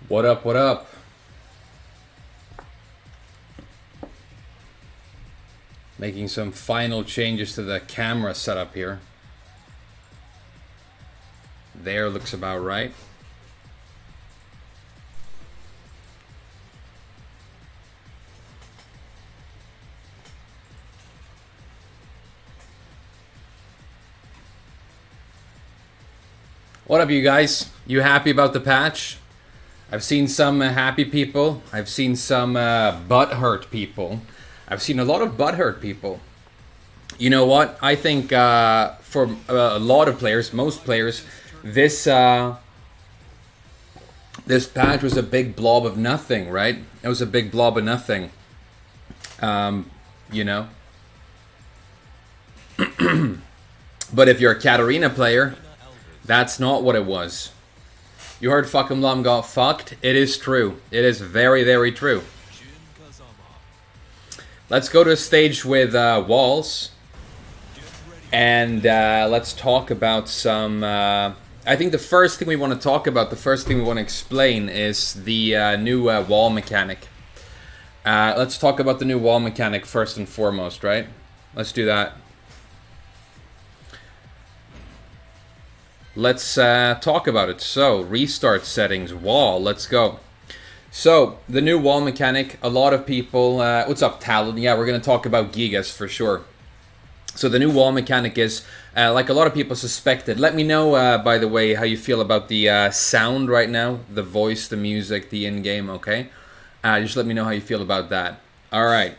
What up, what up? Making some final changes to the camera setup here. There looks about right. What up, you guys? You happy about the patch? I've seen some happy people. I've seen some butthurt people. I've seen a lot of butthurt people. You know what? I think for a lot of players, most players, this this patch was a big blob of nothing, right? It was a big blob of nothing. You know? But if you're a Katarina player, that's not what it was. You heard fucking Lum got fucked? It is true. It is very, very true. Let's go to a stage with walls. And let's talk about some... I think the first thing we want to talk about, the first thing we want to explain is the new wall mechanic. Let's talk about the new wall mechanic first and foremost, right? Let's do that. Let's talk about it. So, restart settings, wall, let's go. So, the new wall mechanic, a lot of people... what's up, Talon? Yeah, we're going to talk about Gigas for sure. So, the new wall mechanic is, like a lot of people suspected. Let me know, by the way, how you feel about the sound right now. The voice, the music, the in-game, okay? Just let me know how you feel about that. Alright.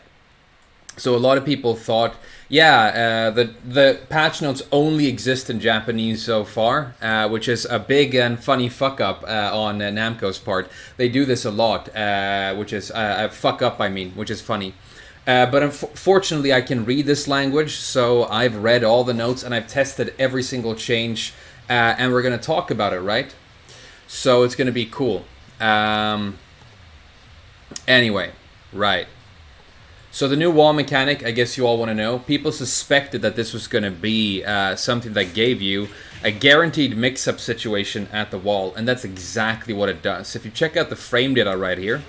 So, a lot of people thought... Yeah, the patch notes only exist in Japanese so far, which is a big and funny fuck up on Namco's part. They do this a lot, which is fuck up, I mean, which is funny. But unfortunately, I can read this language, so I've read all the notes and I've tested every single change, and we're going to talk about it, right? So it's going to be cool. Anyway, right. So the new wall mechanic, I guess you all want to know. People suspected that this was going to be something that gave you a guaranteed mix-up situation at the wall. And that's exactly what it does. If you check out the frame data right here,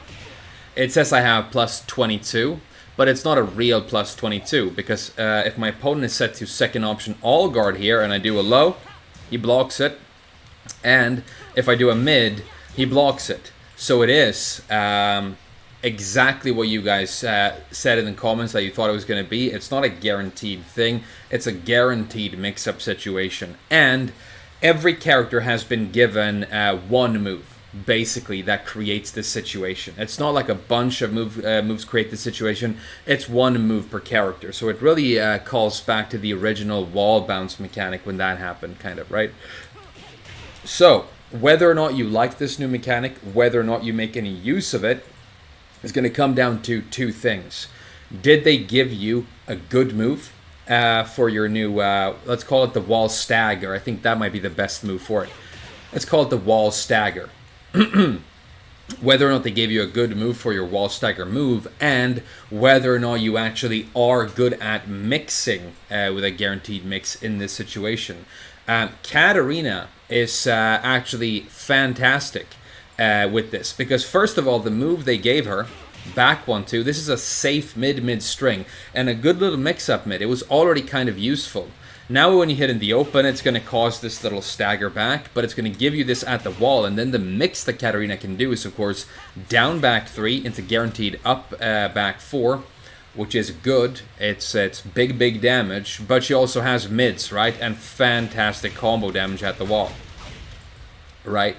it says I have plus 22. But it's not a real plus 22. Because if my opponent is set to second option all guard here and I do a low, he blocks it. And if I do a mid, he blocks it. So it is... exactly what you guys said in the comments that you thought it was going to be. It's not a guaranteed thing. It's a guaranteed mix-up situation. And every character has been given one move, basically, that creates this situation. It's not like a bunch of moves create this situation. It's one move per character. So it really calls back to the original wall bounce mechanic when that happened, kind of, right? So, whether or not you like this new mechanic, whether or not you make any use of it, is going to come down to two things. Did they give you a good move for your new, let's call it the wall stagger. I think that might be the best move for it. Let's call it the wall stagger. Whether or not they gave you a good move for your wall stagger move, and whether or not you actually are good at mixing with a guaranteed mix in this situation. Katarina is actually fantastic. With this, because first of all, the move they gave her, back 1-2, this is a safe mid string and a good little mix-up mid. It was already kind of useful. Now when you hit in the open, it's going to cause this little stagger back, but it's going to give you this at the wall, and then the mix that Katarina can do is, of course, down back 3 into guaranteed up back 4, which is good. It's big damage, but she also has mids, right, and fantastic combo damage at the wall, right?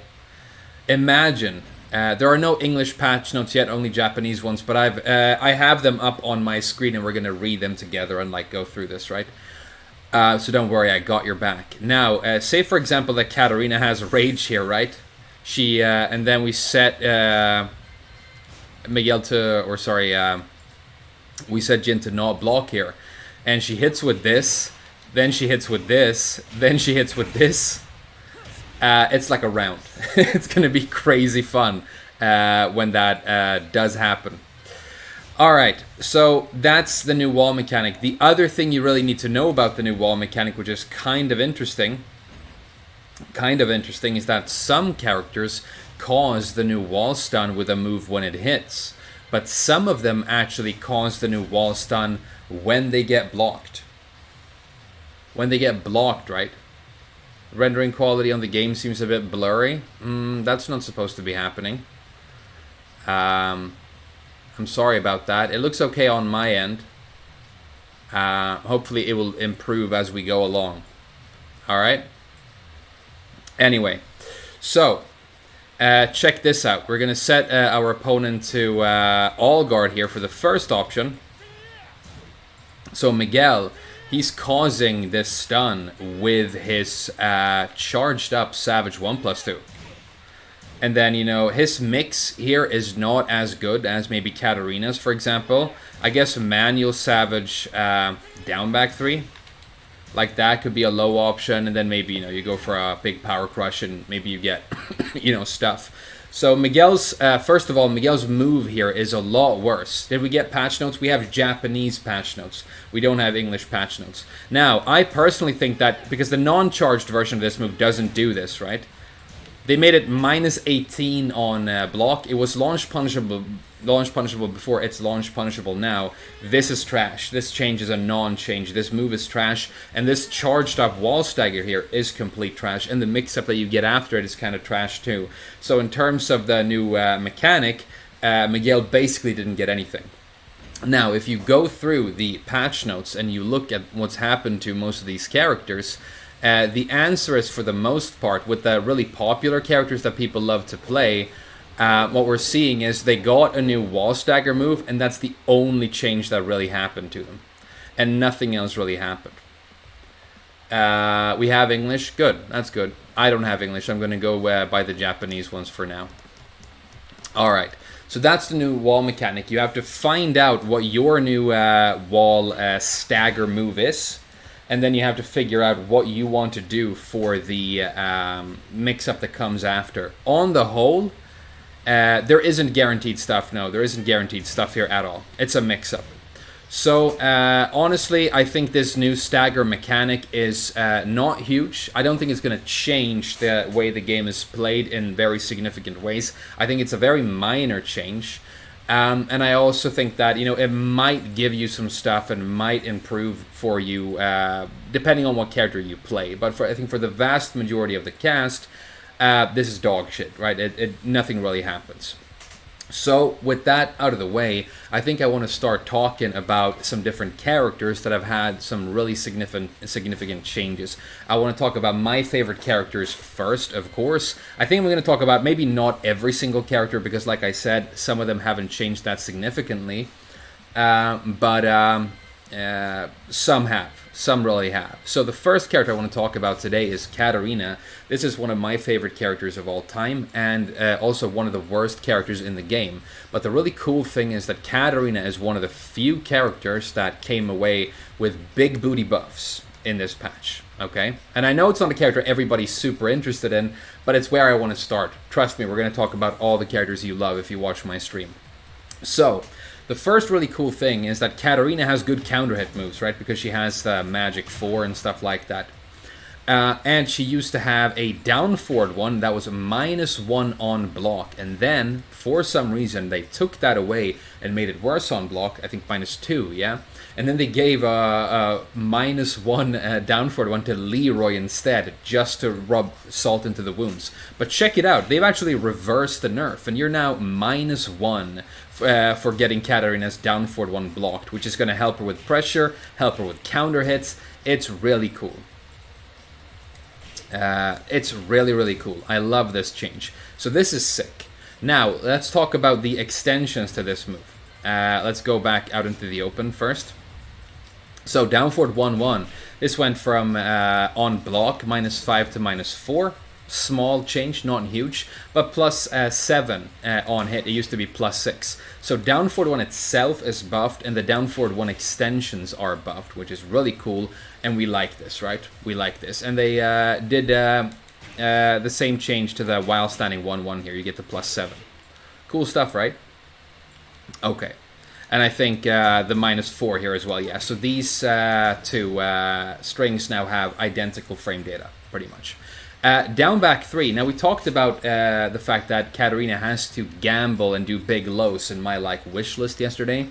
Imagine, there are no English patch notes yet, only Japanese ones, but I have them up on my screen and we're going to read them together and like go through this, right? So don't worry, I got your back. Now, say for example that Katarina has rage here, right? She, and then we set Miguel to, or sorry, we set Jin to not block here. And she hits with this, then she hits with this, then she hits with this. It's like a round. It's going to be crazy fun when that does happen. Alright, so that's the new wall mechanic. The other thing you really need to know about the new wall mechanic, which is kind of interesting, is that some characters cause the new wall stun with a move when it hits, but some of them actually cause the new wall stun when they get blocked. When they get blocked, right? Rendering quality on the game seems a bit blurry. That's not supposed to be happening. I'm sorry about that. It looks okay on my end. Hopefully it will improve as we go along. Alright? Anyway, so check this out. We're going to set our opponent to all guard here for the first option. So Miguel, he's causing this stun with his charged up Savage 1+2. And then, you know, his mix here is not as good as maybe Katarina's, for example. I guess manual Savage down back 3. Like that could be a low option. And then maybe, you know, you go for a big power crush and maybe you get, you know, stuff. So Miguel's, first of all, Miguel's move here is a lot worse. Did we get patch notes? We have Japanese patch notes. We don't have English patch notes. Now, I personally think that because the non-charged version of this move doesn't do this, right? They made it -18 on block. It was launch punishable before. It's launch punishable now. This is trash. This change is a non-change. This move is trash. And this charged up wall stagger here is complete trash. And the mix-up that you get after it is kind of trash too. So in terms of the new mechanic, Miguel basically didn't get anything. Now, if you go through the patch notes and you look at what's happened to most of these characters, the answer is, for the most part, with the really popular characters that people love to play, what we're seeing is they got a new wall stagger move, and that's the only change that really happened to them. And nothing else really happened. We have English. Good. That's good. I don't have English. I'm going to go by the Japanese ones for now. Alright. So that's the new wall mechanic. You have to find out what your new wall stagger move is. And then you have to figure out what you want to do for the mix-up that comes after. On the whole, there isn't guaranteed stuff. No, there isn't guaranteed stuff here at all. It's a mix-up. So, honestly, I think this new stagger mechanic is not huge. I don't think it's going to change the way the game is played in very significant ways. I think it's a very minor change. And I also think that, you know, it might give you some stuff and might improve for you, depending on what character you play. But I think for the vast majority of the cast, this is dog shit, right? Nothing really happens. So with that out of the way, I think I want to start talking about some different characters that have had some really significant changes. I want to talk about my favorite characters first, of course. I think we're going to talk about maybe not every single character, because like I said, some of them haven't changed that significantly. But some have. Some really have. So the first character I want to talk about today is Katarina. This is one of my favorite characters of all time, and also one of the worst characters in the game. But the really cool thing is that Katarina is one of the few characters that came away with big booty buffs in this patch. Okay? And I know it's not a character everybody's super interested in, but it's where I want to start. Trust me, we're going to talk about all the characters you love if you watch my stream. So, the first really cool thing is that Katarina has good counter hit moves, right? Because she has the Magic 4 and stuff like that. And she used to have a down forward one that was -1 on block. And then, for some reason, they took that away and made it worse on block. I think -2, yeah? And then they gave a -1 down forward one to Leroy instead, just to rub salt into the wounds. But check it out. They've actually reversed the nerf. And you're now -1 for getting Katarina's down forward one blocked, which is going to help her with pressure, help her with counter hits. It's really cool. It's really, really cool. I love this change. So this is sick. Now, let's talk about the extensions to this move. Let's go back out into the open first. So down forward 1-1. This went from on block -5 to -4. Small change, not huge, but +7 on hit. It used to be +6. So down forward one itself is buffed, and the down forward one extensions are buffed, which is really cool, and we like this, right? We like this. And they did the same change to the while standing 1-1 here. You get the +7. Cool stuff, right? Okay. And I think the -4 here as well, yeah. So these two strings now have identical frame data, pretty much. Down back 3. Now, we talked about the fact that Katarina has to gamble and do big lows in my wish list yesterday.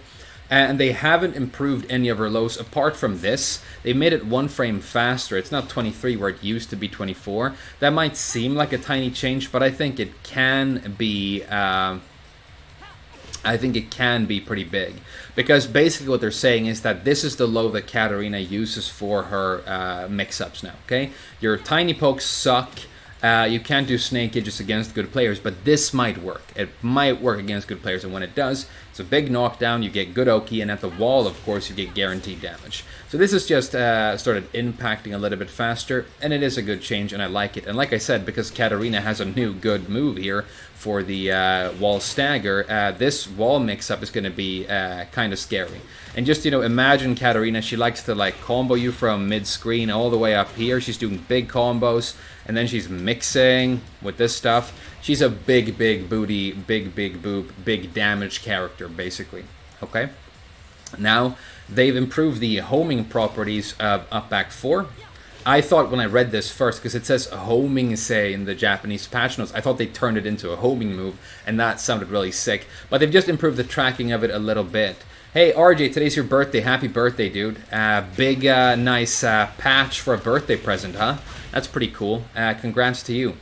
And they haven't improved any of her lows apart from this. They made it 1 frame faster. It's not 23 where it used to be 24. That might seem like a tiny change, but I think it can be... I think it can be pretty big. Because basically what they're saying is that this is the low that Katarina uses for her mix-ups now, okay? Your tiny pokes suck. You can't do snake edges against good players, but this might work. It might work against good players, and when it does, it's a big knockdown, you get good Oki, and at the wall, of course, you get guaranteed damage. So this is just started impacting a little bit faster, and it is a good change, and I like it. And like I said, because Katarina has a new good move here for the wall stagger, this wall mix-up is going to be kind of scary. And just, imagine Katarina, she likes to combo you from mid-screen all the way up here. She's doing big combos, and then she's mixing with this stuff. She's a big booty, big boob, big damage character, basically. Okay? Now, they've improved the homing properties of up back 4. I thought when I read this first, because it says homing say in the Japanese patch notes, I thought they turned it into a homing move, and that sounded really sick. But they've just improved the tracking of it a little bit. Hey, RJ, today's your birthday. Happy birthday, dude. Big, nice patch for a birthday present, huh? That's pretty cool. Congrats to you.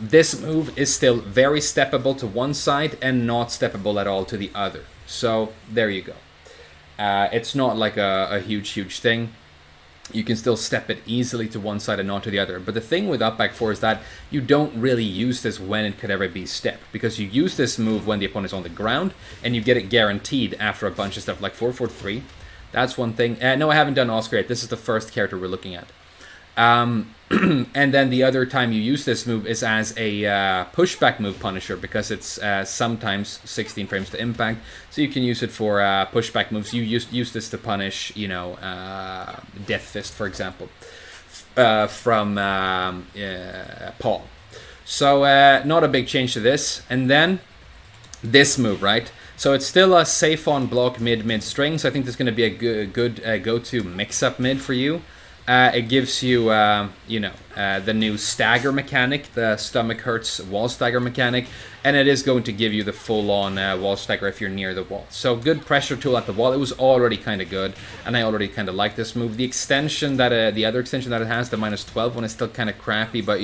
This move is still very steppable to one side and not steppable at all to the other. So, there you go. It's not like a huge thing. You can still step it easily to one side and not to the other. But the thing with up back 4 is that you don't really use this when it could ever be stepped. Because you use this move when the opponent is on the ground, and you get it guaranteed after a bunch of stuff like 4-4-3. That's one thing. No, I haven't done Oscar yet. This is the first character we're looking at. And then the other time you use this move is as a pushback move punisher, because it's sometimes 16 frames to impact, so you can use it for pushback moves. You use this to punish, Death Fist, for example, from Paul. So not a big change to this. And then this move, right? So it's still a safe on block mid string, so I think this is going to be a good go-to mix-up mid for you. It gives you, the new stagger mechanic, the stomach hurts wall stagger mechanic, and it is going to give you the full-on wall stagger if you're near the wall. So good pressure tool at the wall. It was already kind of good, and I already kind of like this move. The extension that, the other extension that it has, the -12 one, is still kind of crappy, but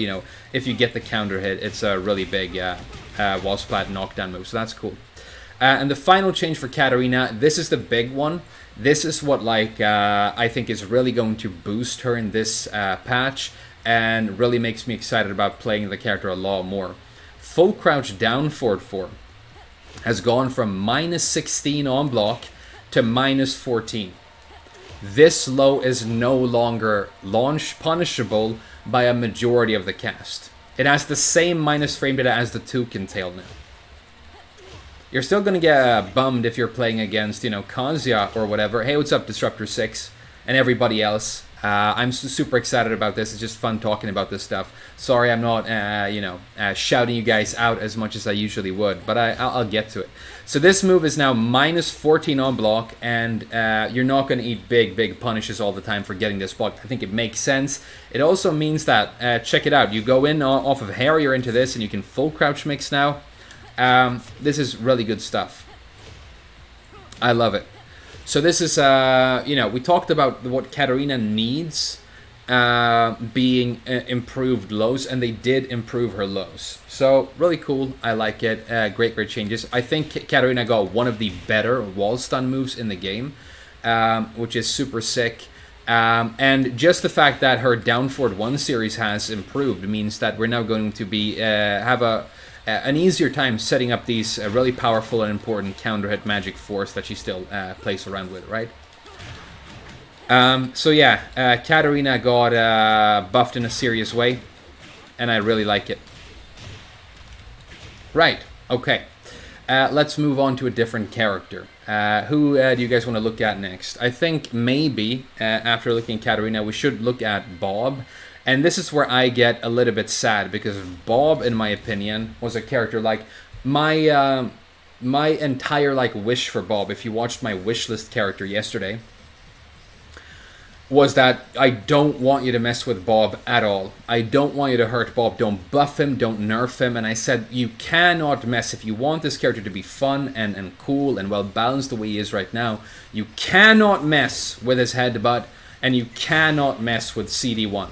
if you get the counter hit, it's a really big wall splat knockdown move. So that's cool. And the final change for Katarina, this is the big one. This is what I think is really going to boost her in this patch, and really makes me excited about playing the character a lot more. Full crouch down forward 4 has gone from -16 on block to -14. This low is no longer launch punishable by a majority of the cast. It has the same minus frame data as the Toucan tail now. You're still going to get bummed if you're playing against, Kazuya or whatever. Hey, what's up, Disruptor6? And everybody else. I'm super excited about this. It's just fun talking about this stuff. Sorry I'm not, shouting you guys out as much as I usually would. But I'll get to it. So this move is now -14 on block. And you're not going to eat big punishes all the time for getting this block. I think it makes sense. It also means that, check it out. You go in off of Harrier into this, and you can full crouch mix now. This is really good stuff. I love it. So this is, we talked about what Katarina needs being improved lows, and they did improve her lows. So really cool. I like it. Great changes. I think Katarina got one of the better wall stun moves in the game, which is super sick. And just the fact that her down forward 1 series has improved means that we're now going to be have an easier time setting up these really powerful and important counter hit magic force that she still plays around with, right? So yeah, Katarina got buffed in a serious way, and I really like it. Right, okay. Let's move on to a different character. Who do you guys want to look at next? I think maybe, after looking at Katarina, we should look at Bob. And this is where I get a little bit sad, because Bob, in my opinion, was a character my entire wish for Bob. If you watched my wish list character yesterday, was that I don't want you to mess with Bob at all. I don't want you to hurt Bob. Don't buff him, don't nerf him. And I said, you cannot mess. If you want this character to be fun and cool and well balanced the way he is right now, you cannot mess with his headbutt, and you cannot mess with CD1.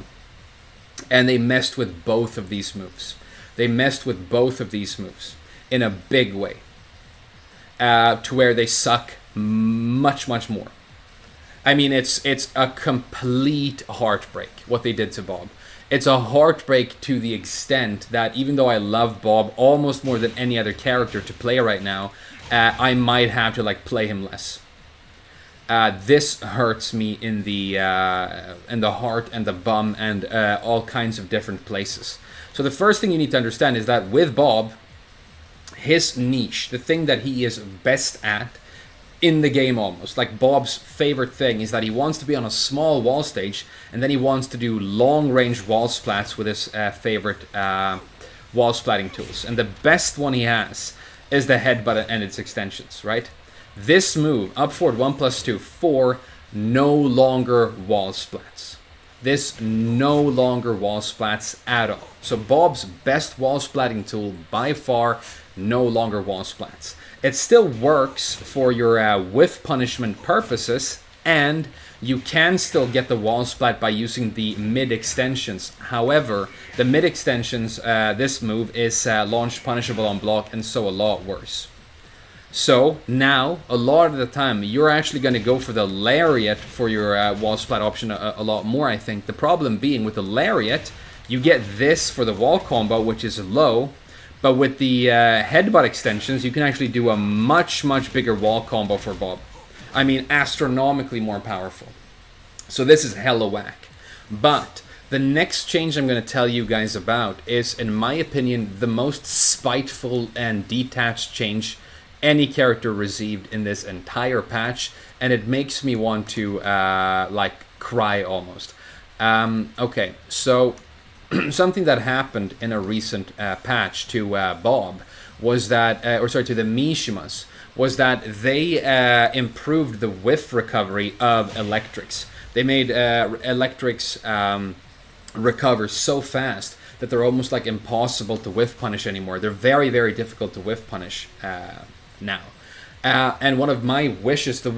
And they messed with both of these moves. They messed with both of these moves in a big way, to where they suck much, much more. I mean, it's a complete heartbreak what they did to Bob. It's a heartbreak to the extent that even though I love Bob almost more than any other character to play right now, I might have to like play him less. This hurts me in the heart and the bum and all kinds of different places. So the first thing you need to understand is that with Bob, his niche, the thing that he is best at in the game almost, like Bob's favorite thing is that he wants to be on a small wall stage, and then he wants to do long range wall splats with his favorite wall splatting tools. And the best one he has is the headbutt and its extensions, right? This move, up forward 1+2, 4, no longer wall splats. This no longer wall splats at all. So Bob's best wall splatting tool by far, no longer wall splats. It still works for your whiff punishment purposes, and you can still get the wall splat by using the mid extensions. However, the mid extensions, this move is launch punishable on block, and so a lot worse. So now, a lot of the time, you're actually going to go for the lariat for your wall splat option a lot more, I think. The problem being with the lariat, you get this for the wall combo, which is low. But with the headbutt extensions, you can actually do a much, much bigger wall combo for Bob. I mean, astronomically more powerful. So this is hella whack. But the next change I'm going to tell you guys about is, in my opinion, the most spiteful and detached change any character received in this entire patch. And it makes me want to, cry almost. Okay, so something that happened in a recent patch to Bob was that, to the Mishimas, was that they improved the whiff recovery of electrics. They made electrics recover so fast that they're almost like impossible to whiff punish anymore. They're very, very difficult to whiff punish now. And one of my wishes, the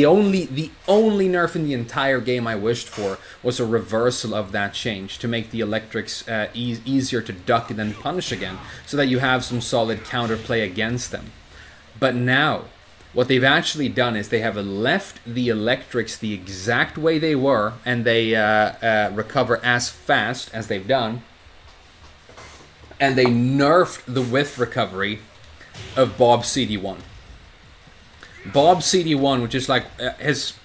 only nerf in the entire game I wished for was a reversal of that change to make the electrics easier to duck and then punish again, so that you have some solid counterplay against them. But now, what they've actually done is they have left the electrics the exact way they were, and they recover as fast as they've done, and they nerfed the whiff recovery of Bob CD1. Bob CD1, which is like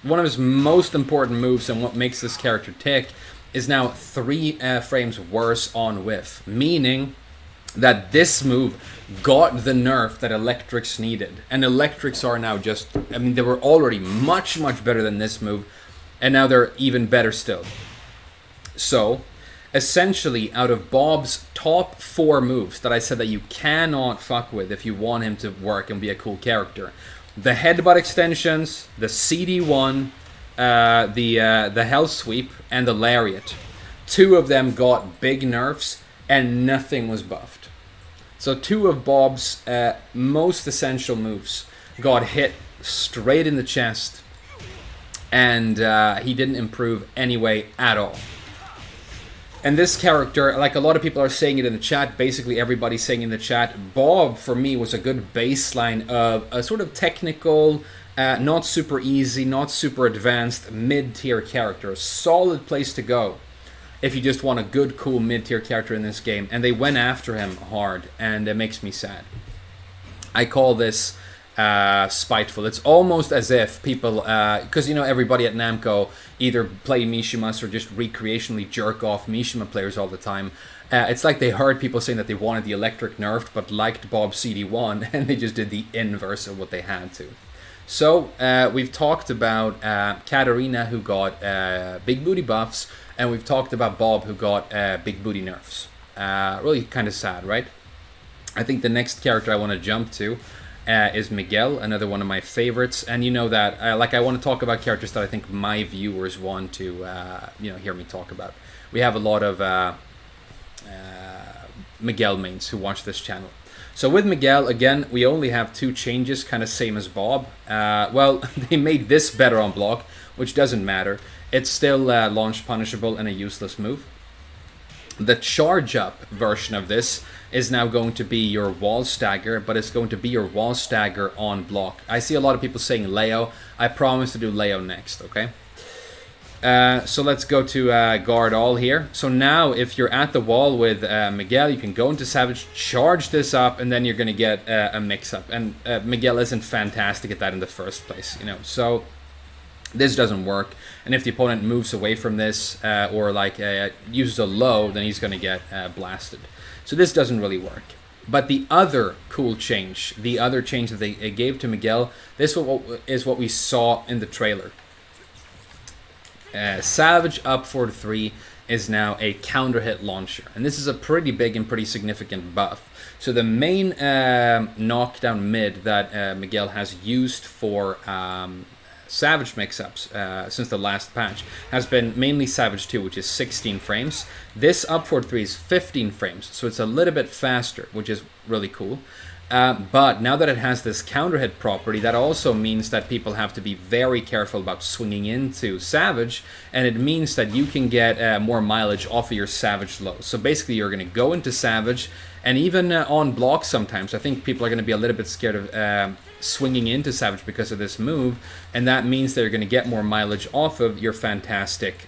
one of his most important moves and what makes this character tick, is now 3 frames worse on whiff, meaning that this move got the nerf that electrics needed. And electrics are now just, I mean, they were already much, much better than this move, and now they're even better still. So, essentially, out of Bob's top 4 moves that I said that you cannot fuck with if you want him to work and be a cool character, the headbutt extensions, the CD1, the hell sweep, and the lariat. 2 of them got big nerfs, and nothing was buffed. So 2 of Bob's most essential moves got hit straight in the chest, and he didn't improve anyway at all. And this character, like a lot of people are saying it in the chat, basically everybody's saying in the chat, Bob, for me, was a good baseline of a sort of technical, not super easy, not super advanced, mid-tier character. A solid place to go if you just want a good, cool, mid-tier character in this game. And they went after him hard, and it makes me sad. I call this spiteful. It's almost as if people, because everybody at Namco either play Mishimas or just recreationally jerk off Mishima players all the time. It's like they heard people saying that they wanted the electric nerfed but liked Bob CD1, and they just did the inverse of what they had to. So we've talked about Katarina, who got big booty buffs, and we've talked about Bob, who got big booty nerfs. Really kind of sad, right? I think the next character I want to jump to is Miguel, another one of my favorites. And you know that, I want to talk about characters that I think my viewers want to, hear me talk about. We have a lot of Miguel mains who watch this channel. So with Miguel, again, we only have 2 changes, kind of same as Bob. They made this better on block, which doesn't matter. It's still launch punishable and a useless move. The charge up version of this is now going to be your wall stagger, but it's going to be your wall stagger on block. I see a lot of people saying Leo. I promise to do Leo next, okay? So let's go to guard all here. So now if you're at the wall with Miguel, you can go into Savage, charge this up, and then you're going to get a mix-up. And Miguel isn't fantastic at that in the first place, So this doesn't work. And if the opponent moves away from this or uses a low, then he's going to get blasted. So this doesn't really work. But the other cool change, the other change that they gave to Miguel, this is what we saw in the trailer. Savage up 4-3 is now a counter hit launcher, and this is a pretty big and pretty significant buff. So the main knockdown mid that Miguel has used for Savage mix-ups since the last patch has been mainly Savage 2, which is 16 frames. This up 4-3 is 15 frames, so it's a little bit faster, which is really cool. But now that it has this counter hit property, that also means that people have to be very careful about swinging into Savage, and it means that you can get more mileage off of your Savage low. So basically you're going to go into Savage, and even on block sometimes, I think people are going to be a little bit scared of swinging into Savage because of this move, and that means they're going to get more mileage off of your fantastic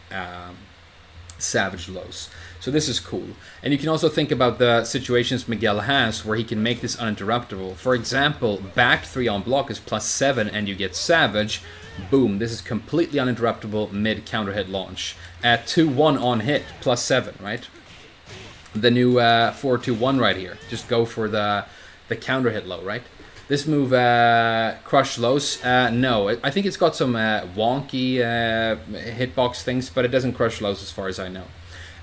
Savage lows. So this is cool. And you can also think about the situations Miguel has where he can make this uninterruptible. For example, back 3 on block is +7 and you get Savage. Boom, this is completely uninterruptible mid counter hit launch. At 2-1 on hit, +7, right? The new 4-2-1 right here. Just go for the counter hit low, right? This move, crush lows, no. I think it's got some wonky hitbox things, but it doesn't crush lows as far as I know.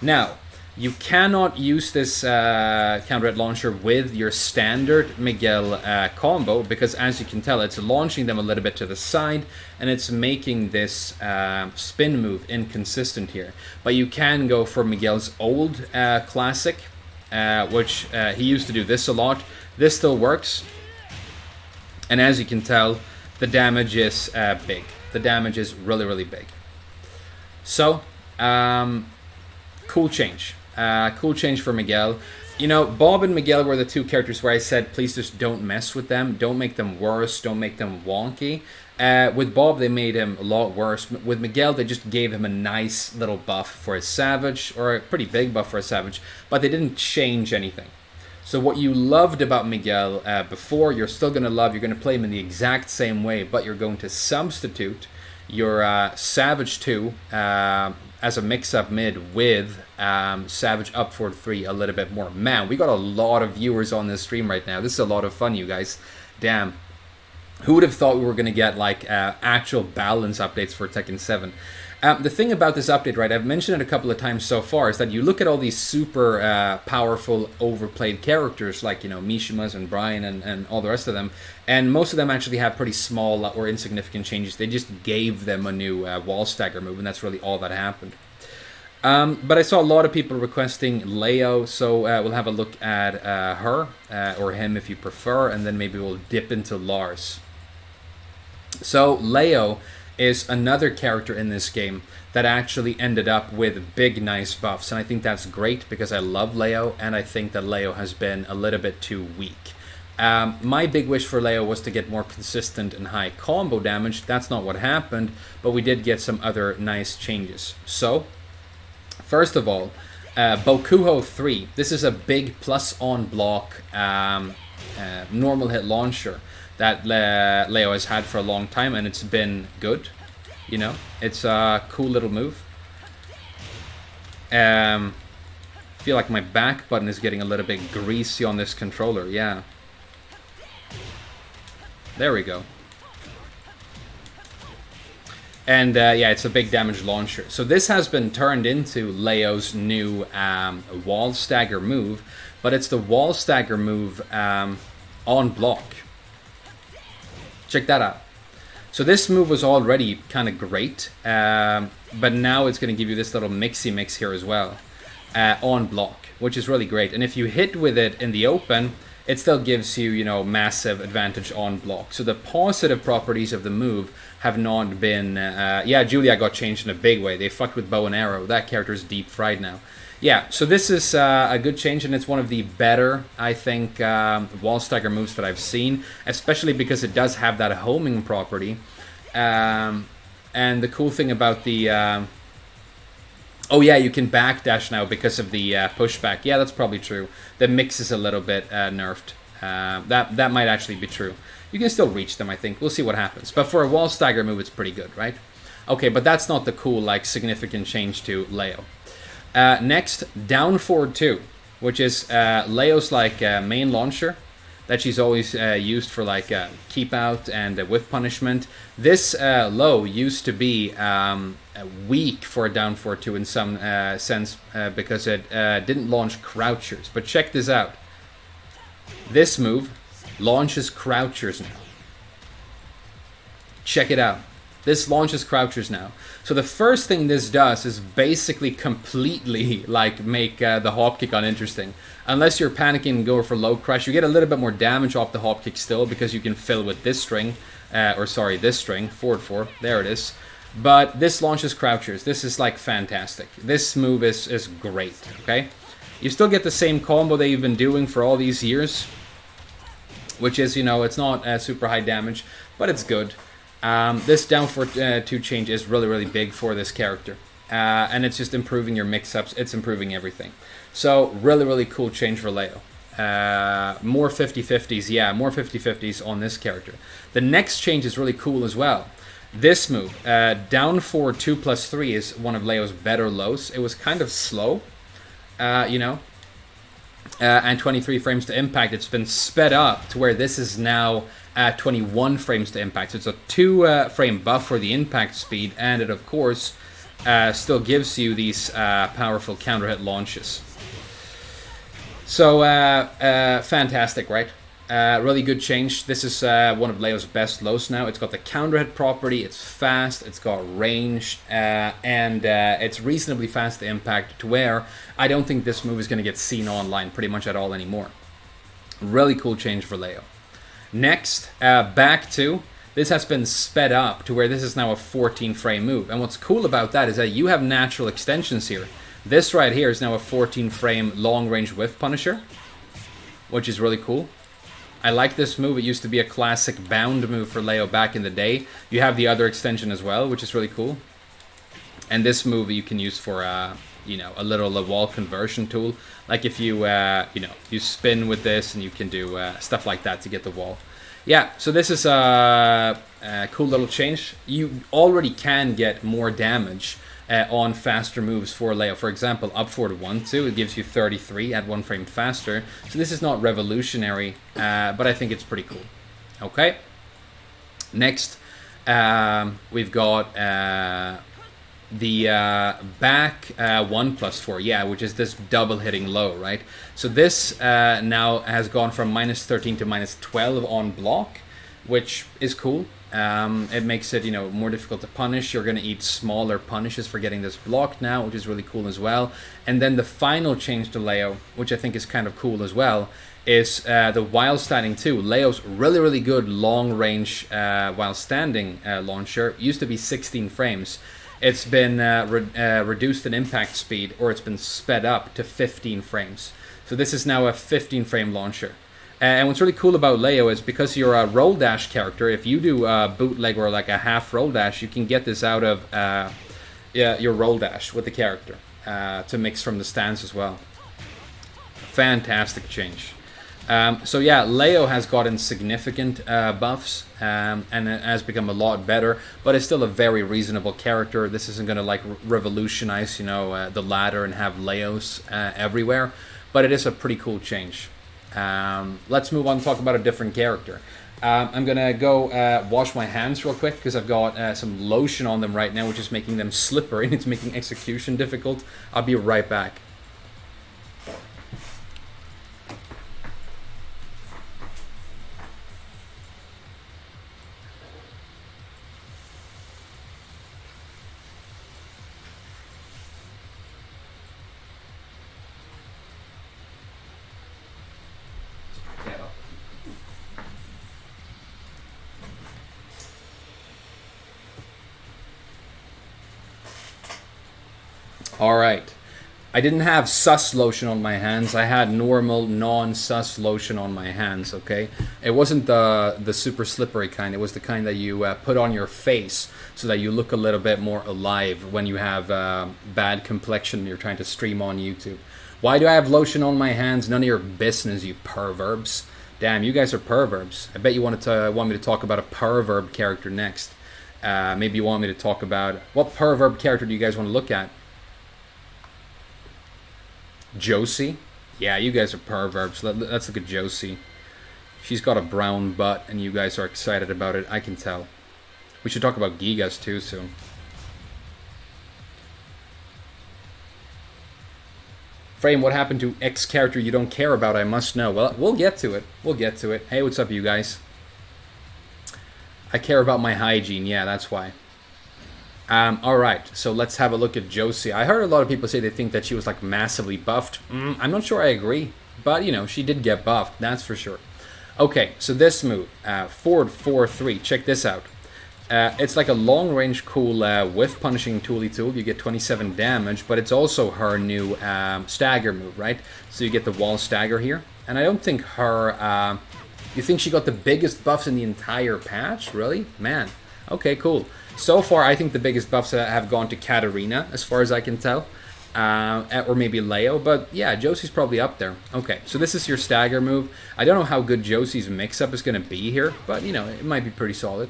Now, you cannot use this counter hit launcher with your standard Miguel combo, because as you can tell, it's launching them a little bit to the side, and it's making this spin move inconsistent here. But you can go for Miguel's old classic, which he used to do this a lot. This still works. And as you can tell, the damage is big. The damage is really, really big. So, cool change. Cool change for Miguel. Bob and Miguel were the 2 characters where I said, please just don't mess with them. Don't make them worse. Don't make them wonky. With Bob, they made him a lot worse. With Miguel, they just gave him a nice little buff for his Savage, or a pretty big buff for a Savage, but they didn't change anything. So what you loved about Miguel before, you're still going to love. You're going to play him in the exact same way, but you're going to substitute your Savage 2 as a mix-up mid with Savage up 4-3 a little bit more. Man, we got a lot of viewers on this stream right now. This is a lot of fun, you guys. Damn. Who would have thought we were going to get actual balance updates for Tekken 7? The thing about this update, right, I've mentioned it a couple of times so far, is that you look at all these super powerful, overplayed characters like, Mishimas and Brian and all the rest of them, and most of them actually have pretty small or insignificant changes. They just gave them a new wall stagger move, and that's really all that happened. But I saw a lot of people requesting Leo, so we'll have a look at her, or him if you prefer, and then maybe we'll dip into Lars. So Leo is another character in this game that actually ended up with big, nice buffs. And I think that's great because I love Leo, and I think that Leo has been a little bit too weak. My big wish for Leo was to get more consistent and high combo damage. That's not what happened, but we did get some other nice changes. So, first of all, Bokuho 3. This is a big plus on block normal hit launcher that Leo has had for a long time, and it's been good. It's a cool little move. Feel like my back button is getting a little bit greasy on this controller. Yeah. There we go. And yeah, it's a big damage launcher. So this has been turned into Leo's new wall stagger move, but it's the wall stagger move on block. Check that out. So this move was already kind of great, but now it's going to give you this little mixy mix here as well, on block, which is really great. And if you hit with it in the open, it still gives you, you know, massive advantage on block. So the positive properties of the move have not been... yeah, Julia got changed in a big way. They fucked with bow and arrow. That character is deep fried now. Yeah, so this is a good change, and it's one of the better, I think, wall stagger moves that I've seen, especially because it does have that homing property. And the cool thing about the... oh yeah, you can backdash now because of the pushback. Yeah, that's probably true. The mix is a little bit nerfed. That might actually be true. You can still reach them, I think. We'll see what happens. But for a wall stagger move, it's pretty good, right? Okay, but that's not the cool, like, significant change to Leo. Next, down forward 2, which is Leo's like main launcher that she's always used for like keep out and whiff punishment. This low used to be weak for a down forward 2 in some sense because it didn't launch crouchers. But check this out. This move launches crouchers now. Check it out. This launches crouchers now. So the first thing this does is basically completely like make the hop kick uninteresting. Unless you're panicking and go for low crush, you get a little bit more damage off the hop kick still because you can fill with this string, this string, forward 4, there it is. But this launches crouchers. This is like fantastic. This move is great, okay? You still get the same combo that you've been doing for all these years, which is, you know, it's not super high damage, but it's good. This down for 2 change is really, really big for this character. And it's just improving your mix-ups. It's improving everything. So, really, really cool change for Leo. More 50-50s. Yeah, more 50-50s on this character. The next change is really cool as well. This move, down for 2+3 is one of Leo's better lows. It was kind of slow, you know. And 23 frames to impact. It's been sped up to where this is now... 21 frames to impact. So it's a 2 frame buff for the impact speed, and it of course still gives you these powerful counter hit launches. So fantastic, right? Really good change. This is one of Leo's best lows now. It's got the counter hit property, it's fast, it's got range, and it's reasonably fast to impact to where I don't think this move is going to get seen online pretty much at all anymore. Really cool change for Leo. Next, back to, this has been sped up to where this is now a 14 frame move. And what's cool about that is that you have natural extensions here. This right here is now a 14 frame long range whiff punisher, which is really cool. I like this move. It used to be a classic bound move for Leo back in the day. You have the other extension as well, which is really cool. And this move you can use for, you know, a little wall conversion tool. Like if you, you know, you spin with this and you can do stuff like that to get the wall. Yeah, so this is a cool little change. You already can get more damage on faster moves for Leo. For example, up forward 1-2, it gives you 33 at 1 frame faster. So this is not revolutionary, but I think it's pretty cool. Okay. Next, we've got the back 1+4, yeah, which is this double hitting low, right? So this now has gone from -13 to -12 on block, which is cool. It makes it, you know, more difficult to punish. You're going to eat smaller punishes for getting this blocked now, which is really cool as well. And then the final change to Leo, which I think is kind of cool as well, is the while standing too. Leo's really, really good long range while standing launcher used to be 16 frames. It's been reduced in impact speed, or it's been sped up to 15 frames. So this is now a 15 frame launcher. And what's really cool about Leo is because you're a roll dash character, if you do a bootleg or like a half roll dash, you can get this out of your roll dash with the character to mix from the stance as well. Fantastic change. So yeah, Leo has gotten significant buffs and it has become a lot better, but it's still a very reasonable character. This isn't going to like revolutionize, you know, the ladder and have Leos everywhere, but it is a pretty cool change. Let's move on and talk about a different character. I'm going to go wash my hands real quick because I've got some lotion on them right now, which is making them slippery and it's making execution difficult. I'll be right back. Alright. I didn't have sus lotion on my hands. I had normal, non-sus lotion on my hands, okay? It wasn't the super slippery kind. It was the kind that you put on your face so that you look a little bit more alive when you have bad complexion and you're trying to stream on YouTube. Why do I have lotion on my hands? None of your business, you perverbs. Damn, you guys are perverbs. I bet you want me to talk about a perverb character next. Maybe you want me to talk about... What perverb character do you guys want to look at? Josie? Yeah, you guys are perverbs. Let's look at Josie. She's got a brown butt, and you guys are excited about it. I can tell. We should talk about Gigas too soon. Frame, what happened to X character you don't care about? I must know. Well, we'll get to it. We'll get to it. Hey, what's up, you guys? I care about my hygiene. Yeah, that's why. Alright, so let's have a look at Josie. I heard a lot of people say they think that she was like massively buffed. I'm not sure I agree, but you know, she did get buffed, that's for sure. Okay, so this move, forward 4-3, check this out. It's like a long-range cool whiff punishing tooly tool. You get 27 damage, but it's also her new stagger move, right? So you get the wall stagger here. And I don't think her... you think she got the biggest buffs in the entire patch? Really? Man. Okay, cool. So far, I think the biggest buffs have gone to Katarina, as far as I can tell. Or maybe Leo, but yeah, Josie's probably up there. Okay, so this is your stagger move. I don't know how good Josie's mix-up is going to be here, but, you know, it might be pretty solid.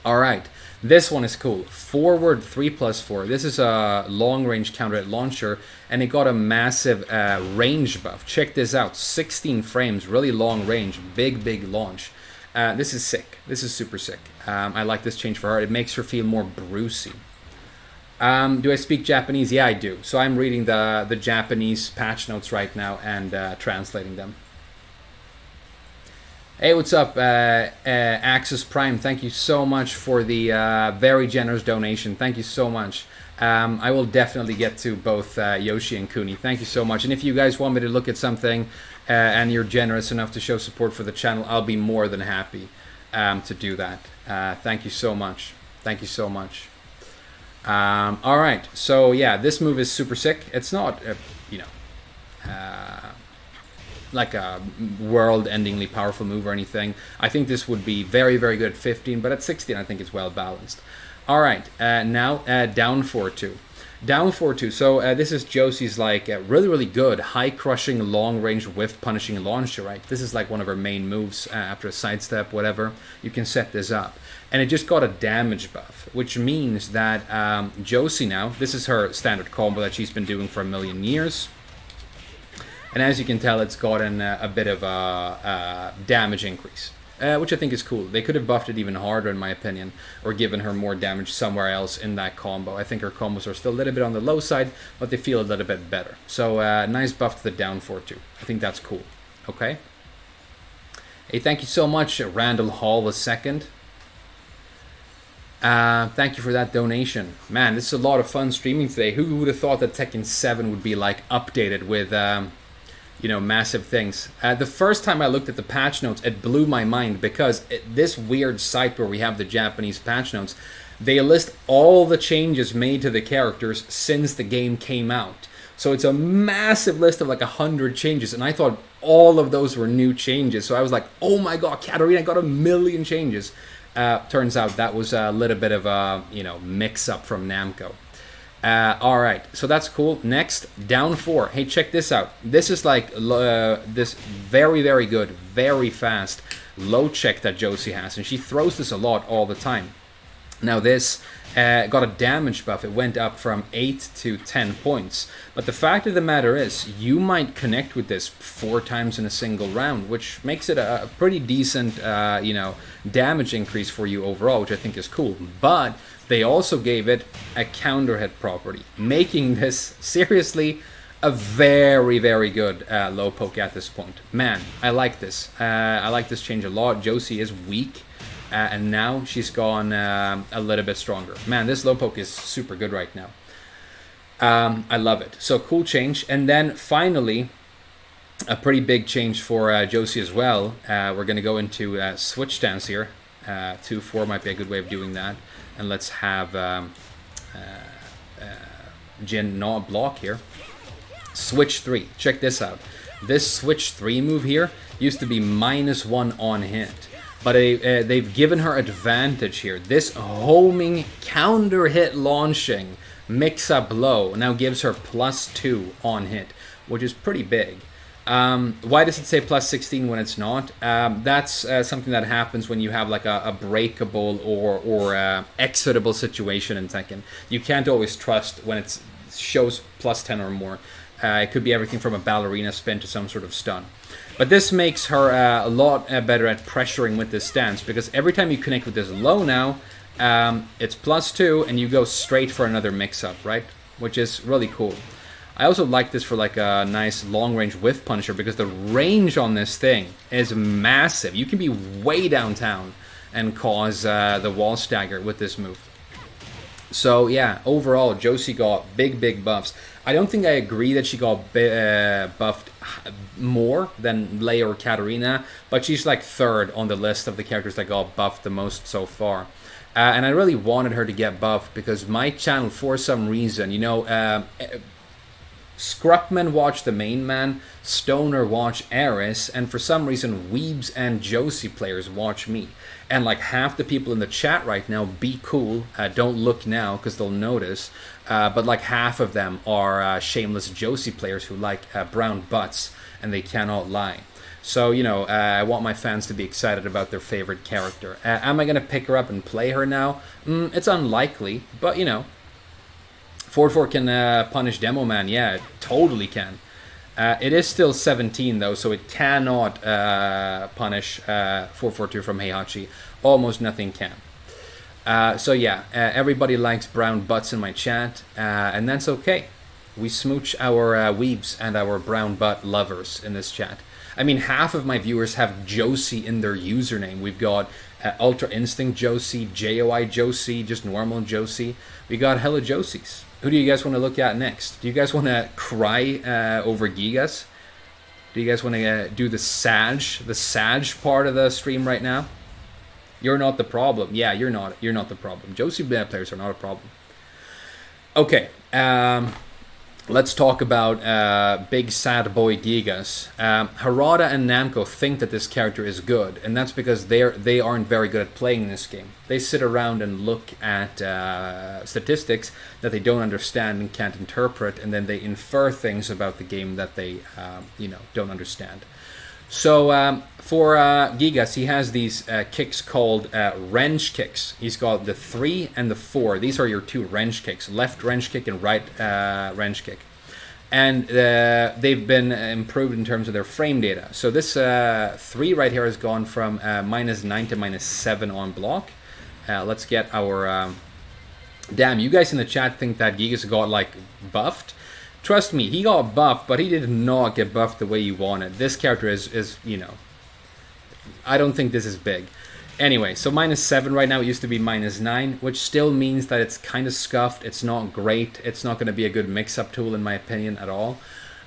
Alright, this one is cool. Forward 3+4. This is a long-range counter-hit launcher, and it got a massive range buff. Check this out. 16 frames, really long range, big launch. This is sick. This is super sick. I like this change for her. It makes her feel more Brucey. Do I speak Japanese? Yeah, I do. So I'm reading the Japanese patch notes right now and translating them. Hey, what's up, Axis Prime? Thank you so much for the very generous donation. Thank you so much. I will definitely get to both Yoshi and Kuni. Thank you so much. And if you guys want me to look at something and you're generous enough to show support for the channel, I'll be more than happy to do that. Thank you so much. Thank you so much. All right. So, yeah, this move is super sick. It's not, you know, like a world-endingly powerful move or anything. I think this would be very, very good at 15, but at 16, I think it's well-balanced. All right, now down 4-2. Down 4-2. So this is Josie's like really good high-crushing, long-range whiff-punishing launcher, right? This is like one of her main moves after a sidestep, whatever. You can set this up. And it just got a damage buff, which means that Josie now, this is her standard combo that she's been doing for a million years. And as you can tell, it's gotten a bit of a damage increase. Which I think is cool. They could have buffed it even harder, in my opinion, or given her more damage somewhere else in that combo. I think her combos are still a little bit on the low side, but they feel a little bit better. So, nice buff to the down 4-2. I think that's cool. Okay. Hey, thank you so much, Randall Hall II. Thank you for that donation. Man, this is a lot of fun streaming today. Who would have thought that Tekken 7 would be, like, updated with... you know, massive things. The first time I looked at the patch notes, it blew my mind because this weird site where we have the Japanese patch notes, they list all the changes made to the characters since the game came out. So it's a massive list of like 100 changes, and I thought all of those were new changes. So I was like, oh my god, Katarina got 1 million changes. Turns out that was a little bit of a, you know, mix-up from Namco. Alright, so that's cool. Next, down 4. Hey, check this out. This is like this very good, very fast low check that Josie has, and she throws this a lot all the time. Now this got a damage buff. It went up from 8 to 10 points. But the fact of the matter is, you might connect with this 4 times in a single round, which makes it a pretty decent, you know, damage increase for you overall, which I think is cool. But they also gave it a counter hit property, making this seriously a very good low poke at this point. Man, I like this. I like this change a lot. Josie is weak, and now she's gone a little bit stronger. Man, this low poke is super good right now. I love it. So cool change. And then finally, a pretty big change for Josie as well. We're going to go into switch stance here. 2-4 might be a good way of doing that. And let's have Jin not block here. Switch 3. Check this out. This switch 3 move here used to be -1 on hit. But they've given her advantage here. This homing, counter hit launching mix-up low now gives her +2 on hit, which is pretty big. Why does it say +16 when it's not? That's something that happens when you have like a breakable or exitable situation in Tekken. You can't always trust when it shows +10 or more. It could be everything from a ballerina spin to some sort of stun. But this makes her a lot better at pressuring with this stance, because every time you connect with this low now, it's +2 and you go straight for another mix-up, right? Which is really cool. I also like this for like a nice long-range whiff punisher, because the range on this thing is massive. You can be way downtown and cause the wall stagger with this move. So yeah, overall, Josie got big buffs. I don't think I agree that she got buffed more than Leia or Katarina, but she's like third on the list of the characters that got buffed the most so far. And I really wanted her to get buffed because my channel, for some reason, you know, Scrupman watch the main man, Stoner watch Eris, and for some reason Weebs and Josie players watch me. And like half the people in the chat right now, be cool, don't look now because they'll notice, but like half of them are shameless Josie players who like brown butts and they cannot lie. So, you know, I want my fans to be excited about their favorite character. Am I going to pick her up and play her now? It's unlikely, but you know, 4-4 can punish Demo Man. Yeah, it totally can. It is still 17 though, so it cannot punish 4-4-2 from Heihachi. Almost nothing can. So yeah, everybody likes brown butts in my chat, and that's okay. We smooch our weebs and our brown butt lovers in this chat. I mean, half of my viewers have Josie in their username. We've got Ultra Instinct Josie, JOI Josie, just normal Josie. We got hella Josies. Who do you guys want to look at next? Do you guys want to cry over Gigas? Do you guys want to do the Sag part of the stream right now? You're not the problem. Yeah, you're not the problem. Josie players are not a problem. Okay, let's talk about big sad boy Gigas. Harada and Namco think that this character is good, and that's because they aren't very good at playing this game. They sit around and look at statistics that they don't understand and can't interpret, and then they infer things about the game that they don't understand. So for Gigas, he has these kicks called wrench kicks. He's got the 3 and the 4. These are your two wrench kicks, left wrench kick and right wrench kick. And they've been improved in terms of their frame data. So this 3 right here has gone from -9 to -7 on block. Let's get our... Damn, you guys in the chat think that Gigas got like buffed? Trust me, he got buffed, but he did not get buffed the way you wanted. This character is you know... I don't think this is big. Anyway, so -7 right now. It used to be -9, which still means that it's kind of scuffed. It's not great. It's not going to be a good mix-up tool, in my opinion, at all.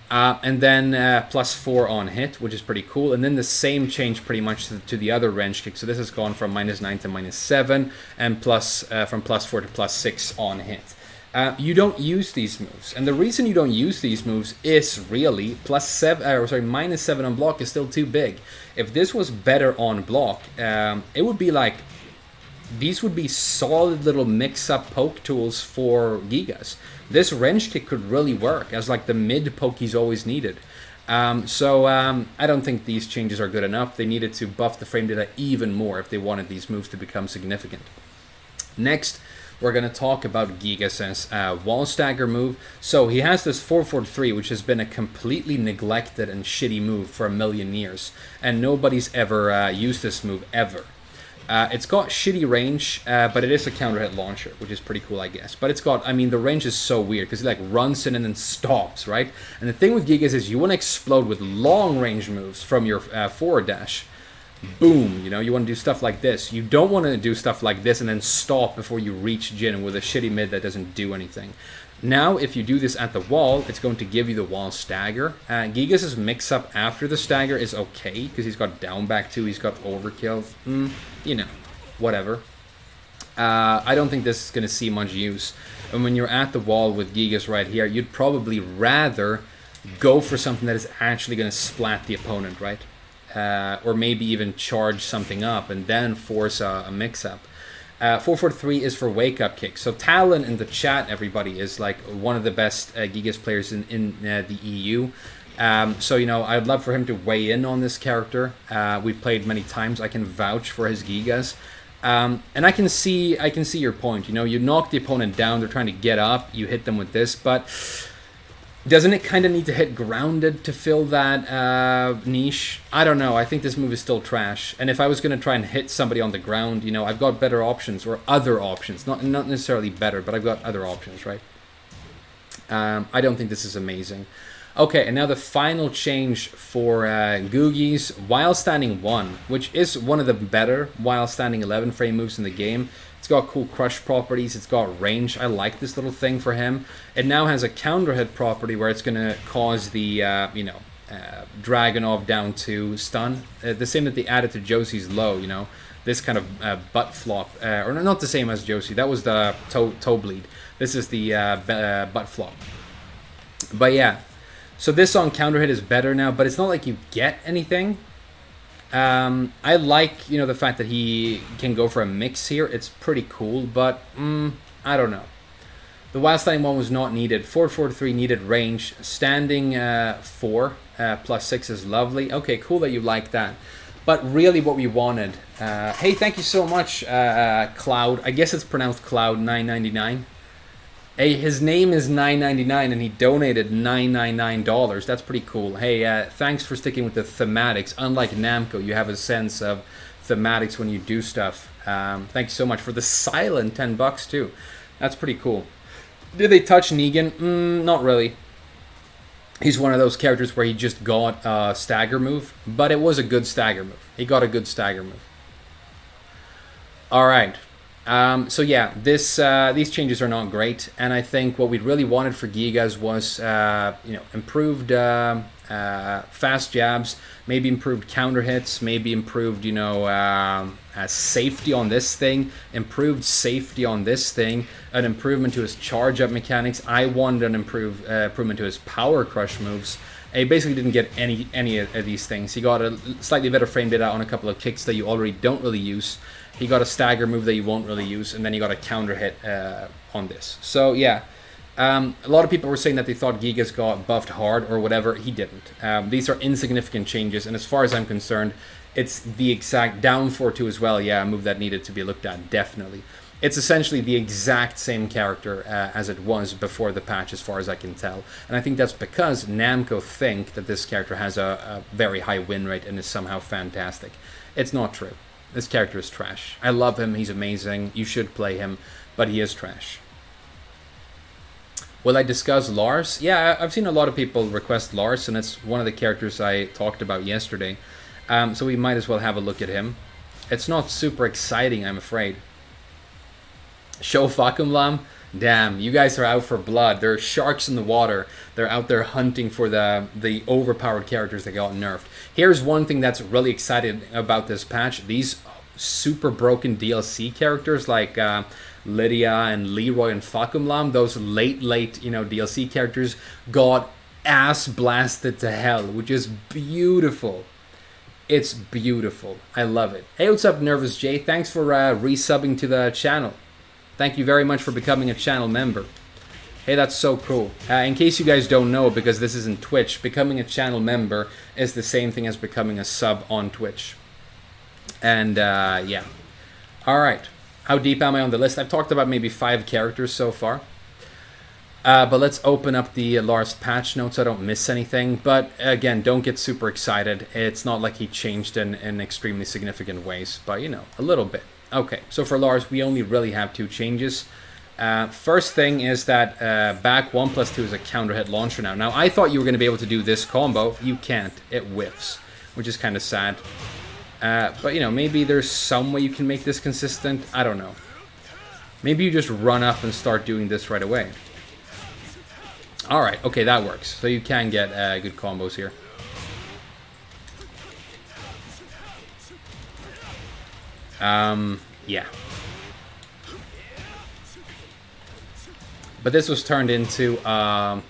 And then +4 on hit, which is pretty cool. And then the same change pretty much to the other wrench kick. So this has gone from -9 to -7, and from +4 to +6 on hit. You don't use these moves, and the reason you don't use these moves is really -7 on block is still too big. If this was better on block, it would be like these would be solid little mix-up poke tools for Gigas. This wrench kick could really work as like the mid poke he's always needed. I don't think these changes are good enough. They needed to buff the frame data even more if they wanted these moves to become significant. Next, we're going to talk about Gigas' wall stagger move. So he has this 443, which has been a completely neglected and shitty move for a million years. And nobody's ever used this move, ever. It's got shitty range, but it is a counter hit launcher, which is pretty cool, I guess. But it's got, I mean, the range is so weird, because it like runs in and then stops, right? And the thing with Gigas is you want to explode with long range moves from your forward dash. Boom, you know, you want to do stuff like this. You don't want to do stuff like this and then stop before you reach Jin with a shitty mid that doesn't do anything. Now, if you do this at the wall, it's going to give you the wall stagger. Gigas' mix-up after the stagger is okay, because he's got down back too, he's got overkill. You know, whatever. I don't think this is going to see much use. And when you're at the wall with Gigas right here, you'd probably rather go for something that is actually going to splat the opponent, right? Or maybe even charge something up and then force a mix-up. 443 is for wake-up kicks. So Talon in the chat, everybody, is like one of the best Gigas players in the EU. So, you know, I'd love for him to weigh in on this character. We've played many times. I can vouch for his Gigas. And I can see your point. You know, you knock the opponent down, they're trying to get up, you hit them with this, but doesn't it kind of need to hit grounded to fill that niche? I don't know. I think this move is still trash. And if I was going to try and hit somebody on the ground, you know, I've got better options or other options. Not necessarily better, but I've got other options, right? I don't think this is amazing. Okay, and now the final change for Googie's While Standing 1, which is one of the better While Standing 11 frame moves in the game. It's got cool crush properties, it's got range. I like this little thing for him. It now has a counter hit property where it's going to cause the, Dragunov down to stun. The same that they added to Josie's low, you know. This kind of butt flop, or not the same as Josie, that was the toe bleed. This is the butt flop. But yeah. So this on counter hit is better now, but it's not like you get anything. I like, you know, the fact that he can go for a mix here. It's pretty cool, but I don't know. The While Standing 1 was not needed. 443 needed range. Standing 4 plus 6 is lovely. Okay, cool that you like that. But really what we wanted... hey, thank you so much, Cloud. I guess it's pronounced Cloud 999. Hey, his name is $9.99 and he donated $999. That's pretty cool. Hey, thanks for sticking with the thematics. Unlike Namco, you have a sense of thematics when you do stuff. Thanks so much for the silent $10 too. That's pretty cool. Did they touch Negan? Not really. He's one of those characters where he just got a stagger move, but it was a good stagger move. He got a good stagger move. All right. So yeah, these changes are not great, and I think what we really wanted for Gigas was improved fast jabs, maybe improved counter hits, maybe improved safety on this thing, improved safety on this thing, an improvement to his charge up mechanics. I wanted an improvement to his power crush moves. He basically didn't get any of these things. He got a slightly better frame data on a couple of kicks that you already don't really use. He got a stagger move that you won't really use, and then he got a counter hit on this. So yeah, a lot of people were saying that they thought Gigas got buffed hard or whatever. He didn't. These are insignificant changes, and as far as I'm concerned, it's the exact down 4-2 as well. Yeah, a move that needed to be looked at, definitely. It's essentially the exact same character as it was before the patch, as far as I can tell. And I think that's because Namco think that this character has a very high win rate and is somehow fantastic. It's not true. This character is trash. I love him. He's amazing. You should play him, but he is trash. Will I discuss Lars? Yeah, I've seen a lot of people request Lars, and it's one of the characters I talked about yesterday. So we might as well have a look at him. It's not super exciting, I'm afraid. Show Fakumlam? Damn, you guys are out for blood. There are sharks in the water. They're out there hunting for the overpowered characters that got nerfed. Here's one thing that's really exciting about this patch. These super broken DLC characters like Lydia and Leroy and Fakumlam, those late DLC characters got ass blasted to hell, which is beautiful. It's beautiful. I love it. Hey, what's up, Nervous Jay? Thanks for resubbing to the channel. Thank you very much for becoming a channel member. Hey, that's so cool. In case you guys don't know, because this isn't Twitch, becoming a channel member is the same thing as becoming a sub on Twitch. And yeah. Alright. How deep am I on the list? I've talked about maybe 5 characters so far. But let's open up the Lars patch notes so I don't miss anything. But again, don't get super excited. It's not like he changed in extremely significant ways. But, you know, a little bit. Okay, so for Lars, we only really have 2 changes. First thing is that back 1+2 is a counter hit launcher now. Now, I thought you were going to be able to do this combo. You can't. It whiffs, which is kind of sad. But, you know, maybe there's some way you can make this consistent. I don't know. Maybe you just run up and start doing this right away. Alright, okay, that works. So you can get good combos here. Yeah. But this was turned into a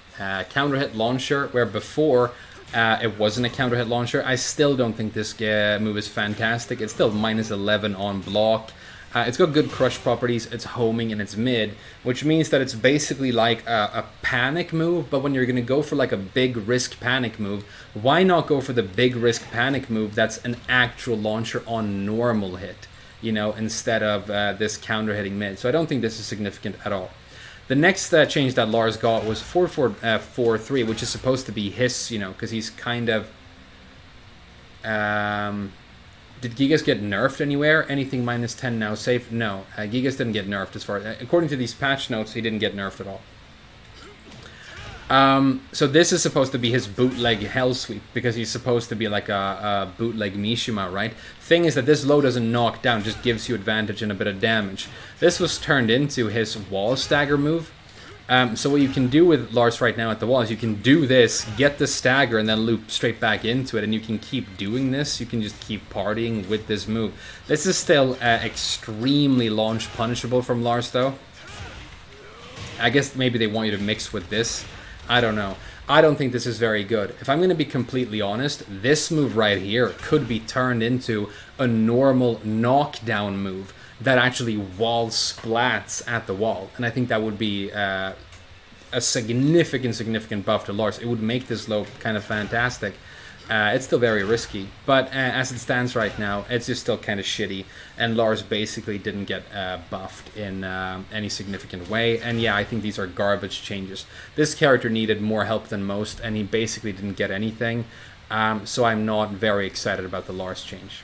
counter hit launcher, where before it wasn't a counter hit launcher. I still don't think this move is fantastic. It's still minus 11 on block. It's got good crush properties, it's homing, and it's mid, which means that it's basically like a panic move, but when you're going to go for like a big risk panic move, why not go for the big risk panic move that's an actual launcher on normal hit, you know, instead of this counter hitting mid. So I don't think this is significant at all. The next change that Lars got was 4-4-4-3, which is supposed to be his, you know, because he's kind of... Did Gigas get nerfed anywhere? Anything minus 10 now safe? No, Gigas didn't get nerfed as far as... according to these patch notes, he didn't get nerfed at all. So this is supposed to be his bootleg hell sweep, because he's supposed to be like a bootleg Mishima, right? Thing is that this low doesn't knock down, just gives you advantage and a bit of damage. This was turned into his wall stagger move. So what you can do with Lars right now at the wall is you can do this, get the stagger, and then loop straight back into it, and you can keep doing this. You can just keep partying with this move. This is still extremely launch punishable from Lars, though. I guess maybe they want you to mix with this. I don't know. I don't think this is very good. If I'm going to be completely honest, this move right here could be turned into a normal knockdown move that actually wall splats at the wall. And I think that would be a significant buff to Lars. It would make this low kind of fantastic. It's still very risky, but as it stands right now, it's just still kind of shitty, and Lars basically didn't get buffed in any significant way. And yeah, I think these are garbage changes. This character needed more help than most, and he basically didn't get anything, so I'm not very excited about the Lars change.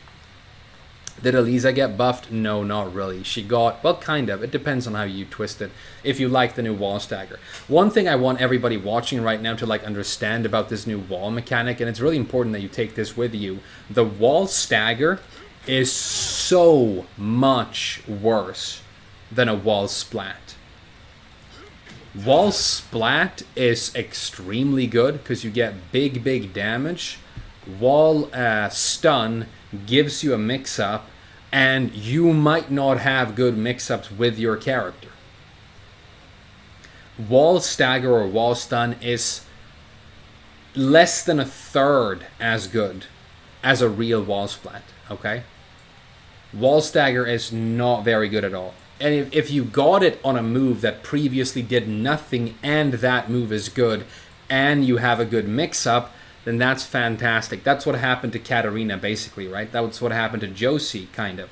Did Elisa get buffed? No, not really. She got, well, kind of. It depends on how you twist it, if you like the new wall stagger. One thing I want everybody watching right now to like understand about this new wall mechanic, and it's really important that you take this with you, the wall stagger is so much worse than a wall splat. Wall splat is extremely good because you get big damage. Wall stun gives you a mix-up, and you might not have good mix-ups with your character. Wall stagger or wall stun is less than a third as good as a real wall splat, okay? Wall stagger is not very good at all. And if you got it on a move that previously did nothing and that move is good, and you have a good mix-up, then that's fantastic. That's what happened to Katarina, basically, right? That's what happened to Josie, kind of.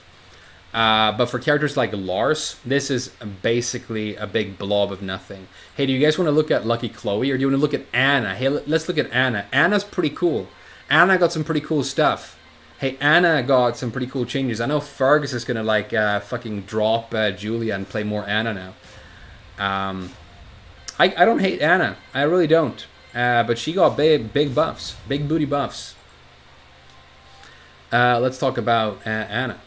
But for characters like Lars, this is basically a big blob of nothing. Hey, do you guys want to look at Lucky Chloe, or do you want to look at Anna? Hey, let's look at Anna. Anna's pretty cool. Anna got some pretty cool stuff. Hey, Anna got some pretty cool changes. I know Fergus is going to, like, fucking drop Julia and play more Anna now. I don't hate Anna. I really don't. But she got big buffs, big booty buffs. Let's talk about Anna.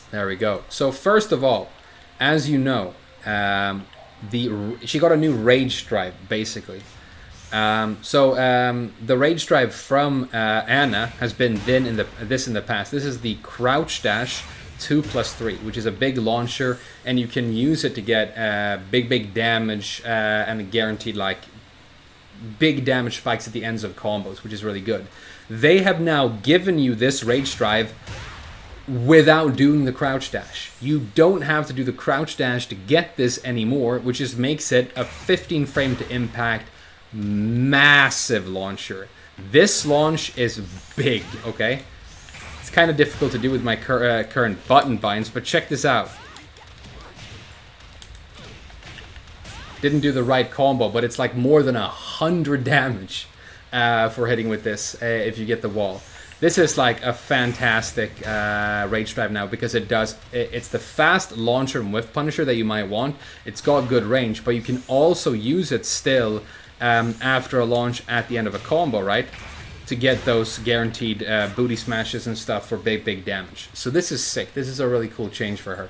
There we go. So first of all, as you know, she got a new rage drive, basically. The rage drive from Anna has been in the past. This is the crouch dash 2+3, which is a big launcher, and you can use it to get big damage and guaranteed like big damage spikes at the ends of combos, which is really good. They have now given you this rage drive without doing the crouch dash. You don't have to do the crouch dash to get this anymore, which just makes it a 15 frame to impact massive launcher. This launch is big, okay? It's kind of difficult to do with my current button binds, but check this out. Didn't do the right combo, but it's like more than 100 damage for hitting with this if you get the wall. This is like a fantastic rage drive now, because it's the fast launcher and whiff punisher that you might want. It's got good range, but you can also use it still after a launch at the end of a combo, right? To get those guaranteed booty smashes and stuff for big damage. So this is sick. This is a really cool change for her.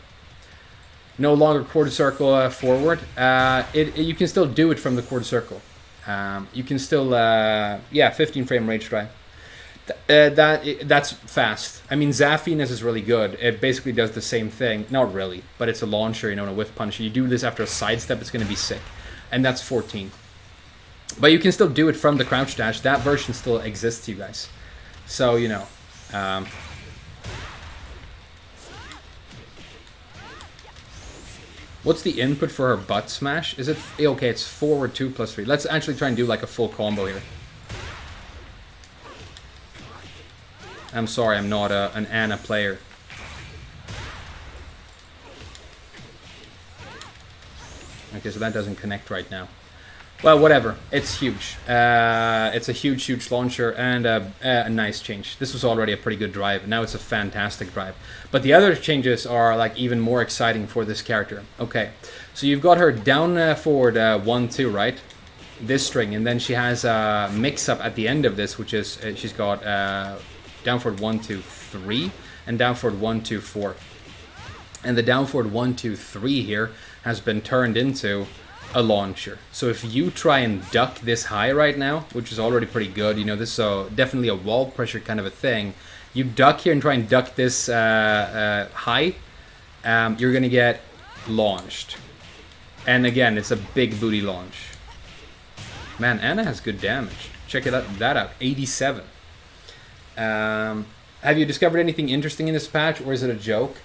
No longer quarter circle forward. You can still do it from the quarter circle. You can still, 15 frame rage drive. That's fast. I mean, Zafina's is really good. It basically does the same thing. Not really, but it's a launcher, you know, and a whiff punch. You do this after a sidestep, it's going to be sick. And that's 14. But you can still do it from the crouch dash. That version still exists, you guys. So, you know. What's the input for her butt smash? Is it... Okay, it's forward 2 plus 3. Let's actually try and do like a full combo here. I'm sorry, I'm not an Anna player. Okay, so that doesn't connect right now. Well, whatever. It's huge. It's a huge, huge launcher and a nice change. This was already a pretty good drive. Now it's a fantastic drive. But the other changes are like even more exciting for this character. Okay, so you've got her down forward 1-2, right? This string, and then she has a mix-up at the end of this, which is she's got down forward 1-2-3 and down forward 1-2-4. And the down forward 1-2-3 here has been turned into a launcher. So if you try and duck this high right now, which is already pretty good, you know, this is definitely a wall pressure kind of a thing. You duck here and try and duck this high, you're going to get launched. And again, it's a big booty launch. Man, Anna has good damage. Check that out, 87. Have you discovered anything interesting in this patch, or is it a joke?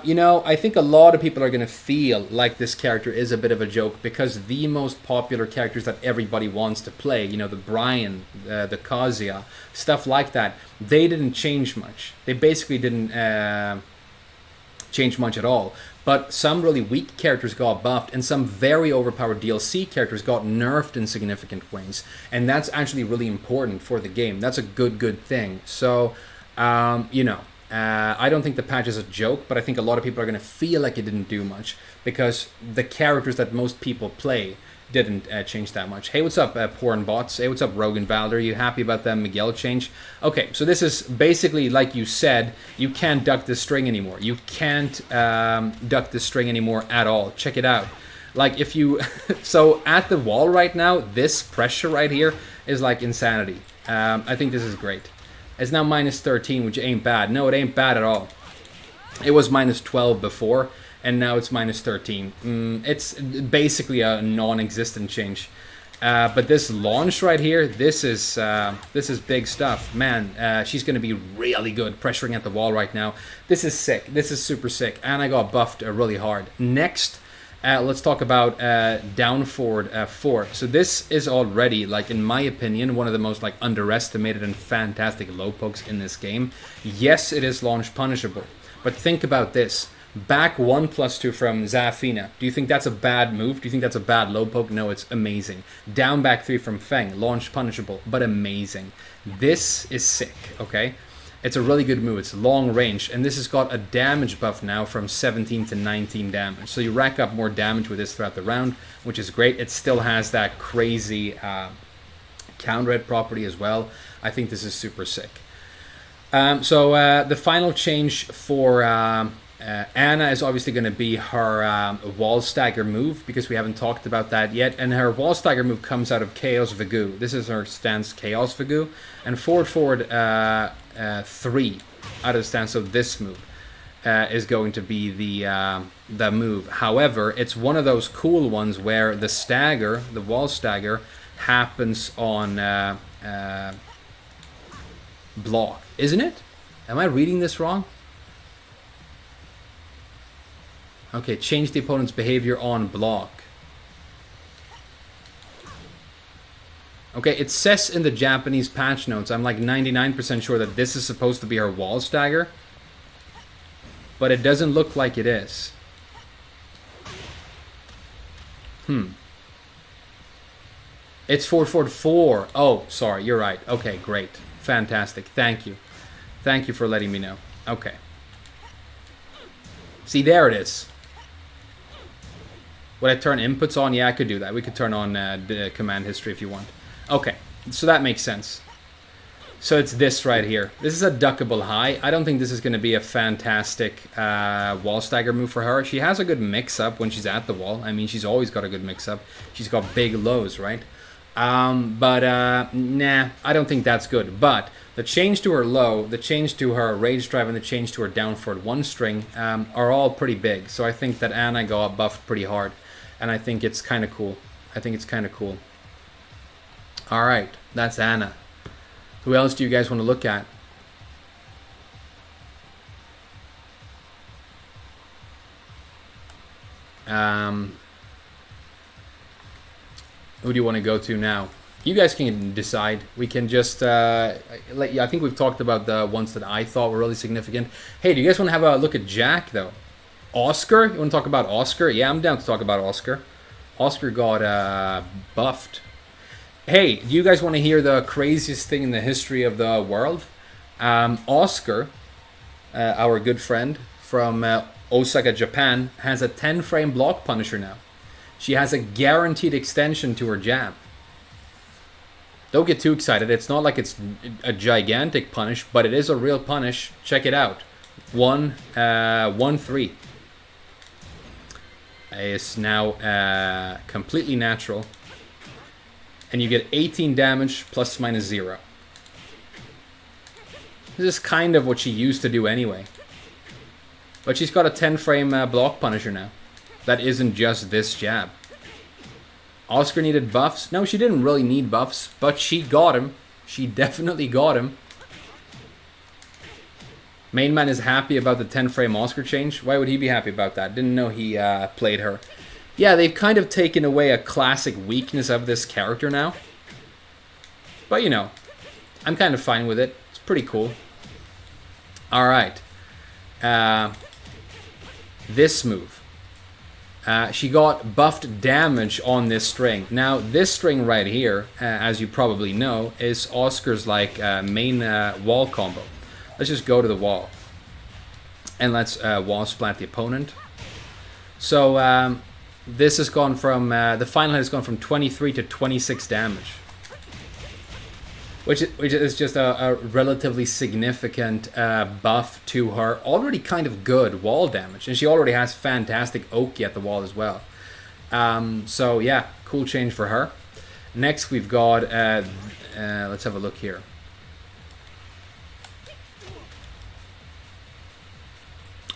You know, I think a lot of people are going to feel like this character is a bit of a joke because the most popular characters that everybody wants to play, you know, the Brian, the Kazuya, stuff like that, they didn't change much. They basically didn't change much at all. But some really weak characters got buffed and some very overpowered DLC characters got nerfed in significant ways. And that's actually really important for the game. That's a good thing. So, you know. I don't think the patch is a joke, but I think a lot of people are going to feel like it didn't do much because the characters that most people play didn't change that much. Hey, what's up, Porn Bots? Hey, what's up, Rogan Valder? Are you happy about the Miguel change? Okay, so this is basically, like you said, you can't duck this string anymore. You can't duck this string anymore at all. Check it out. Like, if you... So, at the wall right now, this pressure right here is like insanity. I think this is great. It's now minus 13, which ain't bad. No, it ain't bad at all. It was minus 12 before, and now it's minus 13. It's basically a non-existent change. But this launch right here, this is big stuff. Man, she's going to be really good pressuring at the wall right now. This is sick. This is super sick. And I got buffed really hard. Next, let's talk about down forward 4. So this is already, like, in my opinion, one of the most like underestimated and fantastic low pokes in this game. Yes, it is launch punishable, but think about this. Back 1+2 from Zafina. Do you think that's a bad move? Do you think that's a bad low poke? No, it's amazing. Down back 3 from Fang. Launch punishable, but amazing. This is sick, okay? It's a really good move. It's long range, and this has got a damage buff now from 17 to 19 damage. So you rack up more damage with this throughout the round, which is great. It still has that crazy counter hit property as well. I think this is super sick. So the final change for Anna is obviously going to be her wall stagger move, because we haven't talked about that yet. And her wall stagger move comes out of Chaos Vagu. This is her stance Chaos Vagu. And forward 3 out of the stance of this move is going to be the move. However, it's one of those cool ones where the stagger, the wall stagger, happens on block, isn't it? Am I reading this wrong? Okay, change the opponent's behavior on block. Okay, it says in the Japanese patch notes, I'm like 99% sure that this is supposed to be her wall stagger, but it doesn't look like it is. It's forward 4. Oh, sorry, you're right. Okay, great. Fantastic. Thank you. Thank you for letting me know. Okay. See, there it is. Would I turn inputs on? Yeah, I could do that. We could turn on the command history if you want. Okay, so that makes sense. So it's this right here. This is a duckable high. I don't think this is going to be a fantastic wall stagger move for her. She has a good mix-up when she's at the wall. I mean, she's always got a good mix-up. She's got big lows, right? Nah, I don't think that's good. But The change to her low, the change to her rage drive, and the change to her down forward one string are all pretty big. So I think that Anna got buffed pretty hard, and I think it's kind of cool. All right, that's Anna. Who else do you guys want to look at? Who do you want to go to now? You guys can decide. We can just let you. I think we've talked about the ones that I thought were really significant. Hey, do you guys want to have a look at Jack though? Oscar? You want to talk about Oscar? Yeah, I'm down to talk about Oscar. Oscar got buffed. Hey, do you guys want to hear the craziest thing in the history of the world? Oscar, our good friend from Osaka, Japan, has a 10-frame block punisher now. She has a guaranteed extension to her jab. Don't get too excited. It's not like it's a gigantic punish, but it is a real punish. Check it out. 1-3. It's now completely natural. And you get 18 damage plus minus 0. This is kind of what she used to do anyway. But she's got a 10-frame block punisher now. That isn't just this jab. Oscar needed buffs. No, she didn't really need buffs, but she got him. She definitely got him. Main man is happy about the 10-frame Oscar change. Why would he be happy about that? Didn't know he played her. Yeah, they've kind of taken away a classic weakness of this character now. But, you know, I'm kind of fine with it. It's pretty cool. Alright. This move. She got buffed damage on this string. Now, this string right here, as you probably know, is Oscar's like main wall combo. Let's just go to the wall. And let's wall splat the opponent. So, this has gone from, the final hit has gone from 23 to 26 damage. Which is just a relatively significant buff to her already kind of good wall damage. And she already has fantastic Oki at the wall as well. So yeah, cool change for her. Next we've got, let's have a look here.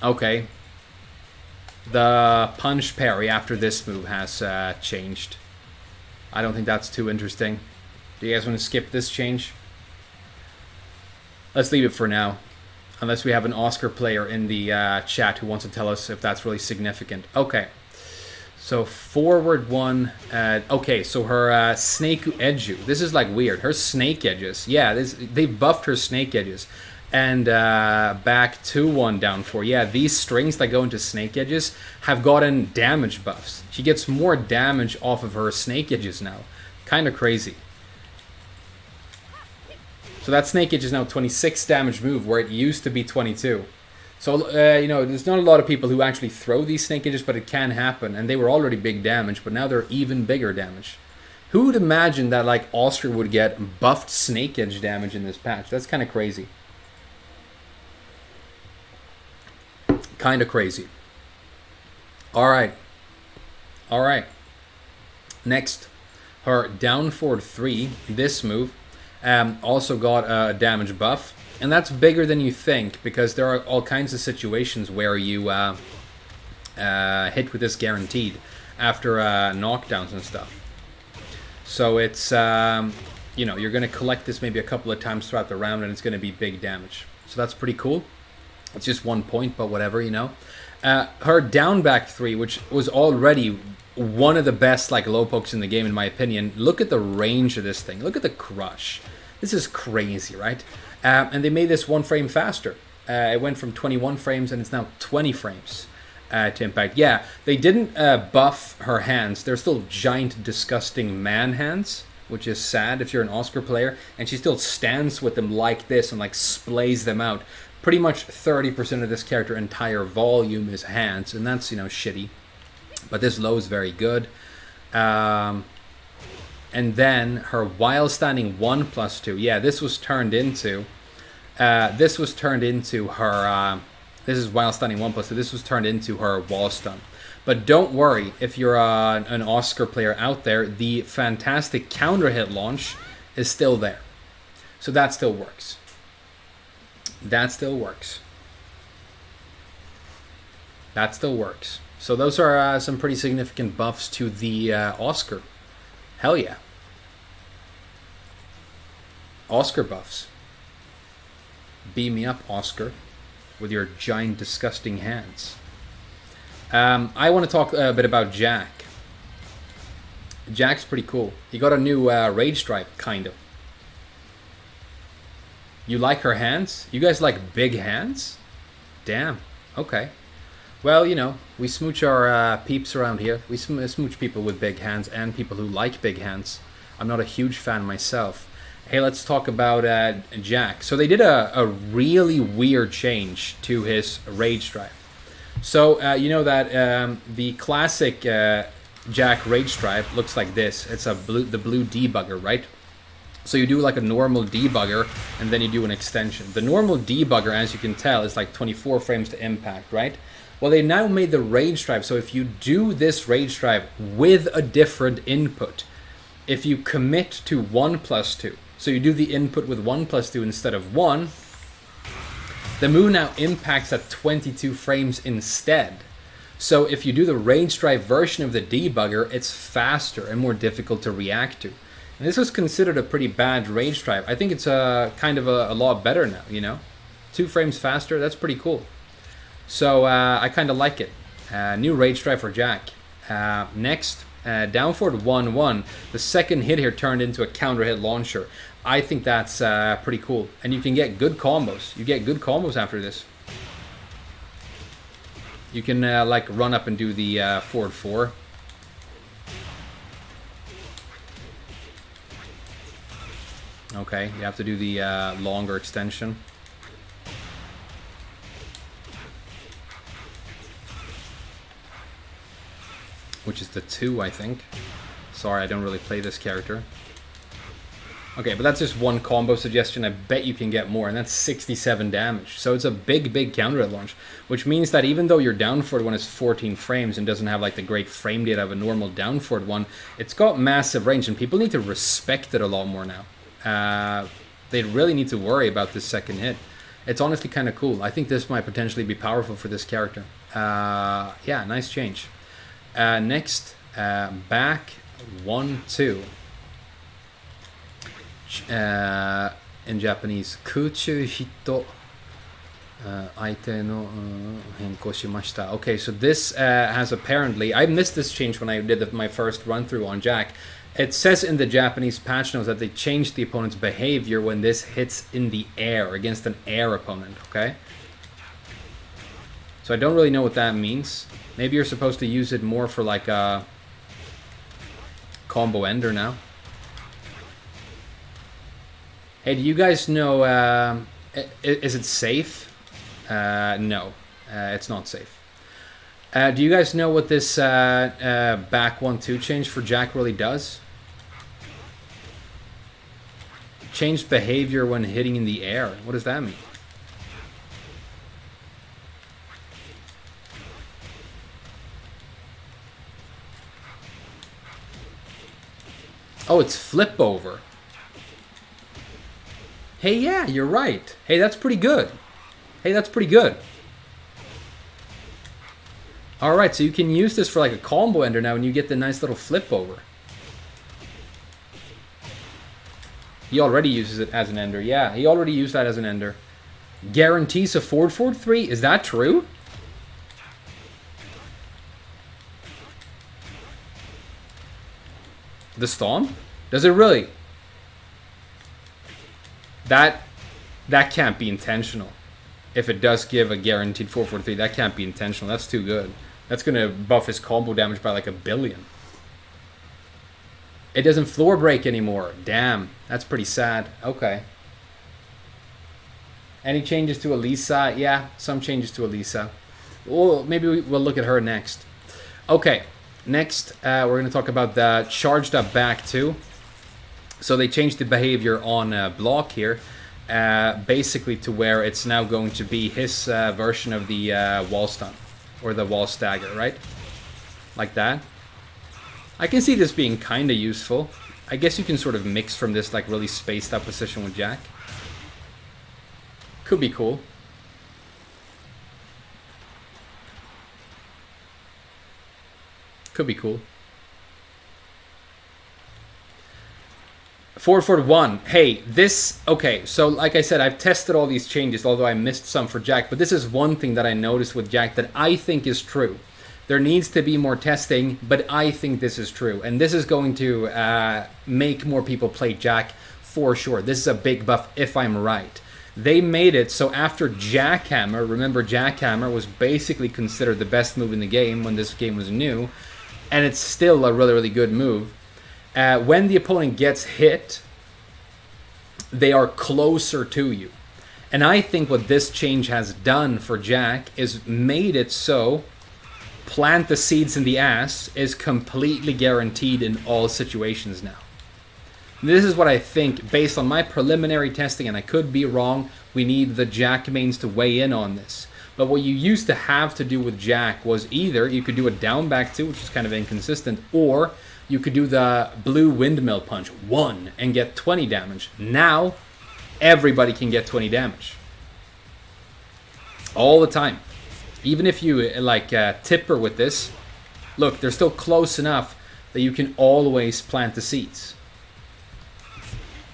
Okay. The punch parry after this move has changed. I don't think that's too interesting. Do you guys want to skip this change? Let's leave it for now. Unless we have an Oscar player in the chat who wants to tell us if that's really significant. Okay. So forward one. Okay, so her snake edge. This is like weird. Her snake edges. Yeah, they buffed her snake edges. And back 2-1 down 4. Yeah, these strings that go into snake edges have gotten damage buffs. She gets more damage off of her snake edges now. Kind of crazy. So that snake edge is now 26 damage move where it used to be 22. So, you know, there's not a lot of people who actually throw these snake edges, but it can happen. And they were already big damage, but now they're even bigger damage. Who would imagine that, like, Oscar would get buffed snake edge damage in this patch? That's kind of crazy. Kind of crazy. Alright. Alright. Next, her down forward 3, this move. Also got a damage buff, and that's bigger than you think because there are all kinds of situations where you hit with this guaranteed after knockdowns and stuff. So it's you know, you're going to collect this maybe a couple of times throughout the round, and it's going to be big damage. So that's pretty cool. It's just 1 point, but whatever, you know. Her down back 3, which was already one of the best like low pokes in the game in my opinion. Look at the range of this thing. Look at the crush. This is crazy, right? And they made this 1 frame faster. It went from 21 frames and it's now 20 frames to impact. Yeah, they didn't buff her hands. They're still giant, disgusting man hands, which is sad if you're an Oscar player. And she still stands with them like this and like splays them out. Pretty much 30% of this character's entire volume is hands, and that's, you know, shitty. But this low is very good. And then her while standing 1+2. Yeah, this was turned into her. This is while standing 1+2. This was turned into her wall stun. But don't worry if you're an Oscar player out there. The fantastic counter hit launch is still there, so that still works. That still works. That still works. So those are some pretty significant buffs to the Oscar. Hell yeah. Oscar buffs. Beam me up, Oscar, with your giant, disgusting hands. I want to talk a bit about Jack. Jack's pretty cool. He got a new rage stripe, kind of. You like her hands? You guys like big hands? Damn. Okay. Well, you know, we smooch our peeps around here. We smooch people with big hands and people who like big hands. I'm not a huge fan myself. Hey, let's talk about Jack. So they did a really weird change to his rage stripe. So, you know that the classic Jack rage stripe looks like this. It's the blue debugger, right? So you do like a normal debugger, and then you do an extension. The normal debugger, as you can tell, is like 24 frames to impact, right? Well, they now made the rage stripe, so if you do this rage stripe with a different input, if you commit to 1+2, so you do the input with 1+2 instead of 1, the move now impacts at 22 frames instead. So if you do the rage stripe version of the debugger, it's faster and more difficult to react to. And this was considered a pretty bad rage stripe. I think it's kind of a lot better now, you know? 2 frames faster, that's pretty cool. So I kind of like it. New rage stripe for Jack. Next, down forward 1-1. The second hit here turned into a counter hit launcher. I think that's pretty cool. And you can get good combos. You get good combos after this. You can like run up and do the forward 4. Okay, you have to do the longer extension. Which is the 2, I think. Sorry, I don't really play this character. Okay, but that's just one combo suggestion. I bet you can get more, and that's 67 damage. So it's a big, big counter at launch, which means that even though your down forward one is 14 frames and doesn't have like the great frame data of a normal down forward one, it's got massive range, and people need to respect it a lot more now. They really need to worry about this second hit. It's honestly kind of cool. I think this might potentially be powerful for this character. Yeah, nice change. Next, back 1-2. In Japanese, 空中ヒット 相手の変更しました. Okay, so this has apparently, I missed this change when I did my first run through on Jack. It says in the Japanese patch notes that they changed the opponent's behavior when this hits in the air against an air opponent, okay? So I don't really know what that means. Maybe you're supposed to use it more for like a combo ender now. Hey, do you guys know, is it safe? No, it's not safe. Do you guys know what this back 1-2 change for Jack really does? Changed behavior when hitting in the air. What does that mean? Oh, it's flip over. Hey, yeah, you're right. Hey, that's pretty good. Hey, that's pretty good. Alright, so you can use this for like a combo ender now and you get the nice little flip over. He already uses it as an ender. Yeah, he already used that as an ender. Guarantees a forward 3. Is that true? The Stomp? Does it really? That can't be intentional. If it does give a guaranteed 4-4-3, that can't be intentional. That's too good. That's going to buff his combo damage by like 1 billion. It doesn't floor break anymore. Damn, that's pretty sad. Okay. Any changes to Elisa? Yeah, some changes to Elisa. Well, maybe we'll look at her next. Okay, next we're going to talk about the charged up back 2. So they changed the behavior on block here, basically to where it's now going to be his version of the wall stun, or the wall stagger, right? Like that. I can see this being kind of useful. I guess you can sort of mix from this like really spaced up position with Jack. Could be cool. Could be cool. 441. Hey, this... Okay, so like I said, I've tested all these changes, although I missed some for Jack. But this is one thing that I noticed with Jack that I think is true. There needs to be more testing, but I think this is true. And this is going to make more people play Jack for sure. This is a big buff if I'm right. They made it so after Jackhammer, remember Jackhammer was basically considered the best move in the game when this game was new. And it's still a really, really good move. When the opponent gets hit, they are closer to you. And I think what this change has done for Jack is made it so plant the seeds in the ass is completely guaranteed in all situations now. This is what I think based on my preliminary testing, and I could be wrong. We need the Jack mains to weigh in on this. But what you used to have to do with Jack was either you could do a down back 2, which is kind of inconsistent, or you could do the blue windmill punch 1 and get 20 damage. Now, everybody can get 20 damage. All the time. Even if you like tipper with this, look, they're still close enough that you can always plant the seeds.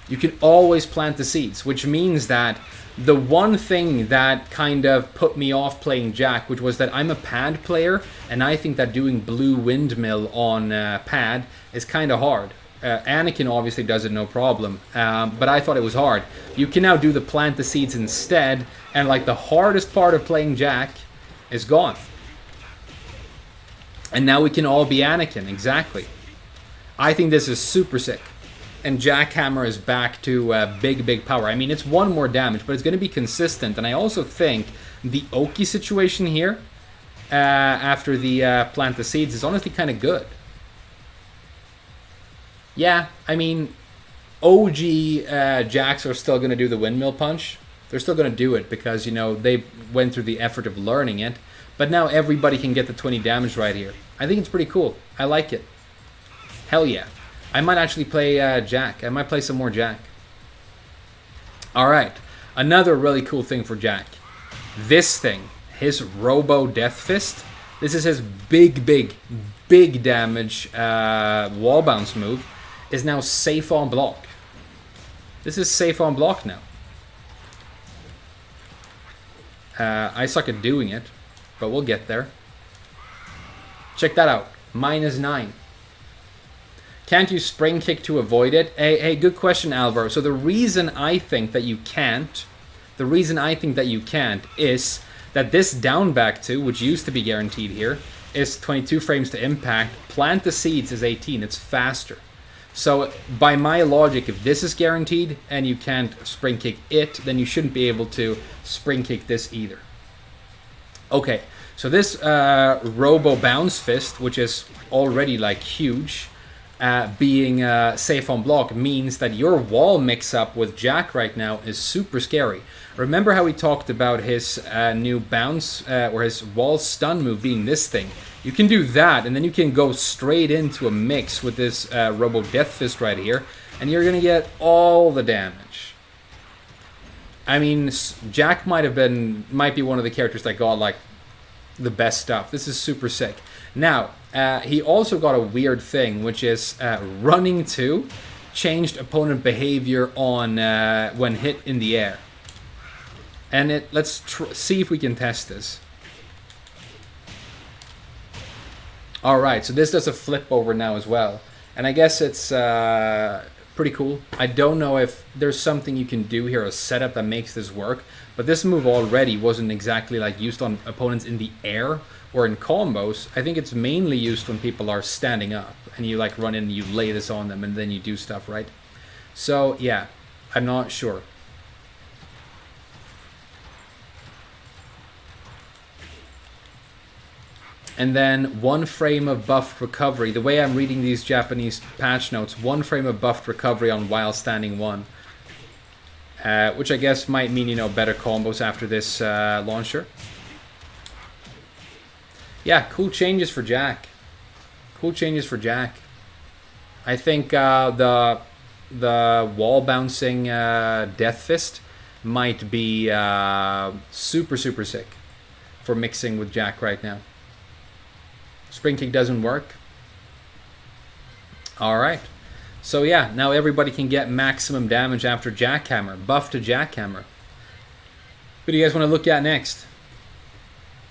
You can always plant the seeds, which means that the one thing that kind of put me off playing Jack, which was that I'm a pad player, and I think that doing blue windmill on pad is kind of hard. Anakin obviously does it no problem, but I thought it was hard. You can now do the plant the seeds instead, and like the hardest part of playing Jack is gone. And now we can all be Anakin, exactly. I think this is super sick. And Jackhammer is back to big power. I mean, it's 1 more damage, but it's going to be consistent. And I also think the Oki situation here, after the plant the seeds, is honestly kind of good. Yeah, I mean, OG Jacks are still going to do the windmill punch. They're still going to do it because, you know, they went through the effort of learning it. But now everybody can get the 20 damage right here. I think it's pretty cool. I like it. Hell yeah. I might actually play Jack. I might play some more Jack. Alright. Another really cool thing for Jack. This thing. His Robo Death Fist. This is his big damage wall bounce move. Is now safe on block. This is safe on block now. I suck at doing it. But we'll get there. Check that out. -9. Can't you spring kick to avoid it? Hey, good question, Alvaro. So the reason I think that you can't, is that this down back 2, which used to be guaranteed here, is 22 frames to impact. Plant the seeds is 18. It's faster. So by my logic, if this is guaranteed and you can't spring kick it, then you shouldn't be able to spring kick this either. Okay, so this Robo Bounce Fist, which is already like huge, being safe on block means that your wall mix-up with Jack right now is super scary. Remember how we talked about his new bounce, or his wall stun move being this thing? You can do that, and then you can go straight into a mix with this Robo Death Fist right here, and you're going to get all the damage. I mean, Jack might be one of the characters that got like the best stuff. This is super sick. Now, he also got a weird thing, which is running 2 changed opponent behavior on when hit in the air. And let's see if we can test this. Alright, so this does a flip over now as well. And I guess it's pretty cool. I don't know if there's something you can do here, a setup that makes this work. But this move already wasn't exactly like used on opponents in the air or in combos. I think it's mainly used when people are standing up and you like run in and you lay this on them and then you do stuff, right? So yeah, I'm not sure. And then 1 frame of buffed recovery. The way I'm reading these Japanese patch notes, 1 frame of buffed recovery on while standing 1. Which I guess might mean, you know, better combos after this launcher. Yeah, cool changes for Jack. Cool changes for Jack. I think the wall bouncing Death Fist might be super, super sick for mixing with Jack right now. Spring kick doesn't work. Alright. So yeah, now everybody can get maximum damage after Jackhammer. Buff to Jackhammer. What do you guys want to look at next?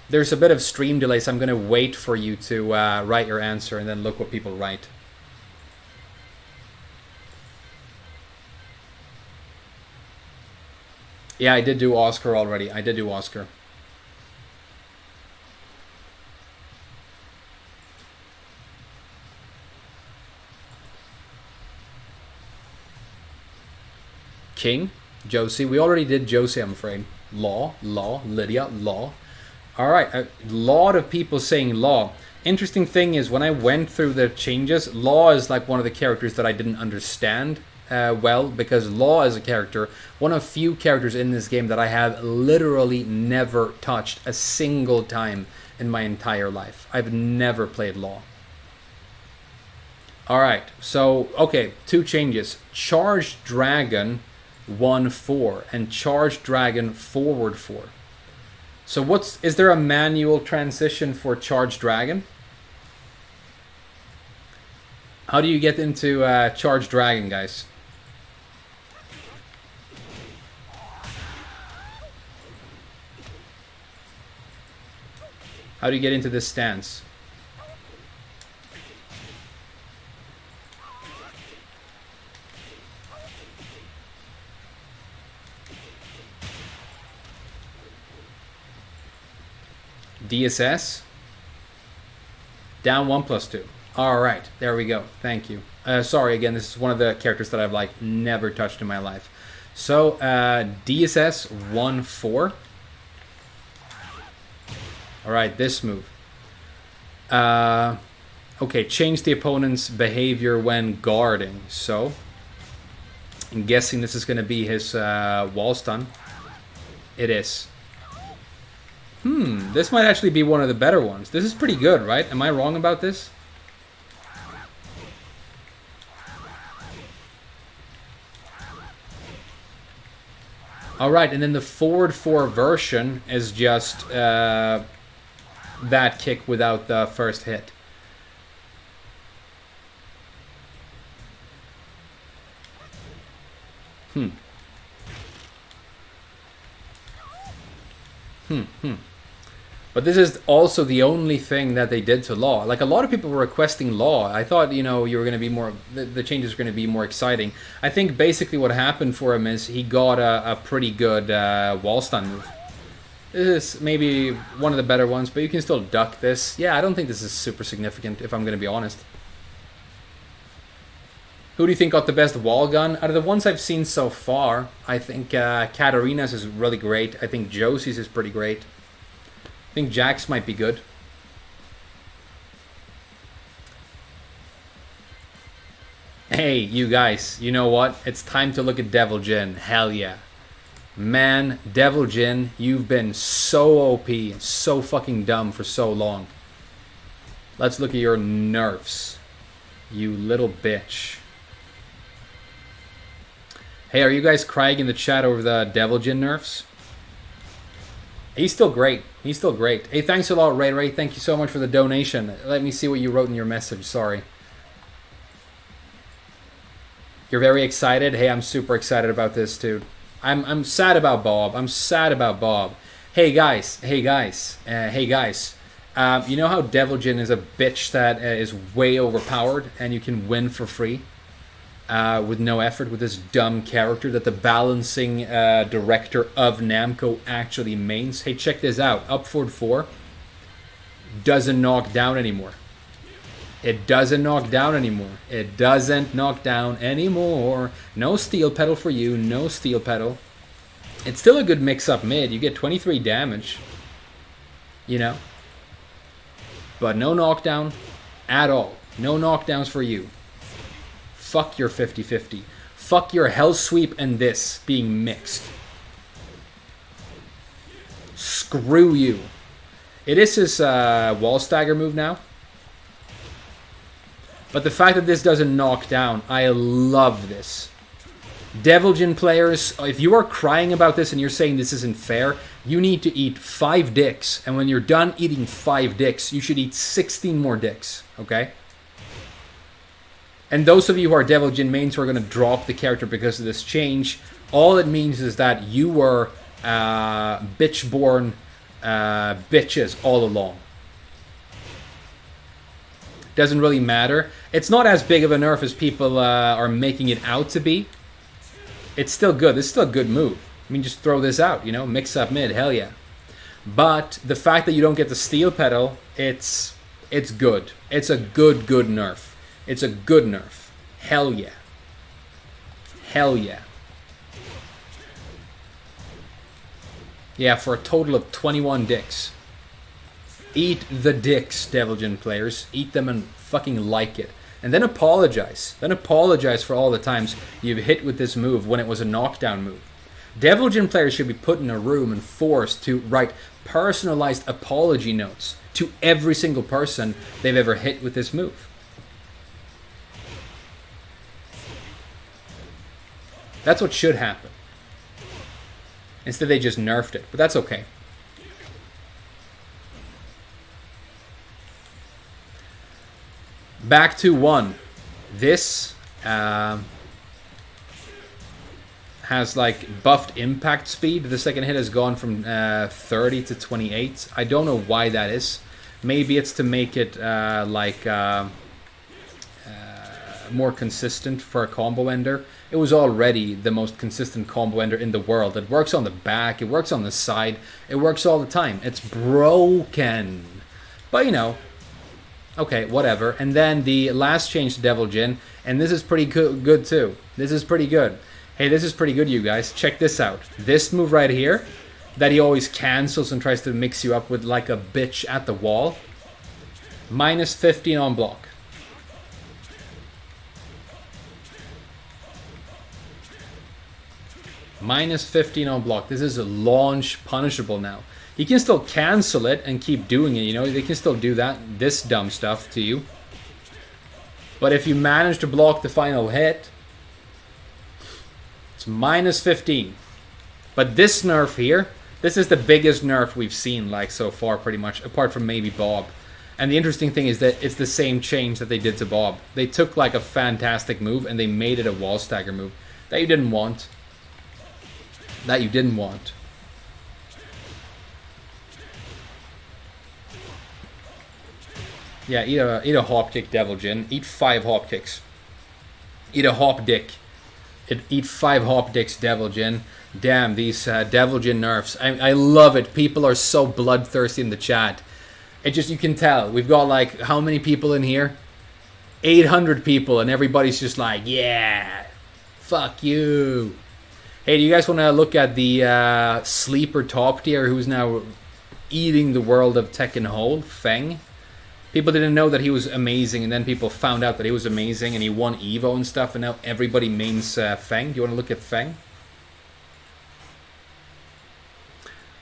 There's a bit of stream delay, so I'm going to wait for you to write your answer and then look what people write. Yeah, I did do Oscar already. I did do Oscar. King, Josie. We already did Josie, I'm afraid. Law, Lydia, Law. Alright, a lot of people saying Law. Interesting thing is, when I went through the changes, Law is like one of the characters that I didn't understand well, because Law is a character, one of few characters in this game that I have literally never touched a single time in my entire life. I've never played Law. Alright, so, okay, 2 changes. Charged Dragon 1-4 and Charged Dragon forward 4. So is there a manual transition for Charged Dragon? How do you get into Charged Dragon, guys? How do you get into this stance? DSS? Down 1+2. Alright, there we go. Thank you. Sorry, again, this is one of the characters that I've like never touched in my life. So, DSS 1-4. Alright, this move. Okay, change the opponent's behavior when guarding. So, I'm guessing this is going to be his wall stun. It is. This might actually be one of the better ones. This is pretty good, right? Am I wrong about this? Alright, and then the forward 4 version is just that kick without the first hit. But this is also the only thing that they did to Law. Like, a lot of people were requesting Law. I thought, you know, you were going to be more... The changes were going to be more exciting. I think basically what happened for him is he got a pretty good wall stun move. This is maybe one of the better ones, but you can still duck this. Yeah, I don't think this is super significant, if I'm going to be honest. Who do you think got the best wall gun? Out of the ones I've seen so far, I think Katarina's is really great. I think Josie's is pretty great. I think Jack's might be good. Hey, you guys, you know what? It's time to look at Devil Jin. Hell yeah. Man, Devil Jin, you've been so OP and so fucking dumb for so long. Let's look at your nerfs. You little bitch. Hey, are you guys crying in the chat over the Devil Jin nerfs? He's still great. He's still great. Hey, thanks a lot, Ray. Thank you so much for the donation. Let me see what you wrote in your message. Sorry. You're very excited? Hey, I'm super excited about this, dude. I'm sad about Bob. I'm sad about Bob. Hey, guys. Hey, guys. Hey, guys. You know how Devil Jin is a bitch that is way overpowered and you can win for free? With no effort, with this dumb character that the balancing director of Namco actually mains. Hey, check this out. Up forward 4 doesn't knock down anymore. It doesn't knock down anymore. It doesn't knock down anymore. No steel pedal for you. No steel pedal. It's still a good mix-up mid. You get 23 damage. You know? But no knockdown at all. No knockdowns for you. Fuck your 50-50. Fuck your Hell Sweep and this being mixed. Screw you. It is his wall stagger move now. But the fact that this doesn't knock down, I love this. Devil Jin players, if you are crying about this and you're saying this isn't fair, you need to eat 5 dicks. And when you're done eating 5 dicks, you should eat 16 more dicks, okay? And those of you who are Devil Jin mains who are going to drop the character because of this change, all it means is that you were bitch-born bitches all along. Doesn't really matter. It's not as big of a nerf as people are making it out to be. It's still good. This is still a good move. I mean, just throw this out, you know? Mix up mid, hell yeah. But the fact that you don't get the steel pedal, it's good. It's a good nerf. It's a good nerf. Hell yeah. Hell yeah. Yeah, for a total of 21 dicks. Eat the dicks, Devil Jin players. Eat them and fucking like it. And then apologize. Then apologize for all the times you've hit with this move when it was a knockdown move. Devil Jin players should be put in a room and forced to write personalized apology notes to every single person they've ever hit with this move. That's what should happen. Instead they just nerfed it, but that's okay. Back to 1. This has like buffed impact speed. The second hit has gone from 30 to 28. I don't know why that is. Maybe it's to make it more consistent for a combo ender. It was already the most consistent combo ender in the world. It works on the back, it works on the side, it works all the time. It's broken. But you know, okay, whatever. And then the last change to Devil Jin, and this is pretty good too. This is pretty good. Hey, this is pretty good, you guys. Check this out. This move right here, that he always cancels and tries to mix you up with like a bitch at the wall. Minus 15 on block. Minus 15 on block. This is a launch punishable now. You can still cancel it and keep doing it, you know. They can still do that, this dumb stuff to you. But if you manage to block the final hit, it's minus 15. But this nerf here, this is the biggest nerf we've seen like so far pretty much, apart from maybe Bob. And the interesting thing is that it's the same change that they did to Bob. They took like a fantastic move and they made it a wall stagger move that you didn't want. That you didn't want. Yeah, eat a hop kick, Devil Jin. Eat 5 hop kicks. Eat a hop dick. Eat 5 hop dicks, Devil Jin. Damn, these Devil Jin nerfs. I love it. People are so bloodthirsty in the chat. It just, you can tell. We've got like, how many people in here? 800 people, and everybody's just like, yeah, fuck you. Hey, do you guys want to look at the sleeper top tier who's now eating the world of Tekken whole? Fang. People didn't know that he was amazing, and then people found out that he was amazing, and he won Evo and stuff, and now everybody mains Fang. Do you want to look at Fang?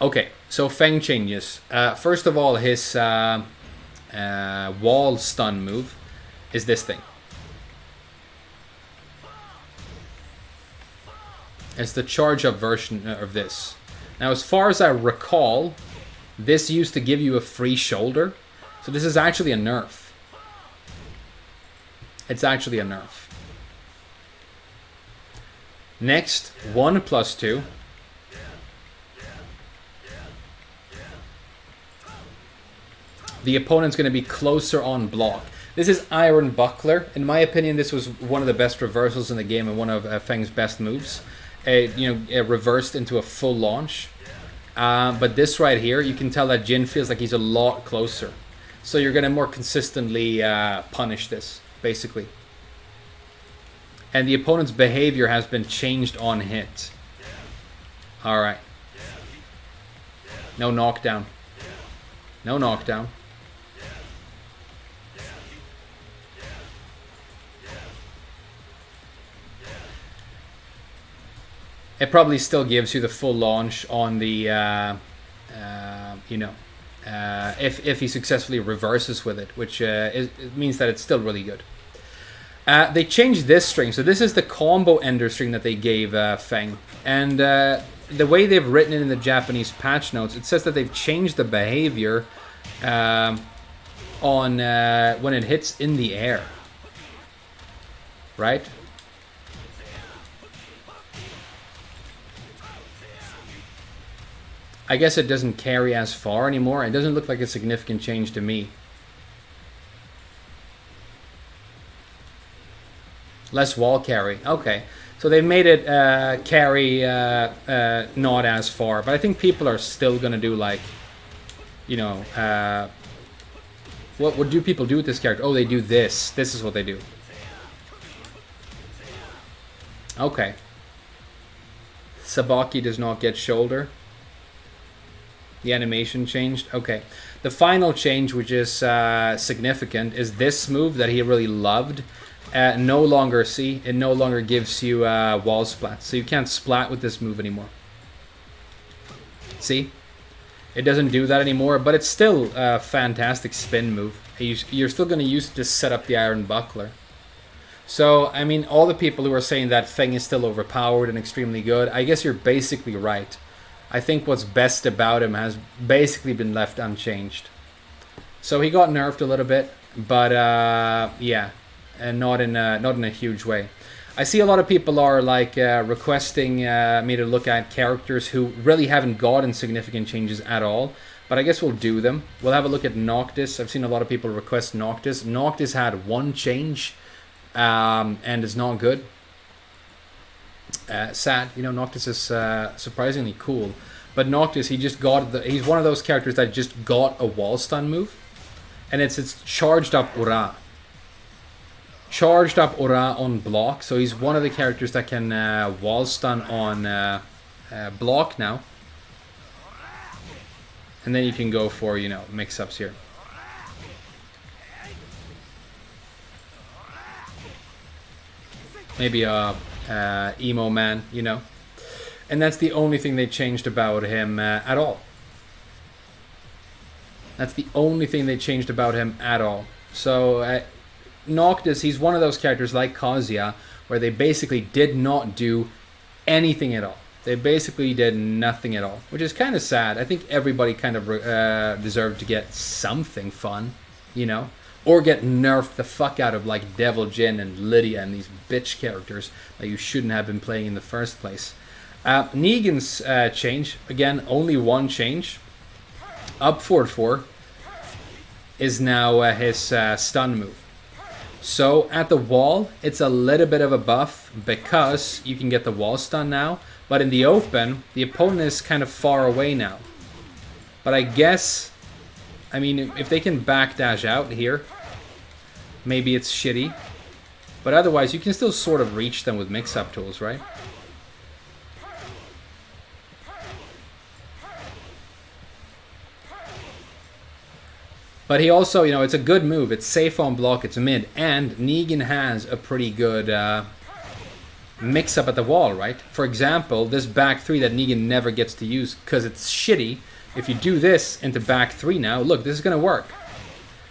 Okay, so Fang changes. First of all, his wall stun move is this thing. It's the charge up version of this. Now, as far as I recall, this used to give you a free shoulder. So this is actually a nerf. It's actually a nerf. Next, 1+2. The opponent's going to be closer on block. This is Iron Buckler. In my opinion, this was one of the best reversals in the game and one of Fang's best moves. Reversed into a full launch. But this right here, you can tell that Jin feels like he's a lot closer. So you're going to more consistently punish this, basically. And the opponent's behavior has been changed on hit. Alright. No knockdown. No knockdown. It probably still gives you the full launch on the, if he successfully reverses with it, which it means that it's still really good. They changed this string. So this is the combo ender string that they gave Fang. And the way they've written it in the Japanese patch notes, it says that they've changed the behavior on when it hits in the air. Right? I guess it doesn't carry as far anymore. It doesn't look like a significant change to me. Less wall carry. Okay. So they made it carry not as far. But I think people are still going to do like, you know, what do people do with this character? Oh, they do this. This is what they do. Okay. Sabaki does not get shoulder. The animation changed. Okay. The final change, which is significant, is this move that he really loved. No longer, see, it no longer gives you wall splat. So you can't splat with this move anymore. See? It doesn't do that anymore, but it's still a fantastic spin move. You're still going to use it to set up the Iron Buckler. So, I mean, all the people who are saying that Fang is still overpowered and extremely good, I guess you're basically right. I think what's best about him has basically been left unchanged. So he got nerfed a little bit, but yeah, and not in a huge way. I see a lot of people are like requesting me to look at characters who really haven't gotten significant changes at all. But I guess we'll do them. We'll have a look at Noctis. I've seen a lot of people request Noctis. Noctis had one change, and is not good. Sad, you know, Noctis is surprisingly cool. But Noctis, he's one of those characters that just got a wall stun move. And it's charged up Ura. Charged up Ura on block. So he's one of the characters that can wall stun on block now. And then you can go for, you know, mix-ups here. Maybe a emo man, you know. And that's the only thing they changed about him at all. That's the only thing they changed about him at all. So Noctis, he's one of those characters like Kazuya where they basically did not do anything at all. They basically did nothing at all, which is kind of sad. I think everybody kind of deserved to get something fun, you know? Or get nerfed the fuck out of like Devil Jin and Lydia and these bitch characters that you shouldn't have been playing in the first place. Negan's change, again, only one change. Up forward 4 is now his stun move. So at the wall, it's a little bit of a buff because you can get the wall stun now. But in the open, the opponent is kind of far away now. But I guess, I mean, if they can backdash out here, maybe it's shitty. But otherwise, you can still sort of reach them with mix-up tools, right? But he also, you know, it's a good move. It's safe on block, it's mid. And Negan has a pretty good mix-up at the wall, right? For example, this back 3 that Negan never gets to use because it's shitty. If you do this into back 3 now, look, this is going to work.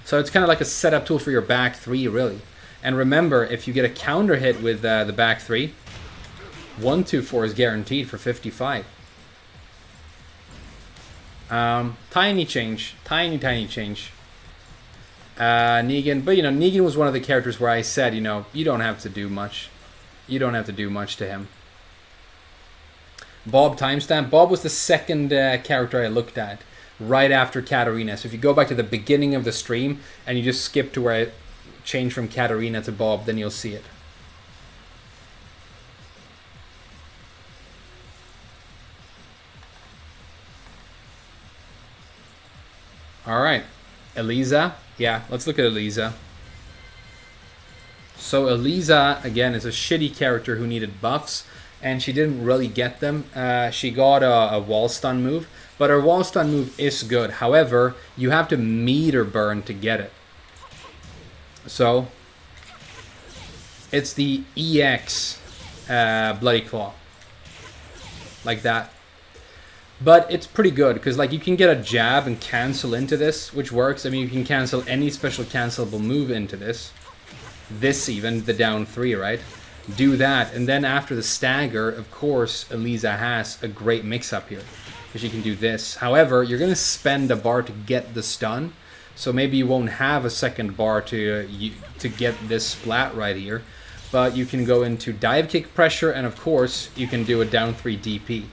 So it's kind of like a setup tool for your back 3, really. And remember, if you get a counter hit with the back 3, 1-2-4 is guaranteed for 55. Tiny change. Tiny change. Negan, but you know, Negan was one of the characters where I said, you know, you don't have to do much. You don't have to do much to him. Bob timestamp. Bob was the second character I looked at right after Katarina. So if you go back to the beginning of the stream and you just skip to where I changed from Katarina to Bob, then you'll see it. All right. Elisa. Yeah, let's look at Elisa. So Elisa, again, is a shitty character who needed buffs, and she didn't really get them. She got a wall stun move, but her wall stun move is good. However, you have to meter burn to get it. So, it's the EX Bloody Claw. Like that. But it's pretty good, because like you can get a jab and cancel into this, which works. I mean, you can cancel any special cancelable move into this. this even, the down 3, right? Do that, and then after the stagger, of course, Elisa has a great mix-up here. Because she can do this. However, you're going to spend a bar to get the stun, so maybe you won't have a second bar to get this splat right here. But you can go into dive kick pressure, and of course, you can do a down 3 DP.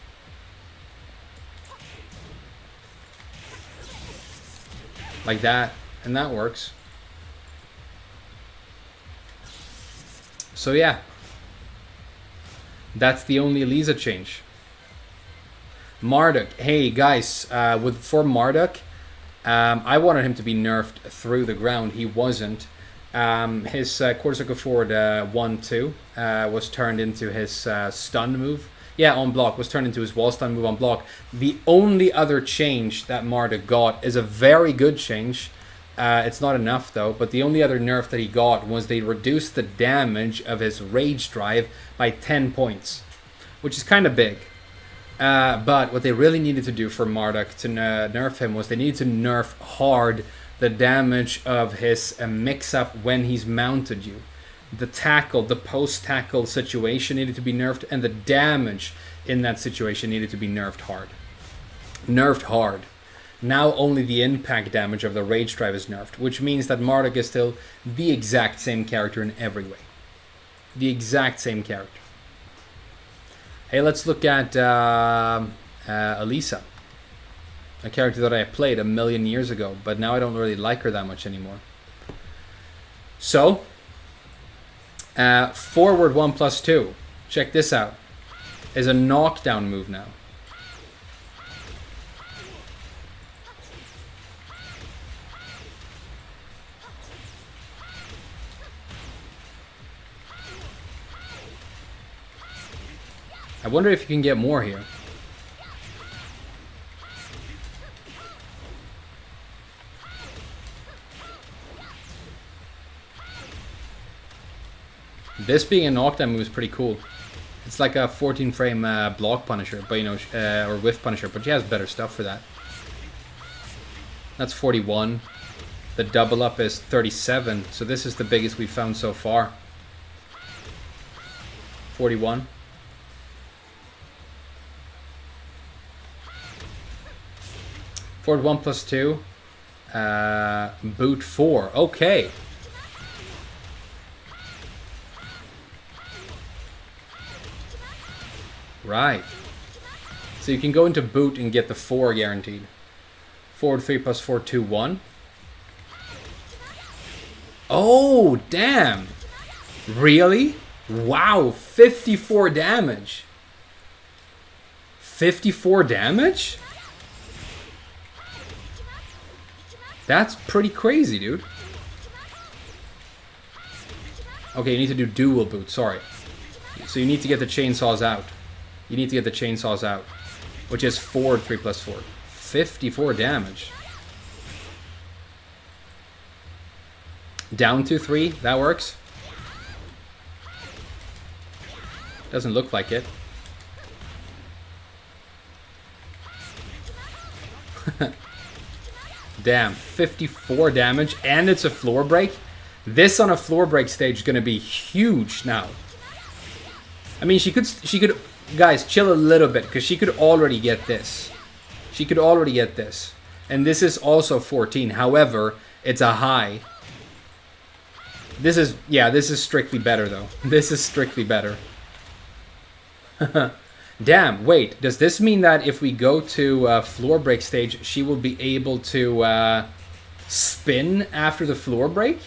Like that, and that works. So yeah, that's the only Elisa change. Marduk, hey guys, for Marduk, I wanted him to be nerfed through the ground. He wasn't. His quarter circle forward 1-2 was turned into his stun move. Yeah, on block, was turned into his wall stun move on block. The only other change that Marduk got is a very good change. It's not enough though, but the only other nerf that he got was they reduced the damage of his rage drive by 10 points, which is kind of big. But what they really needed to do for Marduk to nerf him was they needed to nerf hard the damage of his mix-up when he's mounted you. The tackle, the post-tackle situation needed to be nerfed, and the damage in that situation needed to be nerfed hard. Nerfed hard. Now only the impact damage of the rage drive is nerfed, which means that Marduk is still the exact same character in every way. The exact same character. Hey, let's look at Elisa. A character that I played a million years ago, but now I don't really like her that much anymore. So, forward 1+2. Check this out. Is a knockdown move now. I wonder if you can get more here. This being a knockdown move is pretty cool. It's like a 14 frame block punisher, but or whiff punisher, but she has better stuff for that. That's 41. The double up is 37, so this is the biggest we've found so far. 41. Forward 1+2. Boot 4. Okay. Right. So you can go into boot and get the 4 guaranteed. Forward 3+4, 2, 1. Oh, damn. Really? Wow, 54 damage. 54 damage? That's pretty crazy, dude. Okay, you need to do dual boot, sorry. So you need to get the chainsaws out. You need to get the chainsaws out. Which is forward 3+4. 54 damage. Down to 3, that works. Doesn't look like it. Damn, 54 damage, and it's a floor break. This on a floor break stage is gonna be huge now. I mean, she could, guys, chill a little bit, because she could already get this. She could already get this. And this is also 14. However, it's a high. This is, yeah, this is strictly better, though. This is strictly better. Damn, wait, does this mean that if we go to floor break stage, she will be able to spin after the floor break?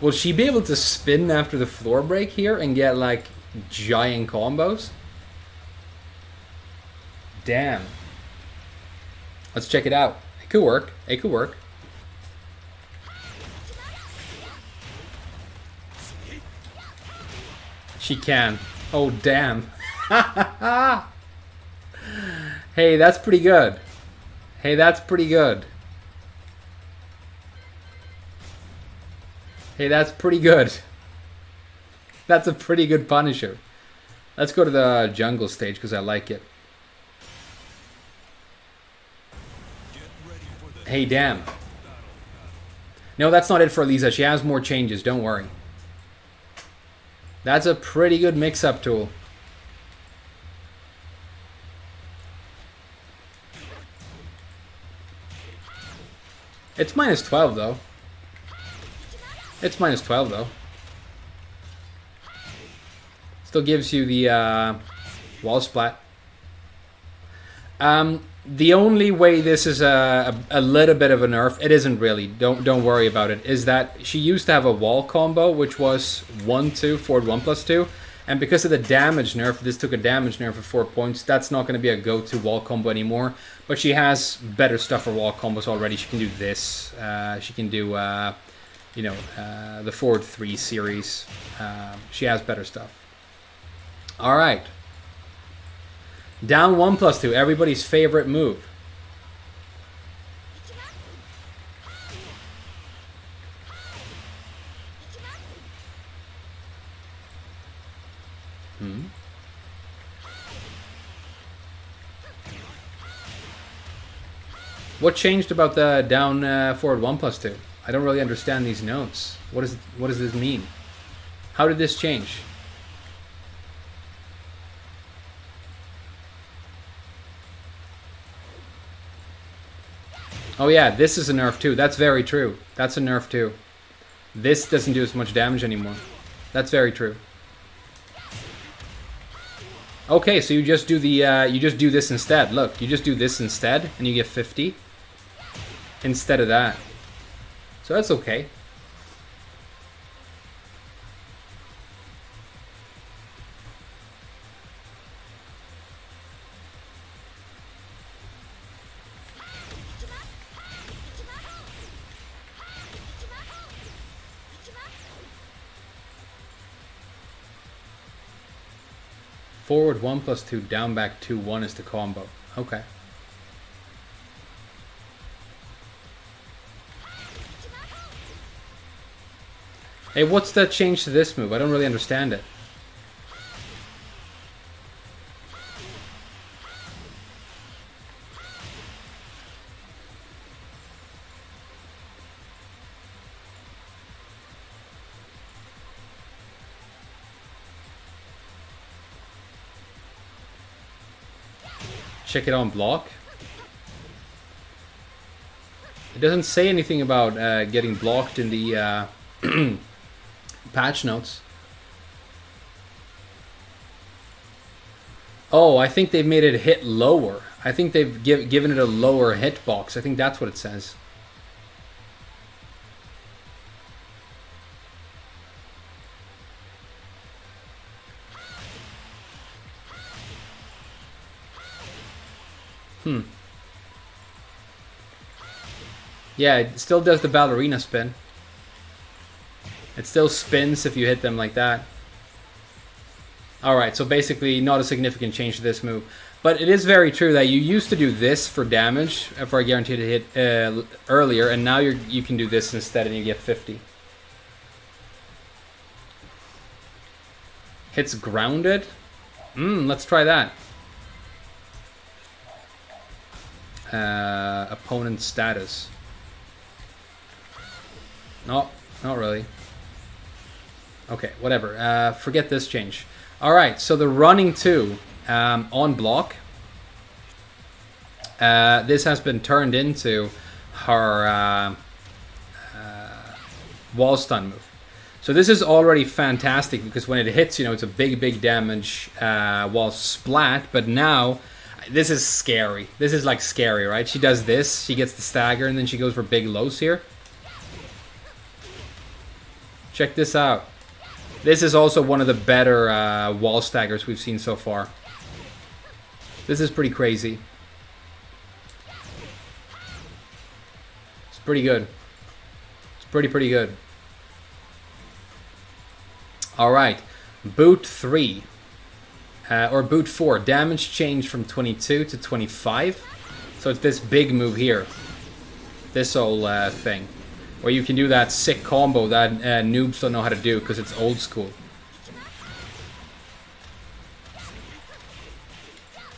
Will she be able to spin after the floor break here and get, like, giant combos? Damn. Let's check it out. It could work. It could work. She can. Oh, damn. Hey, that's pretty good. Hey, that's pretty good. Hey, that's pretty good. That's a pretty good Punisher. Let's go to the jungle stage because I like it. Hey, damn. No, that's not it for Elisa. She has more changes, don't worry. That's a pretty good mix-up tool. It's minus 12 though. It's minus 12 though. Still gives you the wall splat. The only way this is a little bit of a nerf, it isn't really, don't worry about it, is that she used to have a wall combo, which was 1-2, forward 1+2, and because of the damage nerf, this took a damage nerf of 4 points, that's not going to be a go-to wall combo anymore, but she has better stuff for wall combos already. She can do this, she can do, the forward 3 series, she has better stuff. Alright. Down 1+2, everybody's favorite move. What changed about the down forward 1+2? I don't really understand these notes. What does this mean? How did this change? Oh yeah, this is a nerf too. That's very true. That's a nerf too. This doesn't do as much damage anymore. That's very true. Okay, so you just do the you just do this instead. Look, you just do this instead, and you get 50 instead of that. So that's okay. Forward 1+2, down back 2-1 is the combo. Okay. Hey, what's the change to this move? I don't really understand it. Check it on block. It doesn't say anything about getting blocked in the patch notes. Oh, I think they've made it hit lower. I think they've given it a lower hitbox. I think that's what it says. Yeah, it still does the ballerina spin. It still spins if you hit them like that. Alright, so basically not a significant change to this move. But it is very true that you used to do this for damage, for a guaranteed hit earlier, and now you can do this instead and you get 50. Hits grounded? Let's try that. Opponent status. No, not really. Okay, whatever. Forget this change. Alright, so the running 2 on block. This has been turned into her wall stun move. So this is already fantastic because when it hits, you know, it's a big damage wall splat. But now, this is scary. This is like scary, right? She does this, she gets the stagger, and then she goes for big lows here. Check this out. This is also one of the better wall staggers we've seen so far. This is pretty crazy. It's pretty good. It's pretty good. Alright. Boot 3. Or boot 4. Damage change from 22 to 25. So it's this big move here. This whole thing. Where you can do that sick combo that noobs don't know how to do because it's old school.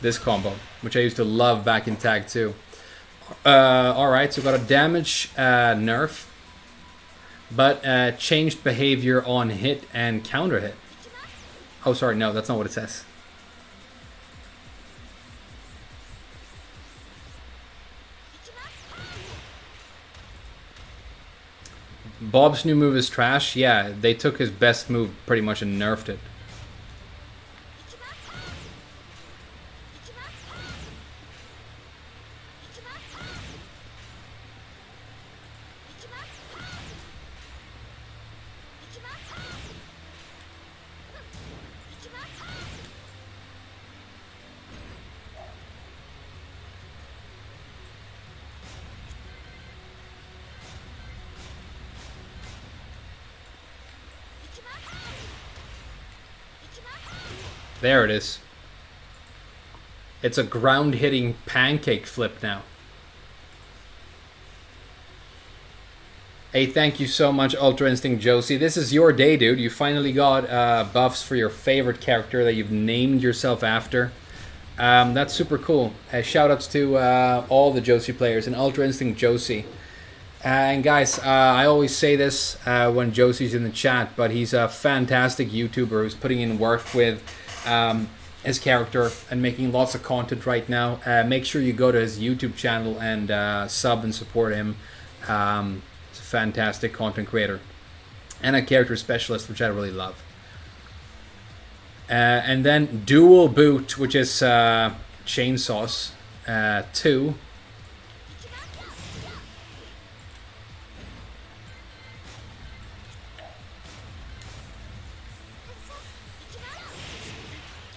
This combo, which I used to love back in Tag 2. Alright, so got a damage nerf. but changed behavior on hit and counter hit. Oh, sorry, no, that's not what it says. Bob's new move is trash. Yeah, they took his best move pretty much and nerfed it. There it is. It's a ground-hitting pancake flip now. Hey, thank you so much, Ultra Instinct Josie. This is your day, dude. You finally got buffs for your favorite character that you've named yourself after. That's super cool. Shoutouts to all the Josie players and Ultra Instinct Josie. And guys, I always say this when Josie's in the chat, but he's a fantastic YouTuber who's putting in work with his character and making lots of content right now. Make sure you go to his YouTube channel and sub and support him. He's a fantastic content creator and a character specialist, which I really love. And then Dual Boot, which is Chainsaws 2.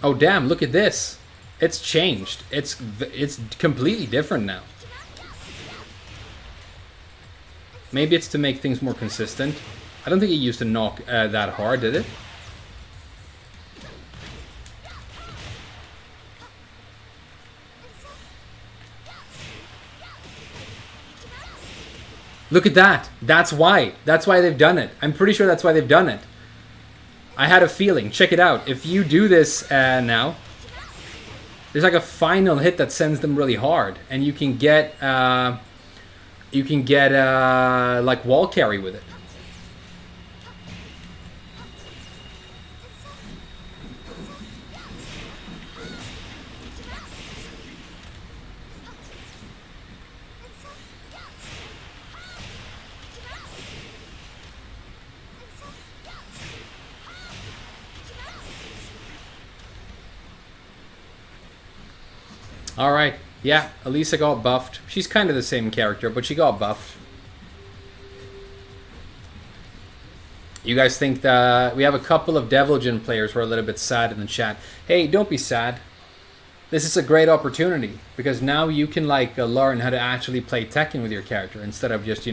Oh damn, look at this. It's changed. It's completely different now. Maybe it's to make things more consistent. I don't think it used to knock that hard, did it? Look at that. That's why. That's why they've done it. I'm pretty sure that's why they've done it. I had a feeling. Check it out. If you do this now, there's like a final hit that sends them really hard, and you can get like wall carry with it. Alright, yeah, Elisa got buffed. She's kind of the same character, but she got buffed. You guys think that we have a couple of Deviljin players who are a little bit sad in the chat. Hey, don't be sad. This is a great opportunity, because now you can learn how to actually play Tekken with your character instead of just,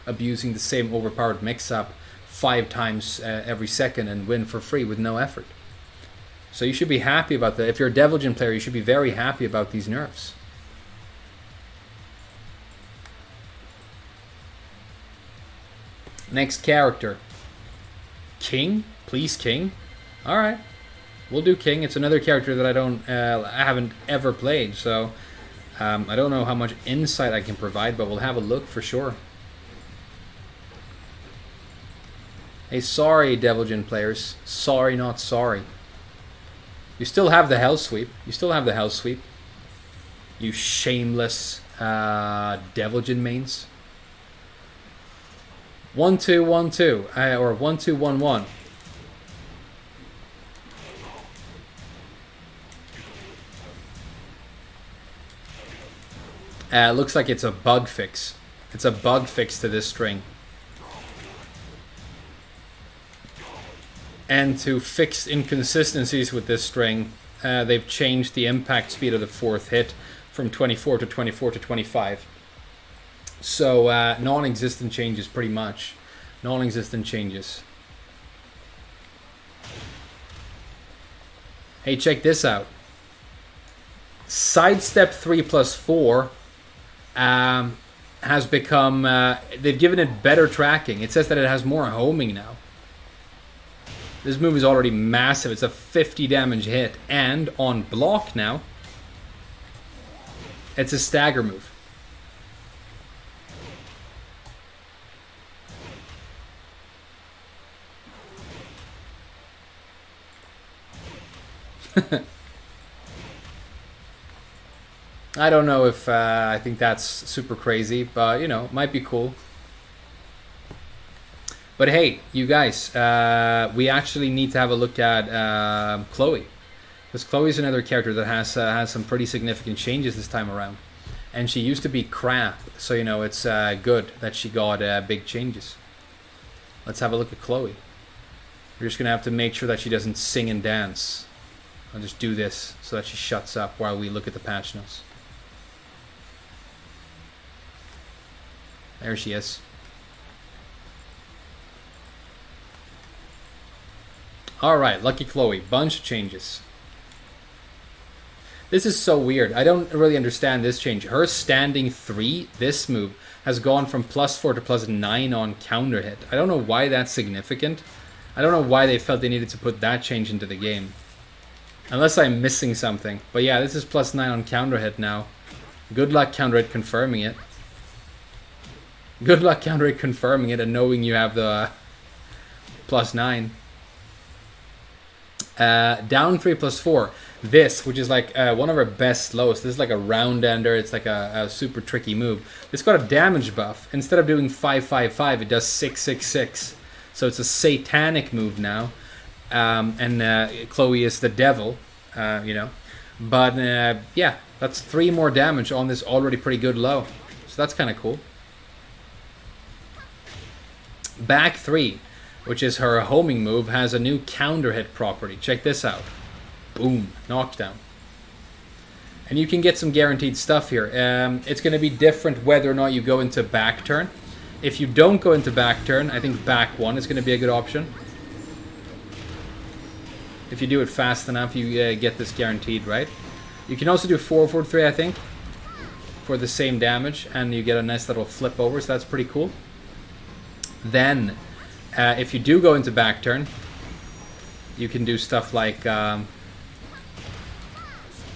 abusing the same overpowered mix-up 5 times every second and win for free with no effort. So you should be happy about that. If you're a Deviljin player, you should be very happy about these nerfs. Next character. King? Please, King? Alright. We'll do King. It's another character that I haven't ever played, so I don't know how much insight I can provide, but we'll have a look for sure. Hey, sorry, Deviljin players. Sorry, not sorry. You still have the Hell Sweep. You still have the Hell Sweep. You shameless Deviljin mains. 1-2-1-2 or 1-2-1-1. Looks like it's a bug fix. It's a bug fix to this string. And to fix inconsistencies with this string, they've changed the impact speed of the 4th hit from 24 to 24 to 25. So non-existent changes, pretty much. Non-existent changes. Hey, check this out. Sidestep 3+4 has become... they've given it better tracking. It says that it has more homing now. This move is already massive. It's a 50 damage hit. And on block now, it's a stagger move. I don't know if I think that's super crazy, but you know, might be cool. But hey, you guys, we actually need to have a look at Chloe. Because Chloe's another character that has some pretty significant changes this time around. And she used to be crap, so you know, it's good that she got big changes. Let's have a look at Chloe. We're just going to have to make sure that she doesn't sing and dance. I'll just do this so that she shuts up while we look at the patch notes. There she is. Alright, Lucky Chloe. Bunch of changes. This is so weird. I don't really understand this change. Her standing 3, this move, has gone from +4 to +9 on counter hit. I don't know why that's significant. I don't know why they felt they needed to put that change into the game. Unless I'm missing something. But yeah, this is +9 on counter hit now. Good luck counter hit confirming it. Good luck counter hit confirming it and knowing you have the +9. Down 3 +4. This, which is like one of our best slows. This is like a round ender. It's like a super tricky move. It's got a damage buff. Instead of doing 5-5-5, it does 6-6-6. So it's a satanic move now. And Chloe is the devil, you know. But yeah, that's 3 more damage on this already pretty good low. So that's kind of cool. Back 3, which is her homing move, has a new counter hit property. Check this out. Boom, knockdown. And you can get some guaranteed stuff here. It's going to be different whether or not you go into back turn. If you don't go into back turn, I think back 1 is going to be a good option. If you do it fast enough, you get this guaranteed, right? You can also do 4-4-3, I think, for the same damage, and you get a nice little flip over, so that's pretty cool. Then, if you do go into back turn, you can do stuff like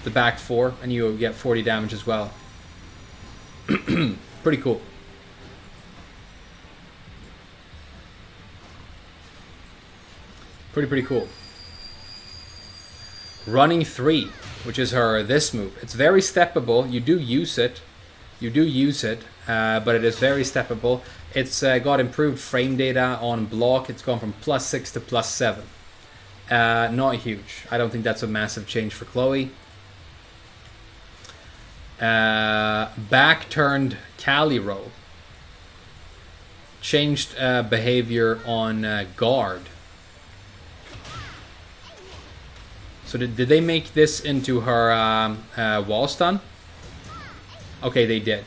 the back 4, and you get 40 damage as well. Pretty cool. Pretty cool. Running 3, which is her this move. It's very steppable. You do use it. But it is very steppable. It's got improved frame data on block. It's gone from +6 to +7. Not huge. I don't think that's a massive change for Chloe. Back turned Cali roll. Changed behavior on guard. So did they make this into her wall stun? Okay, they did.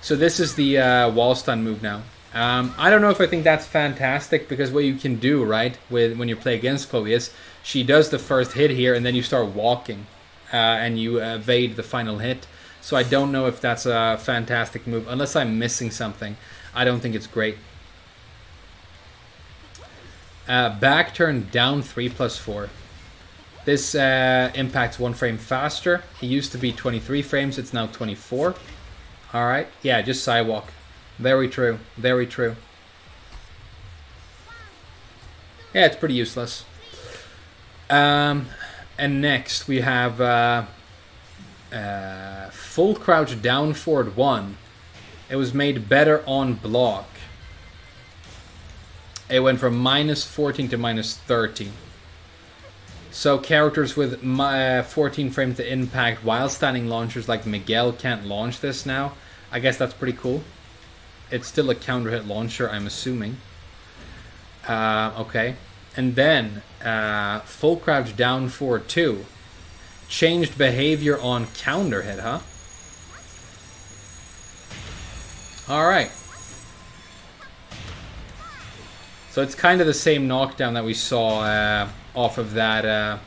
So this is the wall stun move now. I don't know if I think that's fantastic, because what you can do, right, when you play against Chloe is she does the first hit here and then you start walking and you evade the final hit. So I don't know if that's a fantastic move. Unless I'm missing something, I don't think it's great. Back turn down 3 +4. This impacts 1 frame faster. It used to be 23 frames, it's now 24. Alright, yeah, just sidewalk. Very true, very true. Yeah, it's pretty useless. And next we have full crouch down forward 1. It was made better on block. It went from -14 to -13. So characters with 14 frames to impact while standing launchers like Miguel can't launch this now. I guess that's pretty cool. It's still a counter hit launcher, I'm assuming. Okay. And then full crouch down forward 2. Changed behavior on counter hit, huh? Alright. So it's kind of the same knockdown that we saw off of that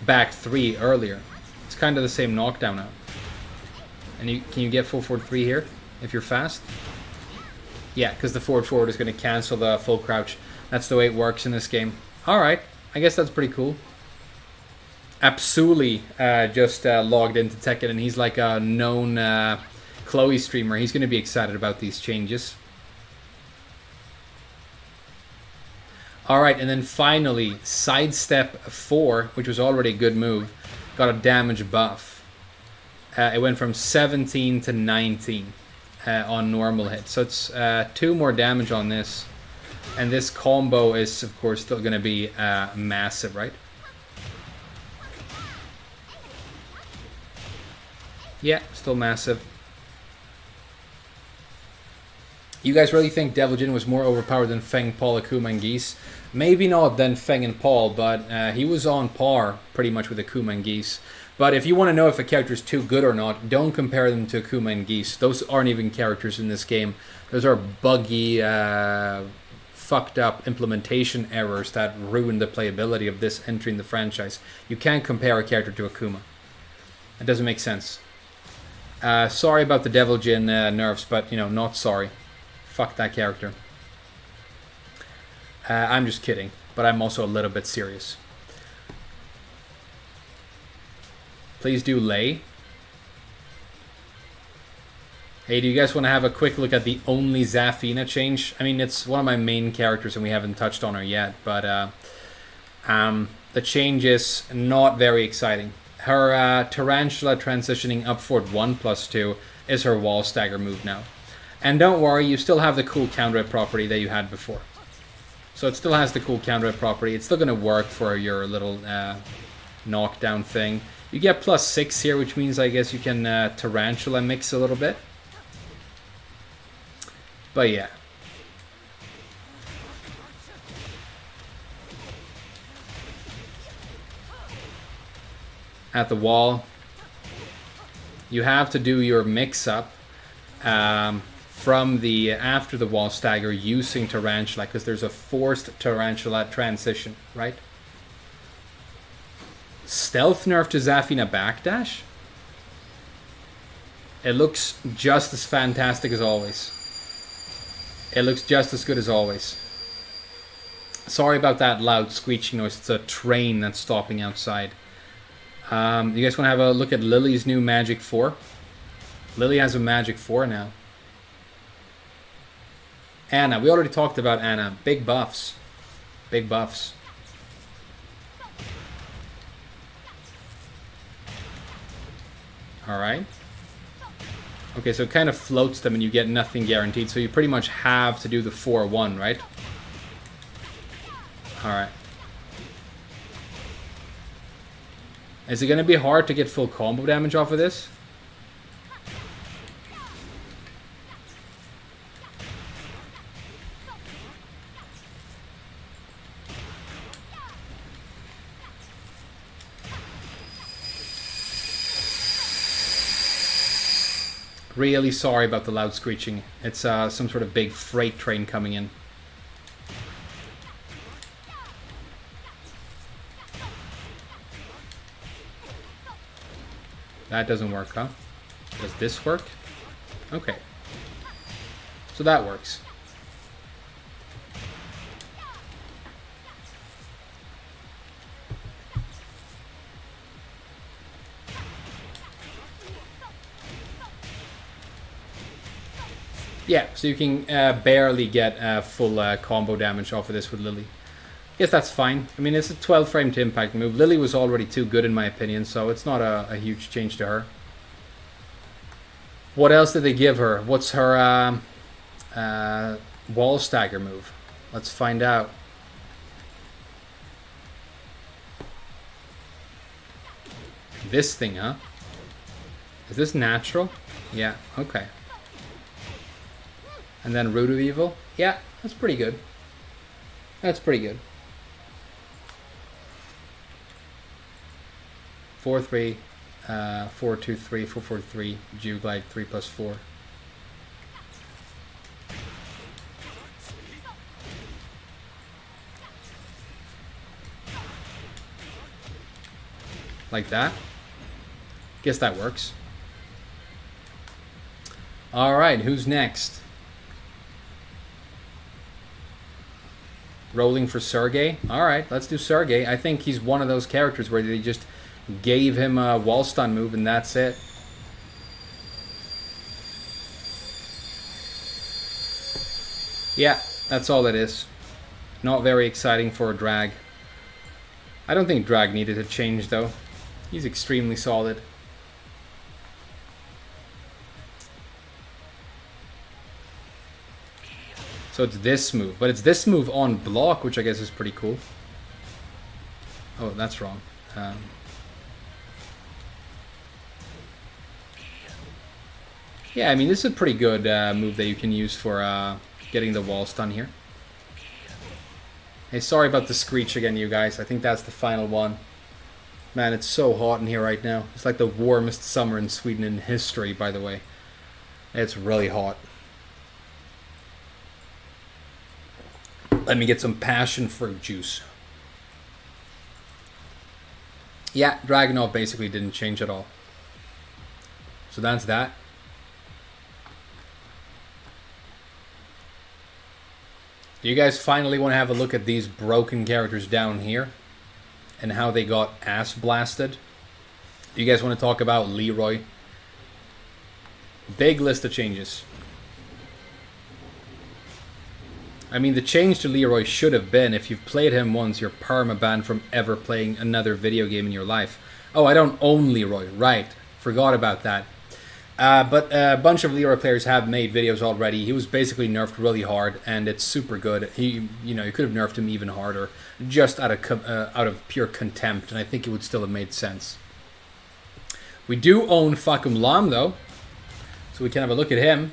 back 3 earlier. It's kind of the same knockdown now. And can you get full forward 3 here if you're fast? Yeah, because the forward is going to cancel the full crouch. That's the way it works in this game. Alright, I guess that's pretty cool. Absolutely just logged into Tekken, and he's like a known Chloe streamer. He's going to be excited about these changes. Alright, and then finally, Sidestep 4, which was already a good move, got a damage buff. It went from 17 to 19 on normal hits. So it's 2 more damage on this. And this combo is, of course, still going to be massive, right? Yeah, still massive. You guys really think Devil Jin was more overpowered than Fang, Paul, Akuma, and Geese? Maybe not than Fang and Paul, but he was on par pretty much with Akuma and Geese. But if you want to know if a character is too good or not, don't compare them to Akuma and Geese. Those aren't even characters in this game. Those are buggy, fucked up implementation errors that ruin the playability of this entry in the franchise. You can't compare a character to Akuma. It doesn't make sense. Sorry about the Devil Jin nerfs, but, you know, not sorry. Fuck that character. I'm just kidding, but I'm also a little bit serious. Please do lay. Hey, do you guys want to have a quick look at the only Zafina change? I mean, it's one of my main characters and we haven't touched on her yet, but the change is not very exciting. Her Tarantula transitioning up forward 1+2 is her wall stagger move now. And don't worry, you still have the cool counter hit property that you had before. So it still has the cool counter hit property. It's still going to work for your little knockdown thing. You get +6 here, which means I guess you can Tarantula mix a little bit. But yeah. At the wall, you have to do your mix-up from the after the wall stagger using Tarantula, because there's a forced Tarantula transition, right? Stealth nerf to Zafina backdash? It looks just as fantastic as always. It looks just as good as always. Sorry about that loud screeching noise. It's a train that's stopping outside. You guys want to have a look at Lily's new Magic 4? Lily has a Magic 4 now. Anna, we already talked about Anna. Big buffs. Big buffs. Alright. Okay, so it kind of floats them and you get nothing guaranteed. So you pretty much have to do the 4-1, right? Alright. Is it going to be hard to get full combo damage off of this? Really sorry about the loud screeching. It's some sort of big freight train coming in. That doesn't work, huh? Does this work? Okay. So that works. Yeah, so you can barely get full combo damage off of this with Lily. Yes, that's fine. I mean, it's a 12 frame to impact move. Lily was already too good in my opinion, so it's not a huge change to her. What else did they give her? What's her wall stagger move? Let's find out. This thing, huh? Is this natural? Yeah, okay. And then Root of Evil? Yeah, that's pretty good. That's pretty good. 4-3, 4-2-3, 4-4-3, Geoglide 3+4. Like that. Guess that works. Alright, who's next? Rolling for Sergey? Alright, let's do Sergey. I think he's one of those characters where they just gave him a wall stun move and that's it. Yeah, that's all it is. Not very exciting for Drag. I don't think Drag needed a change though. He's extremely solid. So it's this move, but it's this move on block, which I guess is pretty cool. Oh, that's wrong. Yeah, I mean, this is a pretty good move that you can use for getting the wall stun here. Hey, sorry about the screech again, you guys. I think that's the final one. Man, it's so hot in here right now. It's like the warmest summer in Sweden in history, by the way. It's really hot. Let me get some passion fruit juice. Yeah, Dragunov basically didn't change at all. So that's that. Do you guys finally want to have a look at these broken characters down here? And how they got ass blasted? Do you guys want to talk about Leroy? Big list of changes. I mean, the change to Leroy should have been, if you've played him once, you're perma-banned from ever playing another video game in your life. Oh, I don't own Leroy. Right. Forgot about that. But a bunch of Leroy players have made videos already. He was basically nerfed really hard, and it's super good. You could have nerfed him even harder, just out of pure contempt, and I think it would still have made sense. We do own Fakum Lam, though, so we can have a look at him.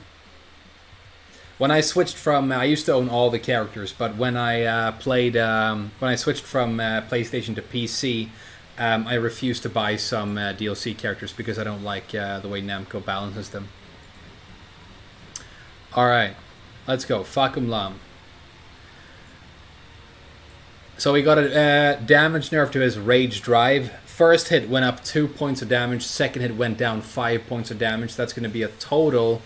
When I switched from, I used to own all the characters, but when I when I switched from PlayStation to PC, I refused to buy some DLC characters because I don't like the way Namco balances them. Alright, let's go. Fakum Lam. So we got a damage nerf to his Rage Drive. First hit went up 2 points of damage. Second hit went down 5 points of damage. That's going to be a total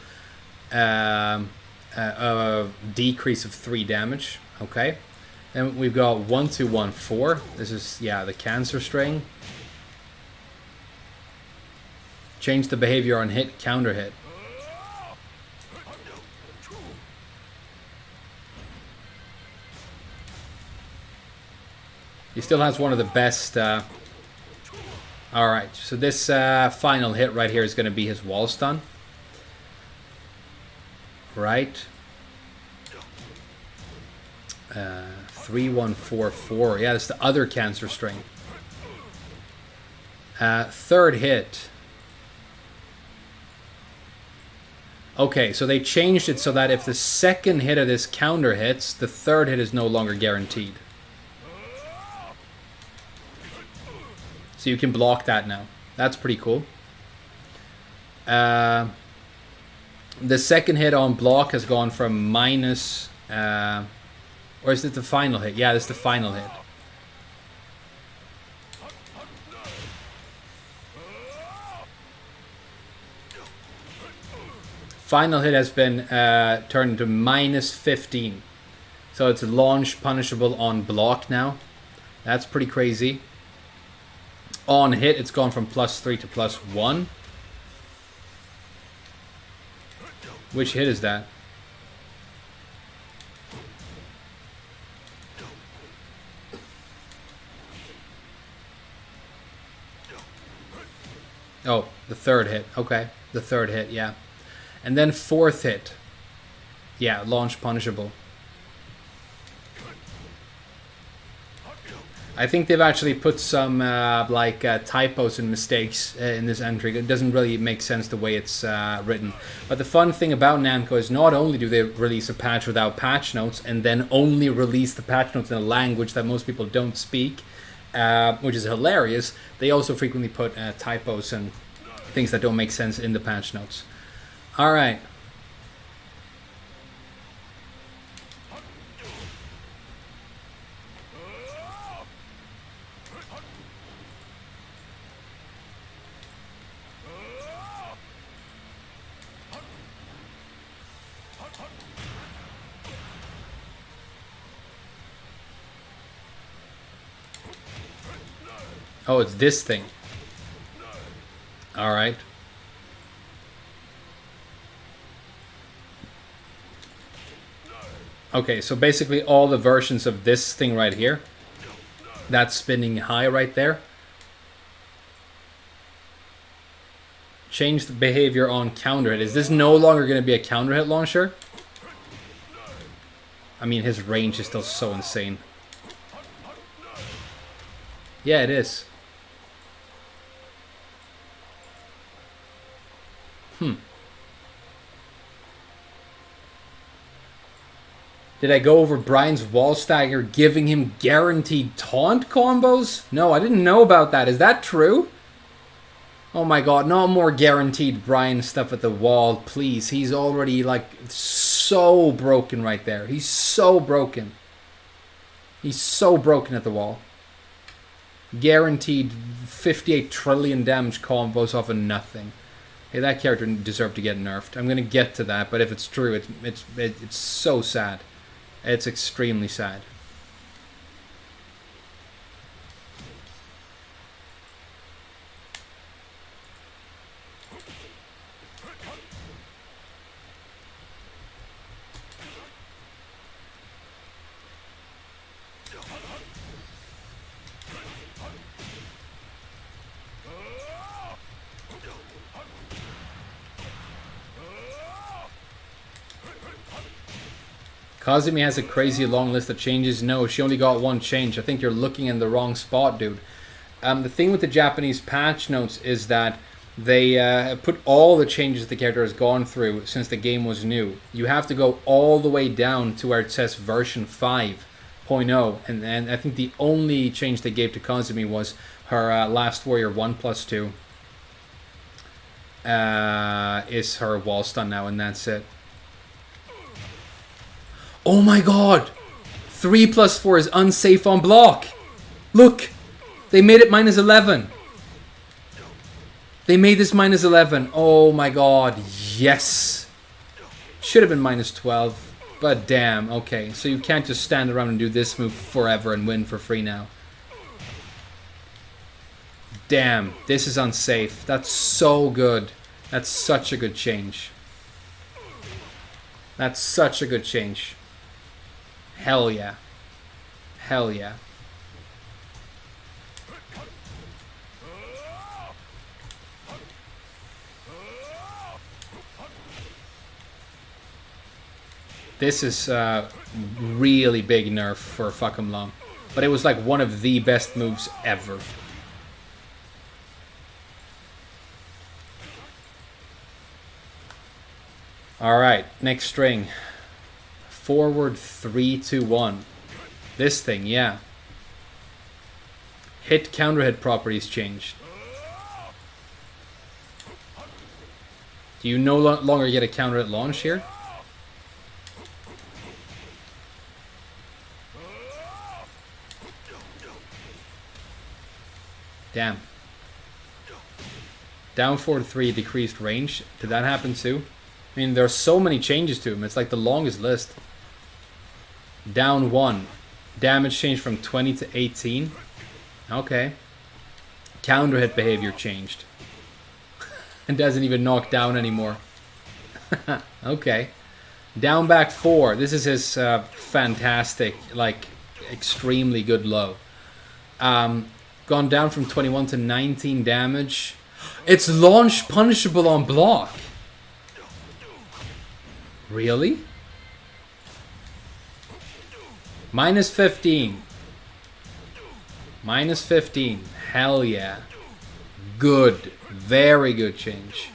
decrease of 3 damage. Okay. Then we've got 1214. This is, yeah, the cancer string. Change the behavior on hit, counter hit. He still has one of the best. Alright, so this final hit right here is going to be his wall stun. Right. 3144. Yeah, that's the other cancer string. Third hit. Okay, so they changed it so that if the second hit of this counter hits, the third hit is no longer guaranteed. So you can block that now. That's pretty cool. The second hit on block has gone from minus... or is it the final hit? Yeah, this is the final hit. Final hit has been turned to minus 15. So it's launch punishable on block now. That's pretty crazy. On hit, it's gone from +3 to +1. Which hit is that? Oh, the third hit. Okay, the third hit, yeah. And then fourth hit. Yeah, launch punishable. I think they've actually put some typos and mistakes in this entry. It doesn't really make sense the way it's written. But the fun thing about Namco is not only do they release a patch without patch notes and then only release the patch notes in a language that most people don't speak, which is hilarious, they also frequently put typos and things that don't make sense in the patch notes. Alright. Oh, it's this thing. Alright. Okay, so basically all the versions of this thing right here. That spinning high right there. Change the behavior on counter hit. Is this no longer going to be a counter hit launcher? I mean, his range is still so insane. Yeah, it is. Did I go over Brian's wall stagger giving him guaranteed taunt combos? No, I didn't know about that. Is that true? Oh my god, no more guaranteed Brian stuff at the wall, please. He's already, like, so broken right there. He's so broken. He's so broken at the wall. Guaranteed 58 trillion damage combos off of nothing. Hey, that character deserved to get nerfed. I'm gonna get to that, but if it's true, it's so sad. It's extremely sad. Kazumi has a crazy long list of changes. No, she only got one change. I think you're looking in the wrong spot, dude. The thing with the Japanese patch notes is that they put all the changes the character has gone through since the game was new. You have to go all the way down to where it says version 5.0. And I think the only change they gave to Kazumi was her Last Warrior 1+2 is her wall stun now, and that's it. Oh my god! 3+4 is unsafe on block! Look! They made it -11. They made this -11. Oh my god, yes! Should have been -12, but damn, okay. So you can't just stand around and do this move forever and win for free now. Damn, this is unsafe. That's so good. That's such a good change. That's such a good change. Hell yeah. Hell yeah. This is really big nerf for Fuckum Long. But it was like one of the best moves ever. Alright, next string. Forward 3, 2, 1. This thing, yeah. Hit counter hit properties changed. Do you no longer get a counter hit launch here? Damn. Down forward 3, decreased range. Did that happen too? I mean, there are so many changes to him. It's like the longest list. Down 1. Damage changed from 20 to 18. Okay. Counter hit behavior changed. And doesn't even knock down anymore. Okay. Down back 4. This is his fantastic, like, extremely good low. Gone down from 21 to 19 damage. It's launch punishable on block. Really? -15. -15. Hell yeah. Good. Very good change.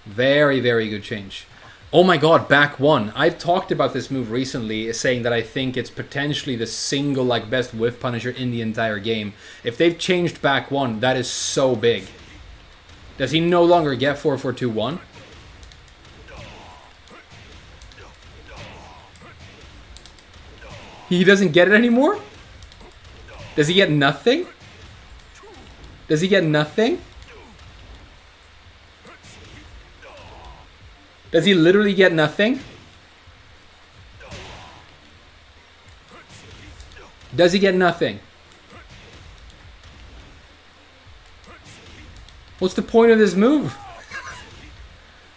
Very, very good change. Oh my god, back 1. I've talked about this move recently, saying that I think it's potentially the single like best whiff punisher in the entire game. If they've changed back 1, that is so big. Does he no longer get 4-4-2-1? He doesn't get it anymore? Does he get nothing? Does he get nothing? Does he literally get nothing? Does he get nothing? What's the point of this move?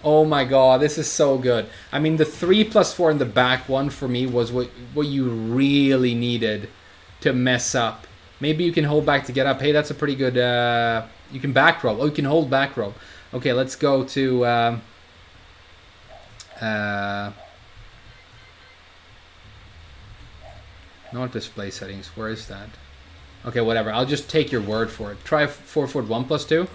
Oh my god, this is so good. I mean, the 3+4 in the back one for me was what you really needed to mess up. Maybe you can hold back to get up. Hey, that's a pretty good... you can back roll. Oh, you can hold back roll. Okay, let's go to... not display settings. Where is that? Okay, whatever. I'll just take your word for it. Try 4-foot 1+2.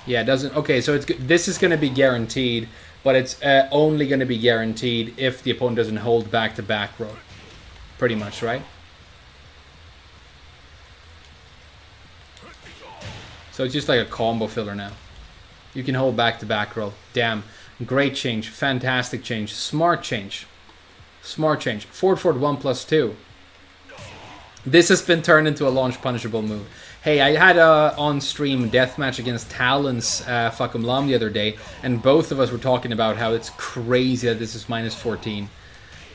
Yeah, it doesn't... Okay, so this is going to be guaranteed, but it's only going to be guaranteed if the opponent doesn't hold back to back row. Pretty much, right? So it's just like a combo filler now. You can hold back to back row. Damn. Great change. Fantastic change. Smart change. Smart change. Forward 1+2. This has been turned into a launch punishable move. Hey, I had a on-stream deathmatch against Talon's fucking Lam the other day, and both of us were talking about how it's crazy that this is -14,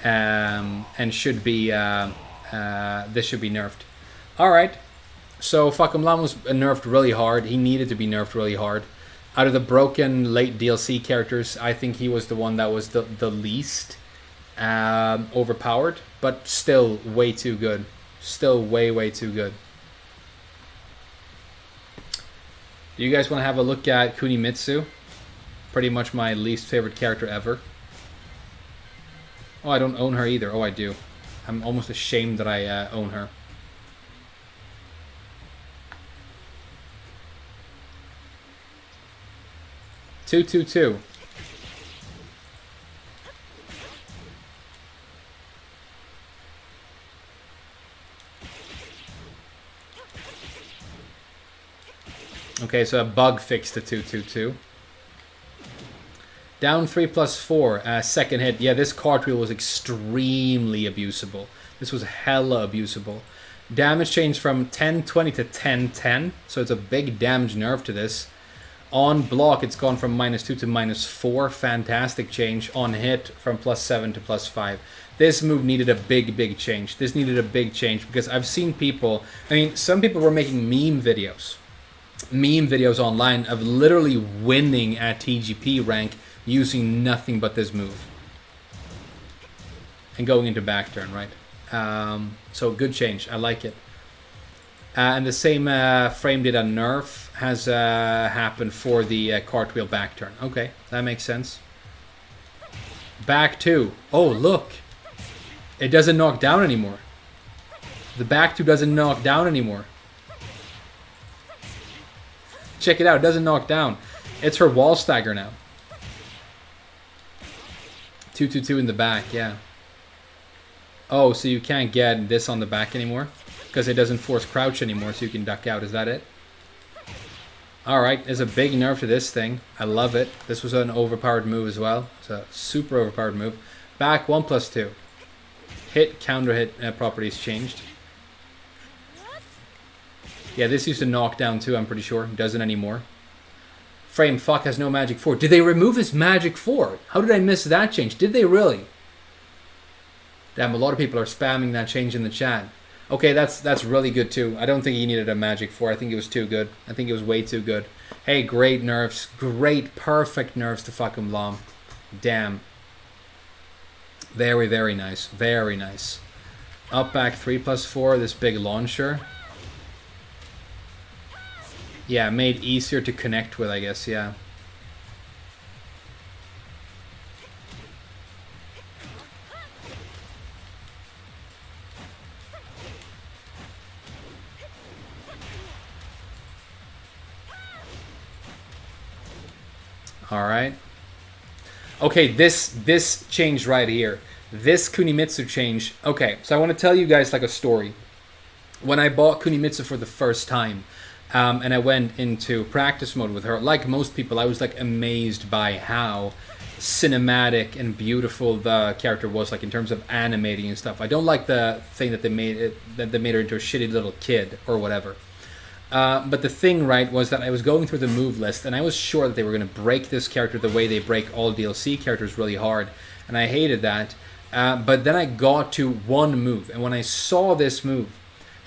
and should be this should be nerfed. All right, so fucking Lam was nerfed really hard. He needed to be nerfed really hard. Out of the broken late DLC characters, I think he was the one that was the least overpowered, but still way too good. Still way too good. Do you guys want to have a look at Kuni Mitsu? Pretty much my least favorite character ever. Oh, I don't own her either. Oh, I do. I'm almost ashamed that I own her. Two. Okay, so a bug fixed the 2-2-2. Down 3+4, second hit. Yeah, this cartwheel was extremely abusable. This was hella abusable. Damage changed from 10-20 to 10-10, so it's a big damage nerf to this. On block, it's gone from -2 to -4. Fantastic change. On hit, from +7 to +5. This move needed a big change. This needed a big change because I've seen people... I mean, some people were making meme videos online of literally winning at TGP rank using nothing but this move. And going into back turn, right? So good change. I like it. And the same frame data nerf has happened for the cartwheel back turn. Okay, that makes sense. Back 2. Oh, look. It doesn't knock down anymore. The back 2 doesn't knock down anymore. Check it out. It doesn't knock down. It's her wall stagger now. 2-2-2 in the back, yeah. Oh, so you can't get this on the back anymore? Because it doesn't force crouch anymore, so you can duck out. Is that it? Alright, there's a big nerf to this thing. I love it. This was an overpowered move as well. It's a super overpowered move. Back 1+2. Hit, counter hit properties changed. Yeah, this used to knock down too, I'm pretty sure. It doesn't anymore. Frame, fuck, has no magic 4. Did they remove this magic 4? How did I miss that change? Did they really? Damn, a lot of people are spamming that change in the chat. Okay, that's really good too. I don't think he needed a magic 4. I think it was too good. I think it was way too good. Hey, great nerfs. Great, perfect nerfs to fucking Blom. Damn. Very nice. Very nice. Up back 3+4, this big launcher. Yeah, made easier to connect with, I guess, yeah. All right. Okay, this change right here. This Kuni Mitsu change. Okay, so I want to tell you guys like a story. When I bought Kuni Mitsu for the first time, and I went into practice mode with her, like most people, I was like amazed by how cinematic and beautiful the character was, like in terms of animating and stuff. I don't like the thing that they made her into a shitty little kid or whatever. But the thing, right, was that I was going through the move list, and I was sure that they were going to break this character the way they break all DLC characters really hard, and I hated that. But then I got to one move, and when I saw this move,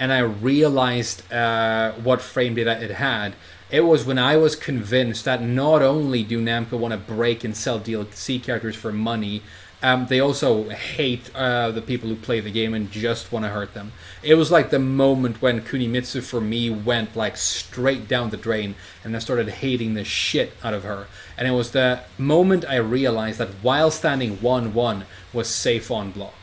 and I realized what frame data it had. It was when I was convinced that not only do Namco want to break and sell DLC characters for money, they also hate the people who play the game and just want to hurt them. It was like the moment when Kuni Mitsu for me went like straight down the drain, and I started hating the shit out of her. And it was the moment I realized that while standing 1-1 was safe on block.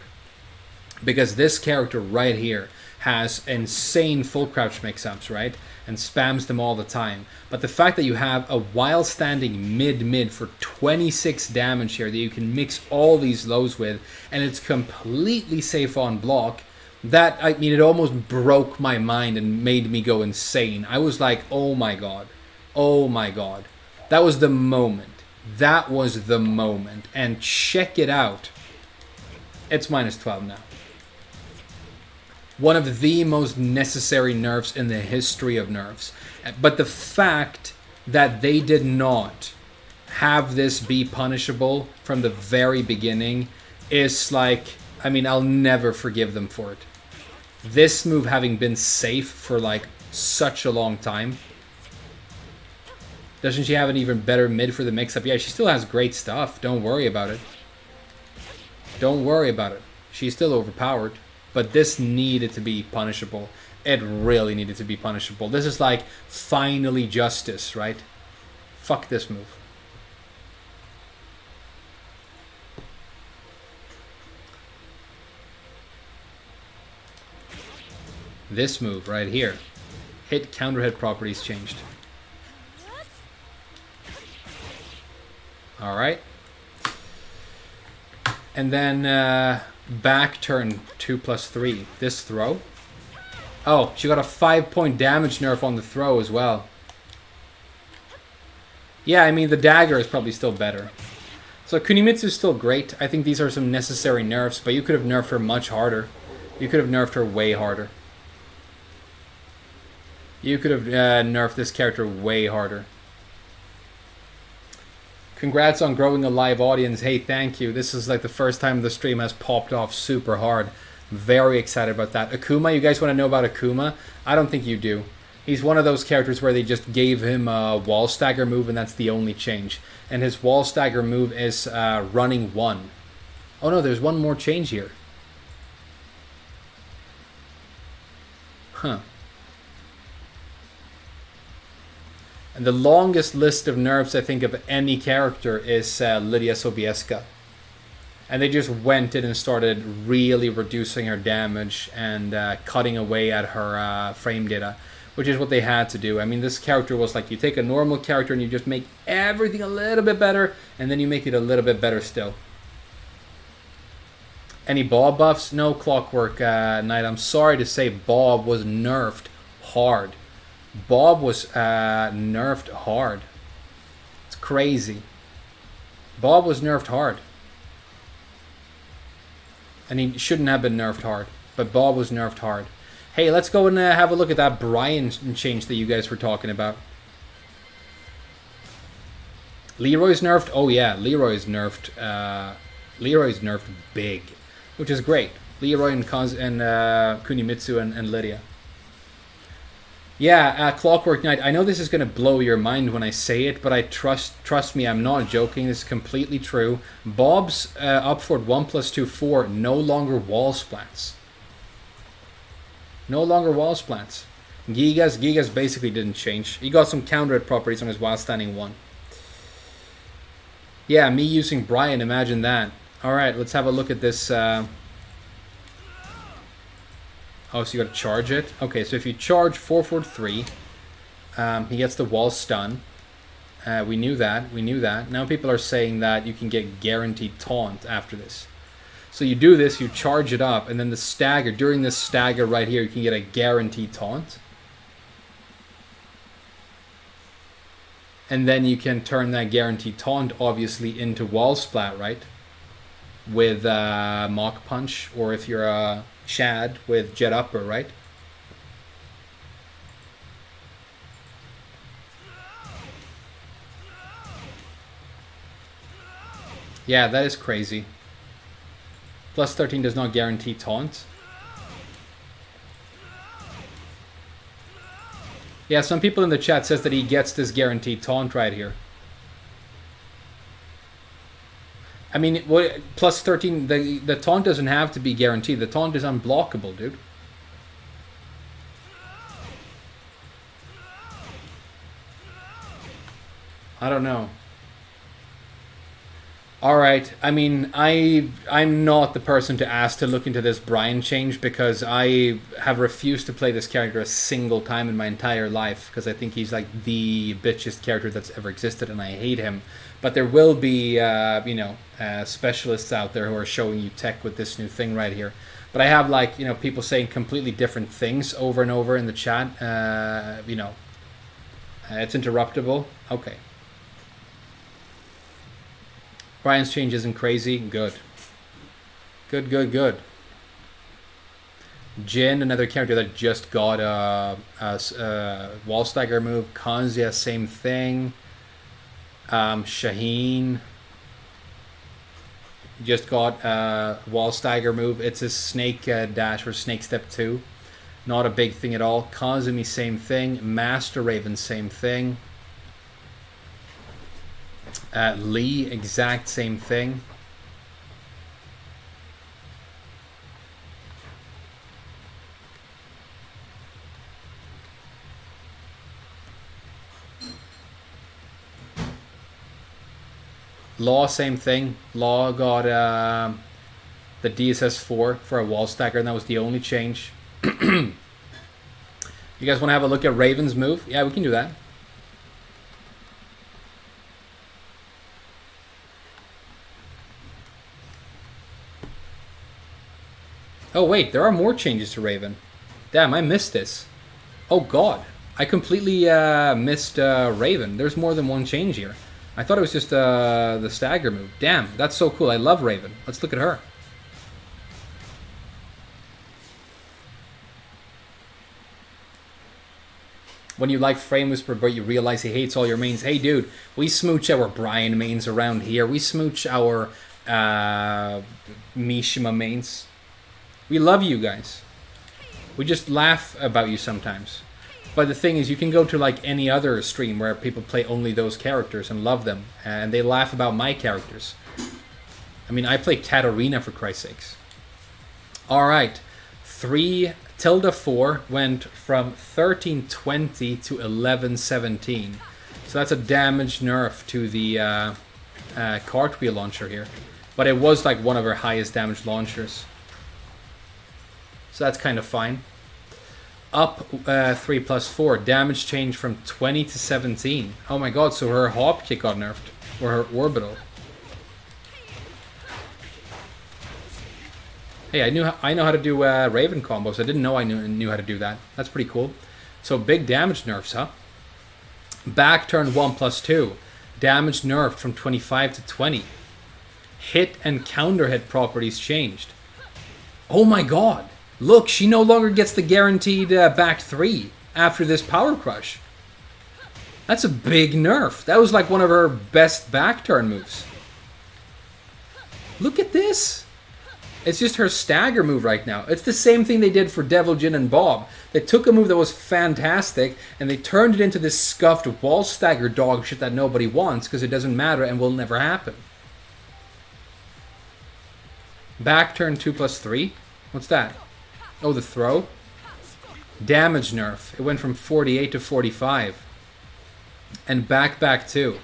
Because this character right here has insane full crouch mix-ups, right? And spams them all the time. But the fact that you have a while standing mid for 26 damage here that you can mix all these lows with, and it's completely safe on block, that, I mean, it almost broke my mind and made me go insane. I was like, oh my god. Oh my god. That was the moment. That was the moment. And check it out. It's minus 12 now. One of the most necessary nerfs in the history of nerfs. But the fact that they did not have this be punishable from the very beginning is like, I mean, I'll never forgive them for it. This move having been safe for like such a long time. Doesn't she have an even better mid for the mix-up? Yeah, she still has great stuff. Don't worry about it. Don't worry about it. She's still overpowered. But this needed to be punishable. It really needed to be punishable. This is like finally justice, right? Fuck this move. This move right here. Hit counter hit properties changed. Alright. And then back turn 2+3. This throw. Oh, she got a 5-point damage nerf on the throw as well. Yeah, I mean, the dagger is probably still better. So Kuni Mitsu is still great. I think these are some necessary nerfs, but you could have nerfed her much harder. You could have nerfed her way harder. You could have nerfed this character way harder. Congrats on growing a live audience. Hey, thank you. This is like the first time the stream has popped off super hard. Very excited about that. Akuma, you guys want to know about Akuma? I don't think you do. He's one of those characters where they just gave him a wall stagger move and that's the only change. And his wall stagger move is running 1. Oh no, there's one more change here. Huh. And the longest list of nerfs, I think, of any character is Lydia Sobieska. And they just went in and started really reducing her damage and cutting away at her frame data, which is what they had to do. I mean, this character was like, you take a normal character and you just make everything a little bit better, and then you make it a little bit better still. Any Bob buffs? No, Clockwork Knight. I'm sorry to say Bob was nerfed hard. Bob was nerfed hard. It's crazy. Bob was nerfed hard. And he shouldn't have been nerfed hard. But Bob was nerfed hard. Hey, let's go and have a look at that Brian change that you guys were talking about. Leroy's nerfed? Oh yeah, Leroy's nerfed. Leroy's nerfed big. Which is great. Leroy and Kuni Mitsu and Lydia. Yeah, Clockwork Knight. I know this is going to blow your mind when I say it, but I trust me, I'm not joking. This is completely true. Bob's upward 1+2 4 no longer wall splats. No longer wall splats. Giga's basically didn't change. He got some counter hit properties on his while standing 1. Yeah, me using Brian, imagine that. Alright, let's have a look at this. Oh, so you got to charge it? Okay, so if you charge 443, he gets the wall stun. We knew that. Now people are saying that you can get guaranteed taunt after this. So you do this, you charge it up, and then the stagger, during this stagger right here, you can get a guaranteed taunt. And then you can turn that guaranteed taunt, obviously, into wall splat, right? With Mach Punch, or if you're a Chad with Jet Upper, right? Yeah, that is crazy. Plus 13 does not guarantee taunt. Yeah, some people in the chat says that he gets this guaranteed taunt right here. I mean, what, plus 13, the taunt doesn't have to be guaranteed. The taunt is unblockable, dude. I don't know. Alright, I mean, I'm not the person to ask to look into this Brian change because I have refused to play this character a single time in my entire life because I think he's like the bitchiest character that's ever existed and I hate him. But there will be, specialists out there who are showing you tech with this new thing right here. But I have like, people saying completely different things over and over in the chat. It's interruptible. Okay. Brian's change isn't crazy. Good. Good. Jin, another character that just got a wall stagger move. Kanzia, same thing. Shaheen just got a wall stagger move. It's a snake dash or snake step 2. Not a big thing at all. Kazumi, same thing. Master Raven, same thing. Lee, exact same thing. Law, same thing. Law got the DSS-4 for a wall stacker, and that was the only change. You guys want to have a look at Raven's move? Yeah, we can do that. Oh wait, there are more changes to Raven. Damn, I missed this. Oh god, I completely missed Raven. There's more than one change here. I thought it was just the stagger move. Damn, that's so cool. I love Raven. Let's look at her. When you like Frame Whisper but you realize he hates all your mains. Hey dude, we smooch our Brian mains around here. We smooch our Mishima mains. We love you guys. We just laugh about you sometimes. But the thing is, you can go to like any other stream where people play only those characters and love them. And they laugh about my characters. I mean, I play Katarina for Christ's sakes. Alright. 3-4 went from 1320 to 1117. So that's a damage nerf to the cartwheel launcher here. But it was like one of our highest damage launchers. So that's kind of fine. Up 3+4. Damage change from 20 to 17. Oh my god, so her hop kick got nerfed. Or her orbital. Hey, I know how to do Raven combos. I didn't know I knew how to do that. That's pretty cool. So big damage nerfs, huh? Back turn 1+2. Damage nerfed from 25 to 20. Hit and counter hit properties changed. Oh my god. Look, she no longer gets the guaranteed back 3 after this power crush. That's a big nerf. That was like one of her best back turn moves. Look at this. It's just her stagger move right now. It's the same thing they did for Devil Jin and Bob. They took a move that was fantastic and they turned it into this scuffed wall stagger dog shit that nobody wants because it doesn't matter and will never happen. Back turn 2+3. What's that? Oh, the throw. Damage nerf. It went from 48 to 45. And back 2.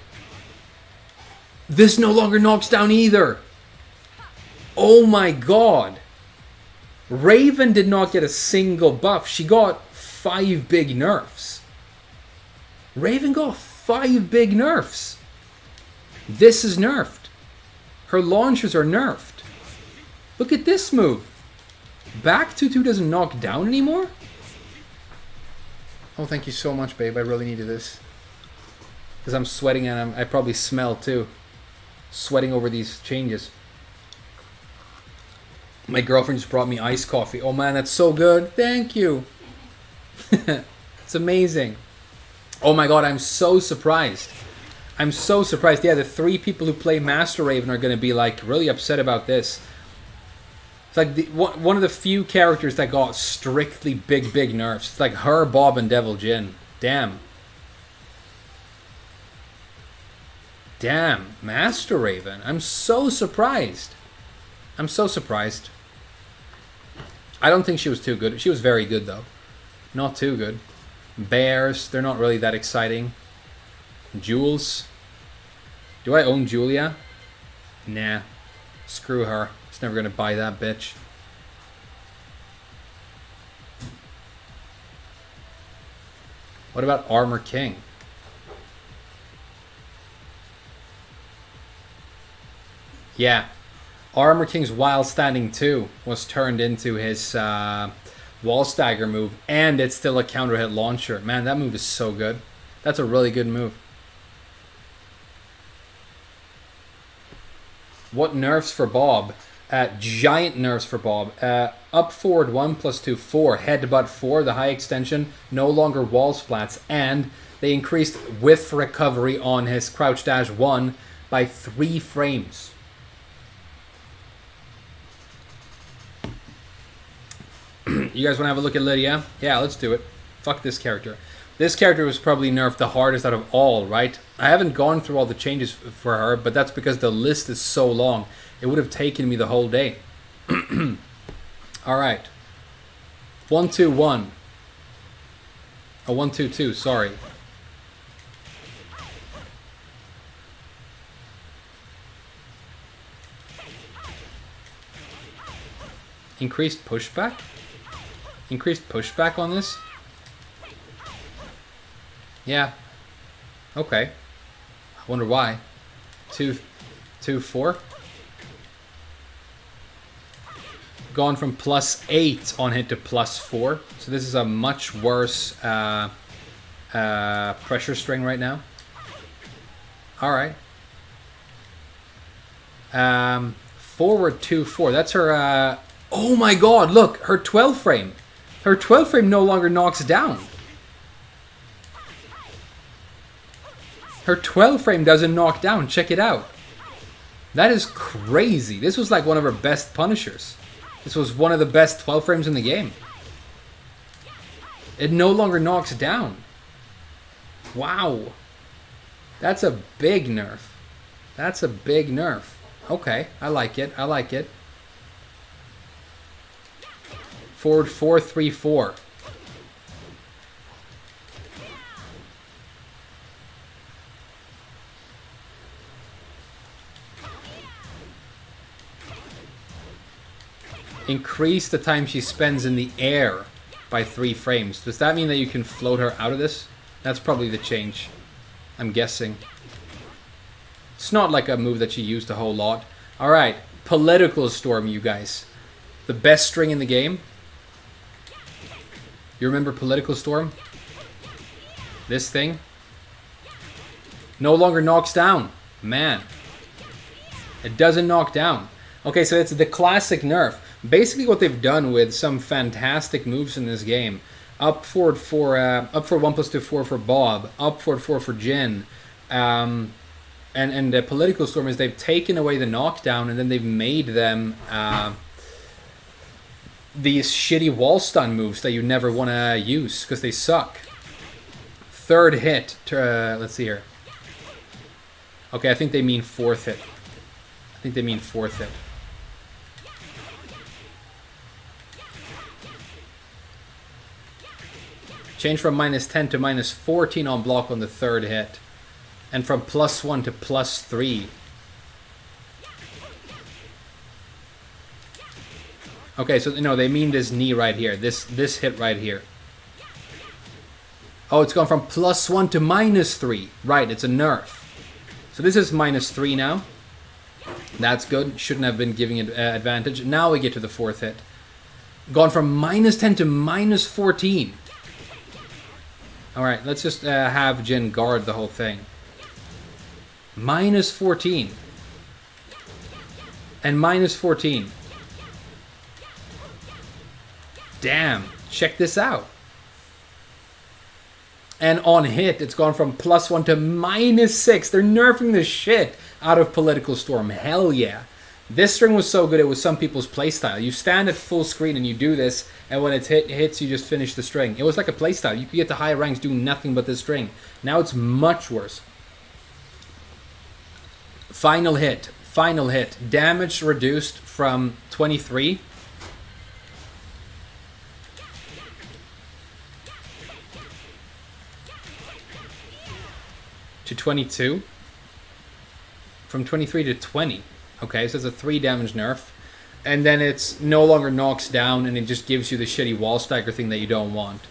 This no longer knocks down either. Oh my god. Raven did not get a single buff. She got 5 big nerfs. Raven got 5 big nerfs. This is nerfed. Her launchers are nerfed. Look at this move. Back 2-2 doesn't knock down anymore? Oh, thank you so much, babe. I really needed this. Because I'm sweating and I probably smell too. Sweating over these changes. My girlfriend just brought me iced coffee. Oh man, that's so good. Thank you. It's amazing. Oh my god, I'm so surprised. I'm so surprised. Yeah, the 3 people who play Master Raven are going to be like really upset about this. It's like one of the few characters that got strictly big nerfs. It's like her, Bob, and Devil Jin. Damn. Damn. Master Raven. I'm so surprised. I'm so surprised. I don't think she was too good. She was very good, though. Not too good. Bears. They're not really that exciting. Jules. Do I own Julia? Nah. Screw her. It's never gonna buy that bitch. What about Armor King? Yeah. Armor King's Wild Standing 2 was turned into his Wall Stagger move, and it's still a counter hit launcher. Man, that move is so good. That's a really good move. What nerfs for Bob? Giant nerfs for Bob. Up forward 1 plus 2 4. Headbutt 4, the high extension. No longer wall splats. And they increased whiff recovery on his crouch dash 1 by 3 frames. You guys want to have a look at Lydia? Yeah, let's do it. Fuck this character. This character was probably nerfed the hardest out of all, right? I haven't gone through all the changes for her, but that's because the list is so long. It would have taken me the whole day. Alright. 1, 2, 1. Oh, 1, 2, 2, sorry. Increased pushback? Increased pushback on this? Yeah. Okay. I wonder why. 2, 2, 4. Gone from +8 on hit to +4. So this is a much worse pressure string right now. Alright. Forward 2, 4. That's her... oh my god, look! Her 12 frame. Her 12 frame no longer knocks down. Her 12 frame doesn't knock down. Check it out. That is crazy. This was like one of her best punishers. This was one of the best 12 frames in the game. It no longer knocks down. Wow. That's a big nerf. That's a big nerf. Okay, I like it. I like it. Forward 4, 3, 4. Increase the time she spends in the air by 3 frames. Does that mean that you can float her out of this? That's probably the change. I'm guessing. It's not like a move that she used a whole lot. Alright, Political Storm, you guys. The best string in the game. You remember Political Storm? This thing? No longer knocks down. Man. It doesn't knock down. Okay, so it's the classic nerf. Basically what they've done with some fantastic moves in this game. Up forward 1 plus 2, 4 for Bob. Up forward 4 for Jin. And the Political Storm is they've taken away the knockdown and then they've made them these shitty wall stun moves that you never want to use because they suck. Third hit. Let's see here. Okay, I think they mean fourth hit. I think they mean fourth hit. Change from -10 to -14 on block on the third hit. And from +1 to +3. Okay, so no, they mean this knee right here. This hit right here. Oh, it's gone from +1 to -3. Right, it's a nerf. So this is -3 now. That's good. Shouldn't have been giving it advantage. Now we get to the fourth hit. Gone from -10 to -14. Alright, let's just have Jin guard the whole thing. -14. And -14. Damn, check this out. And on hit, it's gone from +1 to -6. They're nerfing the shit out of Political Storm. Hell yeah. This string was so good it was some people's playstyle. You stand at full screen and you do this, and when it hits, you just finish the string. It was like a playstyle. You could get to high ranks doing nothing but this string. Now it's much worse. Final hit. Final hit. Damage reduced from 23 to 22. From 23 to 20. Okay, so it's a 3 damage nerf. And then it's no longer knocks down, and it just gives you the shitty wall stagger thing that you don't want.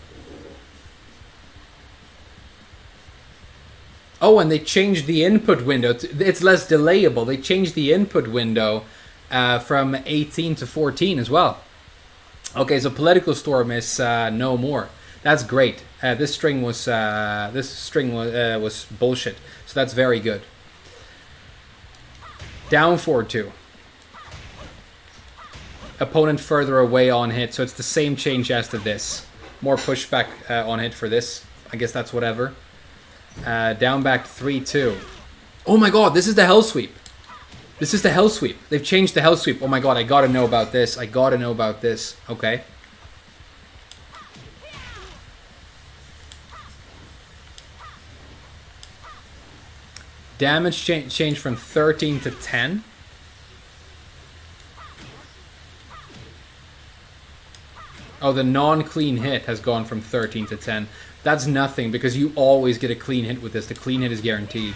Oh, and they changed the input window. It's less delayable. They changed the input window from 18 to 14 as well. Okay, so Political Storm is no more. That's great. This string was bullshit. So that's very good. Down forward 2. Opponent further away on hit. So it's the same change as to this. More pushback on hit for this. I guess that's whatever. Down back 3-2. Oh my god, this is the Hell Sweep. This is the Hell Sweep. They've changed the Hell Sweep. Oh my god, I gotta know about this. I gotta know about this. Okay. Damage change from 13 to 10. Oh, the non-clean hit has gone from 13 to 10. That's nothing because you always get a clean hit with this. The clean hit is guaranteed.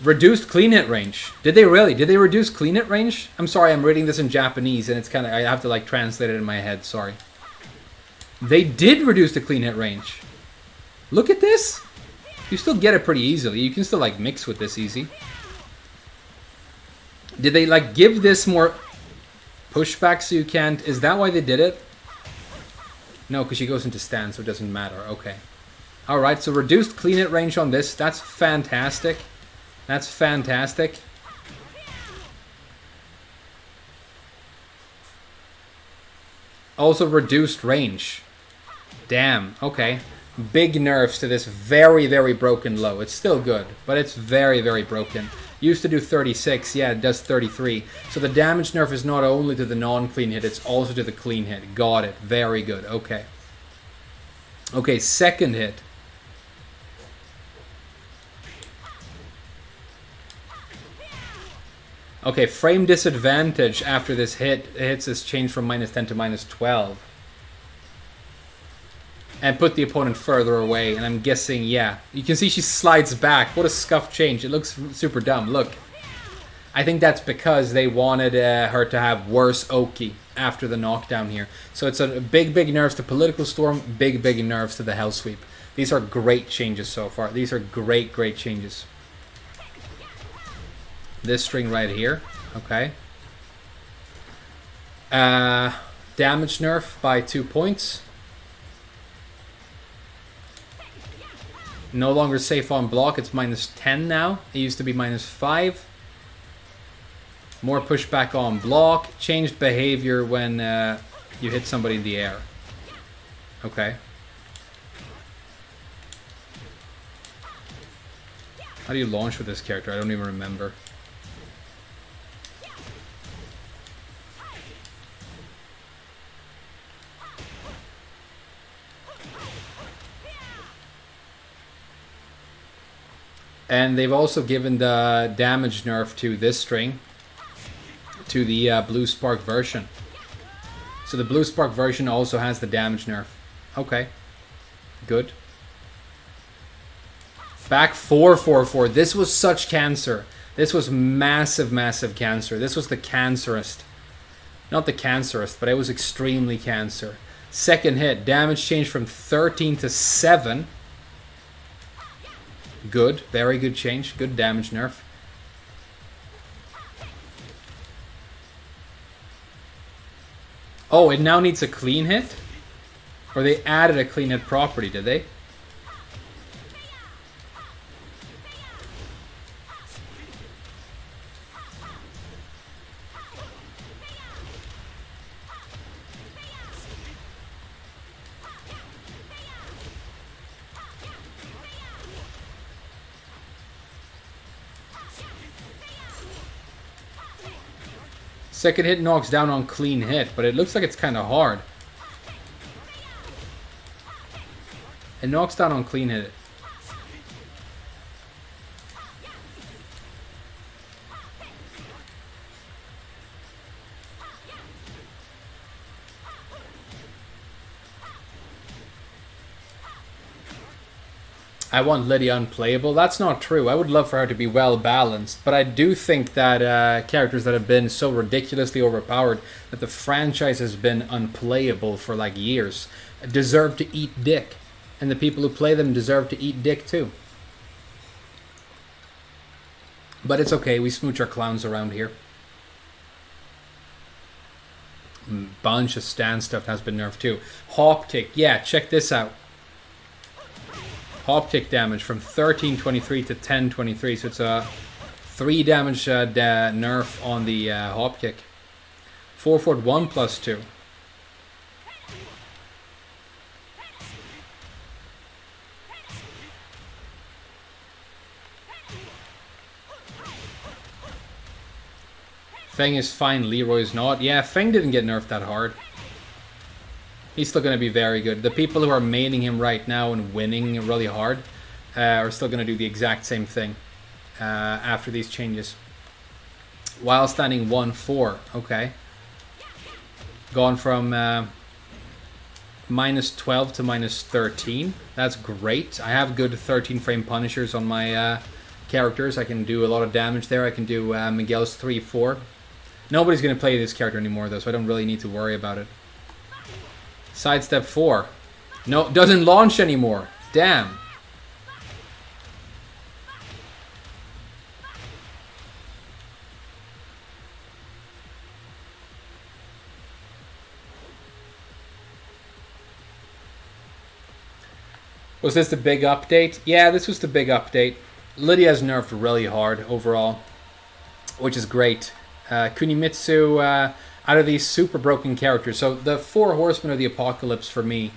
Reduced clean hit range. Did they really? Did they reduce clean hit range? I'm sorry, I'm reading this in Japanese and it's kind of, I have to like translate it in my head. Sorry. They did reduce the clean hit range. Look at this. You still get it pretty easily. You can still like mix with this easy. Did they like give this more pushback so you can't? Is that why they did it? No, because she goes into stand, so it doesn't matter. Okay. Alright, so reduced clean hit range on this. That's fantastic. That's fantastic. Also reduced range. Damn, okay. Big nerfs to this very, very broken low. It's still good, but it's very, very broken. Used to do 36, yeah, it does 33. So the damage nerf is not only to the non-clean hit, it's also to the clean hit. Got it, very good, okay. Okay, second hit. Okay, frame disadvantage after this hits is changed from -10 to -12. And put the opponent further away, and I'm guessing, yeah. You can see she slides back. What a scuff change. It looks super dumb. Look. I think that's because they wanted her to have worse Oki after the knockdown here. So it's a big, big nerfs to Political Storm, big, big nerfs to the Hell Sweep. These are great changes so far. These are great, great changes. This string right here. Okay. Damage nerf by 2 points. No longer safe on block, it's -10 now. It used to be -5. More pushback on block. Changed behavior when you hit somebody in the air. Okay. How do you launch with this character? I don't even remember. And they've also given the damage nerf to this string, to the Blue Spark version. So the Blue Spark version also has the damage nerf. Okay, good. Back 4-4-4. This was such cancer. This was massive, massive cancer. This was the cancerist. Not the cancerist, but it was extremely cancer. Second hit, damage changed from 13 to 7. Good, very good change. Good damage nerf. Oh, it now needs a clean hit? Or they added a clean hit property, did they? Second hit knocks down on clean hit, but it looks like it's kind of hard. It knocks down on clean hit. I want Lydia unplayable. That's not true. I would love for her to be well balanced, but I do think that characters that have been so ridiculously overpowered that the franchise has been unplayable for like years deserve to eat dick, and the people who play them deserve to eat dick too. But it's okay. We smooch our clowns around here. Bunch of stand stuff has been nerfed too. Hop kick. Yeah, check this out. Hop kick damage from 1323 to 1023, so it's a 3 damage nerf on the hop kick. 4-forward 1+2. Fang is fine, Leroy is not. Yeah, Fang didn't get nerfed that hard. He's still going to be very good. The people who are maining him right now and winning really hard are still going to do the exact same thing after these changes. While standing 1-4. Okay. Gone from -12 to -13. That's great. I have good 13 frame punishers on my characters. I can do a lot of damage there. I can do Miguel's 3-4. Nobody's going to play this character anymore though, so I don't really need to worry about it. Sidestep 4. No, doesn't launch anymore. Damn. Was this the big update? Yeah, this was the big update. Lydia's nerfed really hard overall, which is great. Kuni Mitsu, out of these super broken characters. So the 4 horsemen of the apocalypse for me,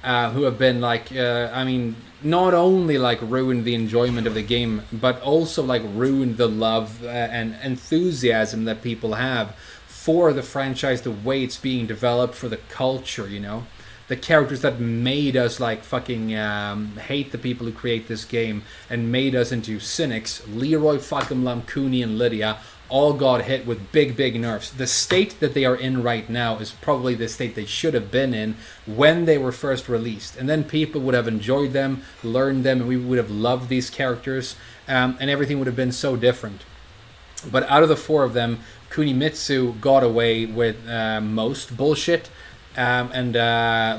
who have been like, I mean, not only like ruined the enjoyment of the game, but also like ruined the love and enthusiasm that people have for the franchise, the way it's being developed, for the culture, you know. The characters that made us like fucking hate the people who create this game and made us into cynics. Leroy, fucking Lam, Kuni, and Lydia all got hit with big nerfs. The state that they are in right now is probably the state they should have been in when they were first released. And then people would have enjoyed them, learned them, and we would have loved these characters, and everything would have been so different. But out of the 4 of them, Kuni Mitsu got away with most bullshit, and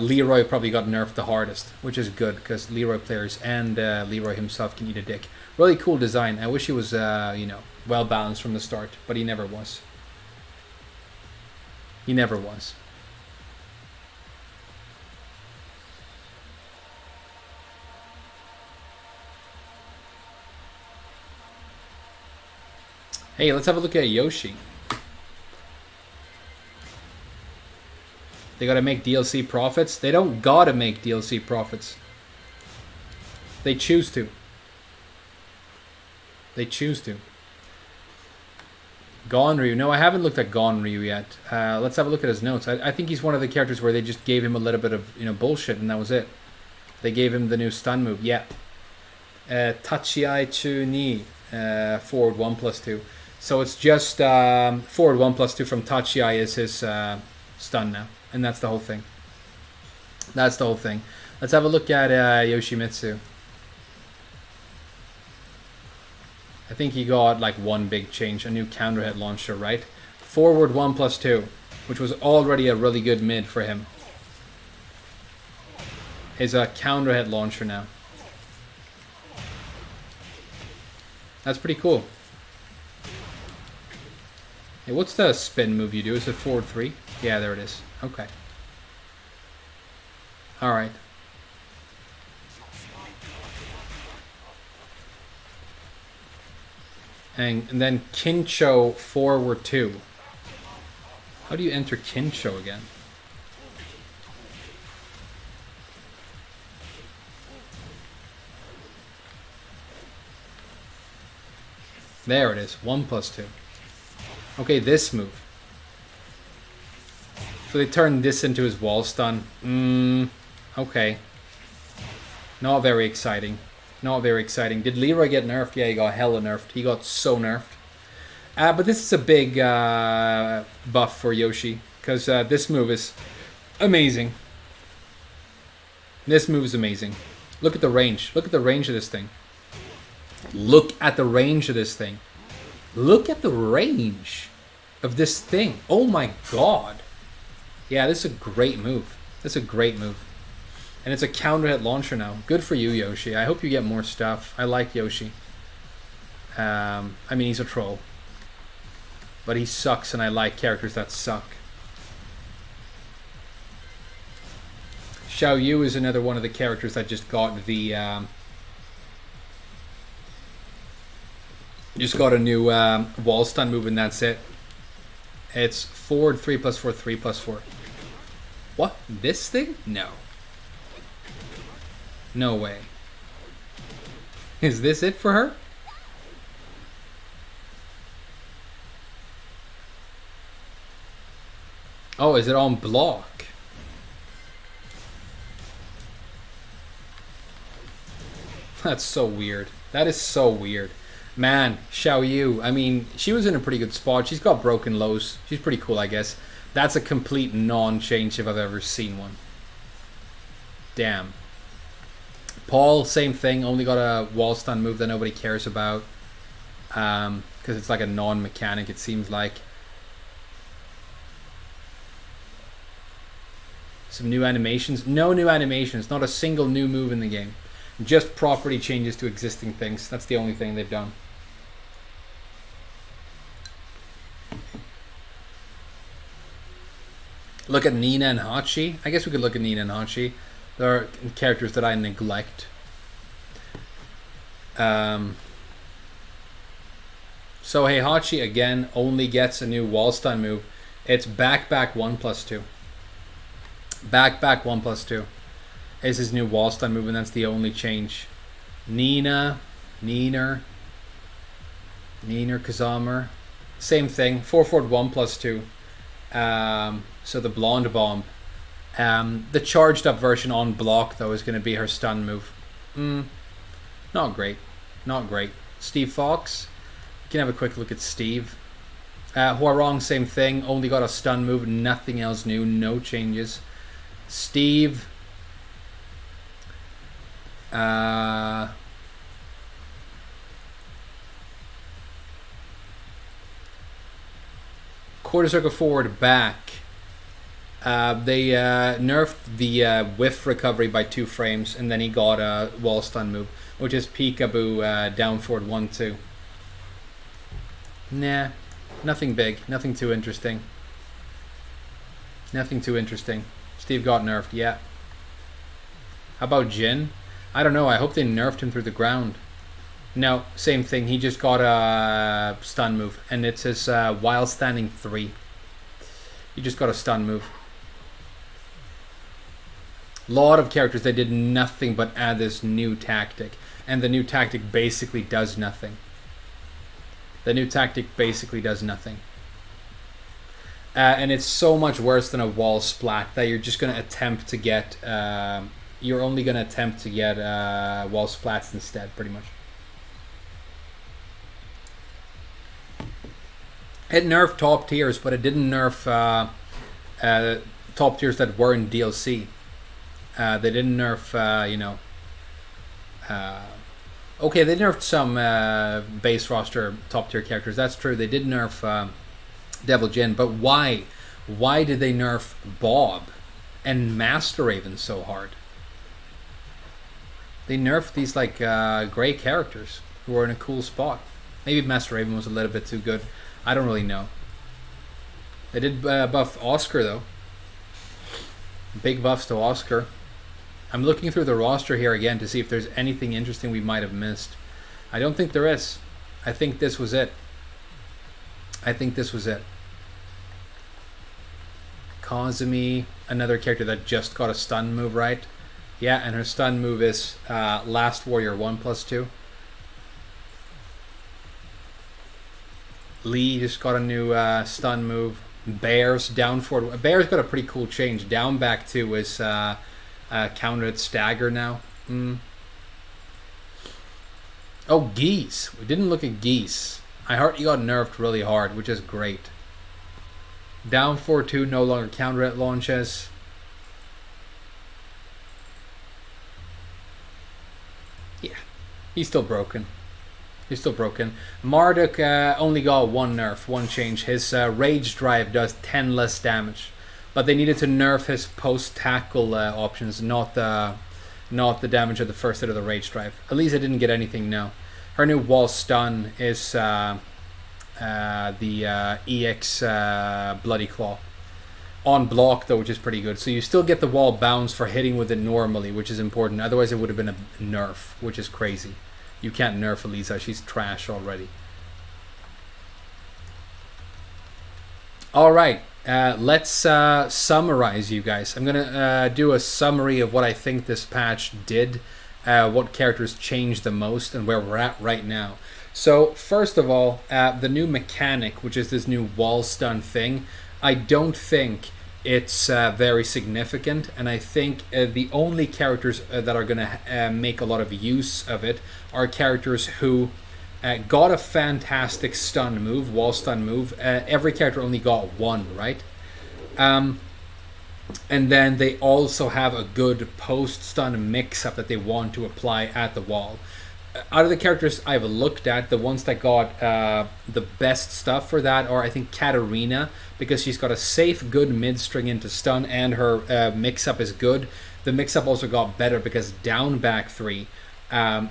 Leroy probably got nerfed the hardest, which is good, because Leroy players and Leroy himself can eat a dick. Really cool design. I wish he was, you know, well balanced from the start, but he never was. He never was. Hey, let's have a look at Yoshi. They gotta make DLC profits? They don't gotta make DLC profits. They choose to. They choose to. Gonryu. No, I haven't looked at Gonryu yet. Let's have a look at his notes. I think he's one of the characters where they just gave him a little bit of, you know, bullshit, and that was it. They gave him the new stun move. Yeah. Tachiai Chu Ni. Forward 1+2. So it's just forward 1+2 from Tachiai is his stun now. And that's the whole thing. That's the whole thing. Let's have a look at Yoshimitsu. I think he got like one big change, a new counter hit launcher, right? Forward 1+2, which was already a really good mid for him. Is a counter hit launcher now. That's pretty cool. Hey, what's the spin move you do? Is it forward 3? Yeah, there it is. Okay. Alright. And then Kincho forward 2. How do you enter Kincho again? There it is. 1+2. Okay, this move. So they turned this into his wall stun. Okay. Not very exciting. Not very exciting. Did Leroy get nerfed? Yeah, he got hella nerfed. He got so nerfed. But this is a big buff for Yoshi. Because this move is amazing. This move is amazing. Look at the range. Look at the range of this thing. Look at the range of this thing. Look at the range of this thing. Oh my god. Yeah, this is a great move. This is a great move. And it's a counter hit launcher now. Good for you, Yoshi. I hope you get more stuff. I like Yoshi. I mean, he's a troll. But he sucks, and I like characters that suck. Xiao Yu is another one of the characters that just got the... just got a new wall stun move, and that's it. It's forward 3+4, 3+4. What? This thing? No. No way. Is this it for her? Oh, is it on block? That's so weird. That is so weird. Man, Xiao Yu, I mean, she was in a pretty good spot. She's got broken lows. She's pretty cool, I guess. That's a complete non-change if I've ever seen one. Damn. Paul, same thing. Only got a wall stun move that nobody cares about. Because it's like a non-mechanic, it seems like. Some new animations. No new animations. Not a single new move in the game. Just property changes to existing things. That's the only thing they've done. Look at Nina and Hachi. I guess we could look at Nina and Hachi. There are characters that I neglect. So Heihachi again only gets a new wall stun move. It's back 1+2. Back 1+2 is his new wall stun move, and that's the only change. Neener, Kazamer, same thing. 4-forward 1+2. So the blonde bomb. The charged up version on block though is going to be her stun move. Not great. Not great. Steve Fox. You can have a quick look at Steve. Huarong, same thing. Only got a stun move. Nothing else new. No changes. Steve. Quarter circle forward back. They nerfed the whiff recovery by 2 frames, and then he got a wall stun move, which is peekaboo down forward 1-2. Nah, nothing big, nothing too interesting. Nothing too interesting. Steve got nerfed, yeah. How about Jin? I don't know, I hope they nerfed him through the ground. No, same thing, he just got a stun move, and it's his while standing 3. He just got a stun move. Lot of characters that did nothing but add this new tactic, and the new tactic basically does nothing. The new tactic basically does nothing. And it's so much worse than a wall splat that you're just going to attempt to get... you're only going to attempt to get wall splats instead, pretty much. It nerfed top tiers, but it didn't nerf top tiers that were in DLC. They didn't nerf, okay, they nerfed some base roster top tier characters. That's true. They did nerf Devil Jin, but why? Why did they nerf Bob and Master Raven so hard? They nerfed these like gray characters who were in a cool spot. Maybe Master Raven was a little bit too good. I don't really know. They did buff Oscar though. Big buffs to Oscar. I'm looking through the roster here again to see if there's anything interesting we might have missed. I don't think there is. I think this was it. I think this was it. Kazumi, another character that just got a stun move, right? Yeah, and her stun move is Last Warrior 1+2. Lee just got a new stun move. Bear's down forward. Bear's got a pretty cool change. Down back 2 is countered at Stagger now. Oh, Geese. We didn't look at Geese. I heard he got nerfed really hard, which is great. Down 4-2, no longer counter at launches. Yeah, he's still broken. He's still broken. Marduk only got one nerf, one change. His rage drive does 10 less damage. But they needed to nerf his post-tackle options, not the damage of the first hit of the rage drive. Elisa didn't get anything, no. Her new wall stun is the EX Bloody Claw. On block, though, which is pretty good. So you still get the wall bounce for hitting with it normally, which is important. Otherwise, it would have been a nerf, which is crazy. You can't nerf Elisa. She's trash already. All right. Let's summarize, you guys. I'm going to do a summary of what I think this patch did, what characters changed the most, and where we're at right now. So, first of all, the new mechanic, which is this new wall stun thing, I don't think it's very significant, and I think the only characters that are going to make a lot of use of it are characters who got a fantastic stun move, wall stun move. Every character only got one, right? And then they also have a good post-stun mix-up that they want to apply at the wall. Out of the characters I've looked at, the ones that got the best stuff for that are, I think, Katarina, because she's got a safe, good mid-string into stun, and her mix-up is good. The mix-up also got better because down back 3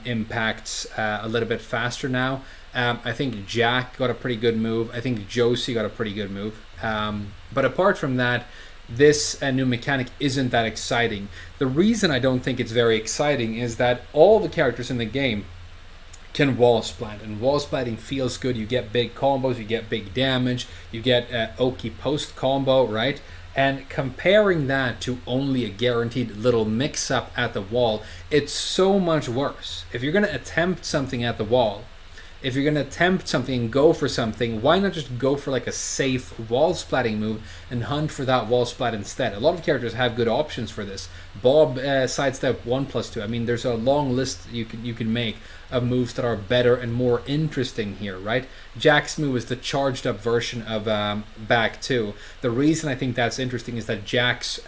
impacts a little bit faster now. I think Jack got a pretty good move. I think Josie got a pretty good move. But apart from that, this new mechanic isn't that exciting. The reason I don't think it's very exciting is that all the characters in the game can wall splat, and wall splatting feels good. You get big combos, you get big damage, you get Oki post combo, right? And comparing that to only a guaranteed little mix-up at the wall, it's so much worse. If you're going to attempt something at the wall, if you're going to attempt something and go for something, why not just go for like a safe wall splatting move and hunt for that wall splat instead? A lot of characters have good options for this. Bob, Sidestep 1+2. I mean, there's a long list you can make of moves that are better and more interesting here, right? Jack's move is the charged up version of back 2. The reason I think that's interesting is that Jack's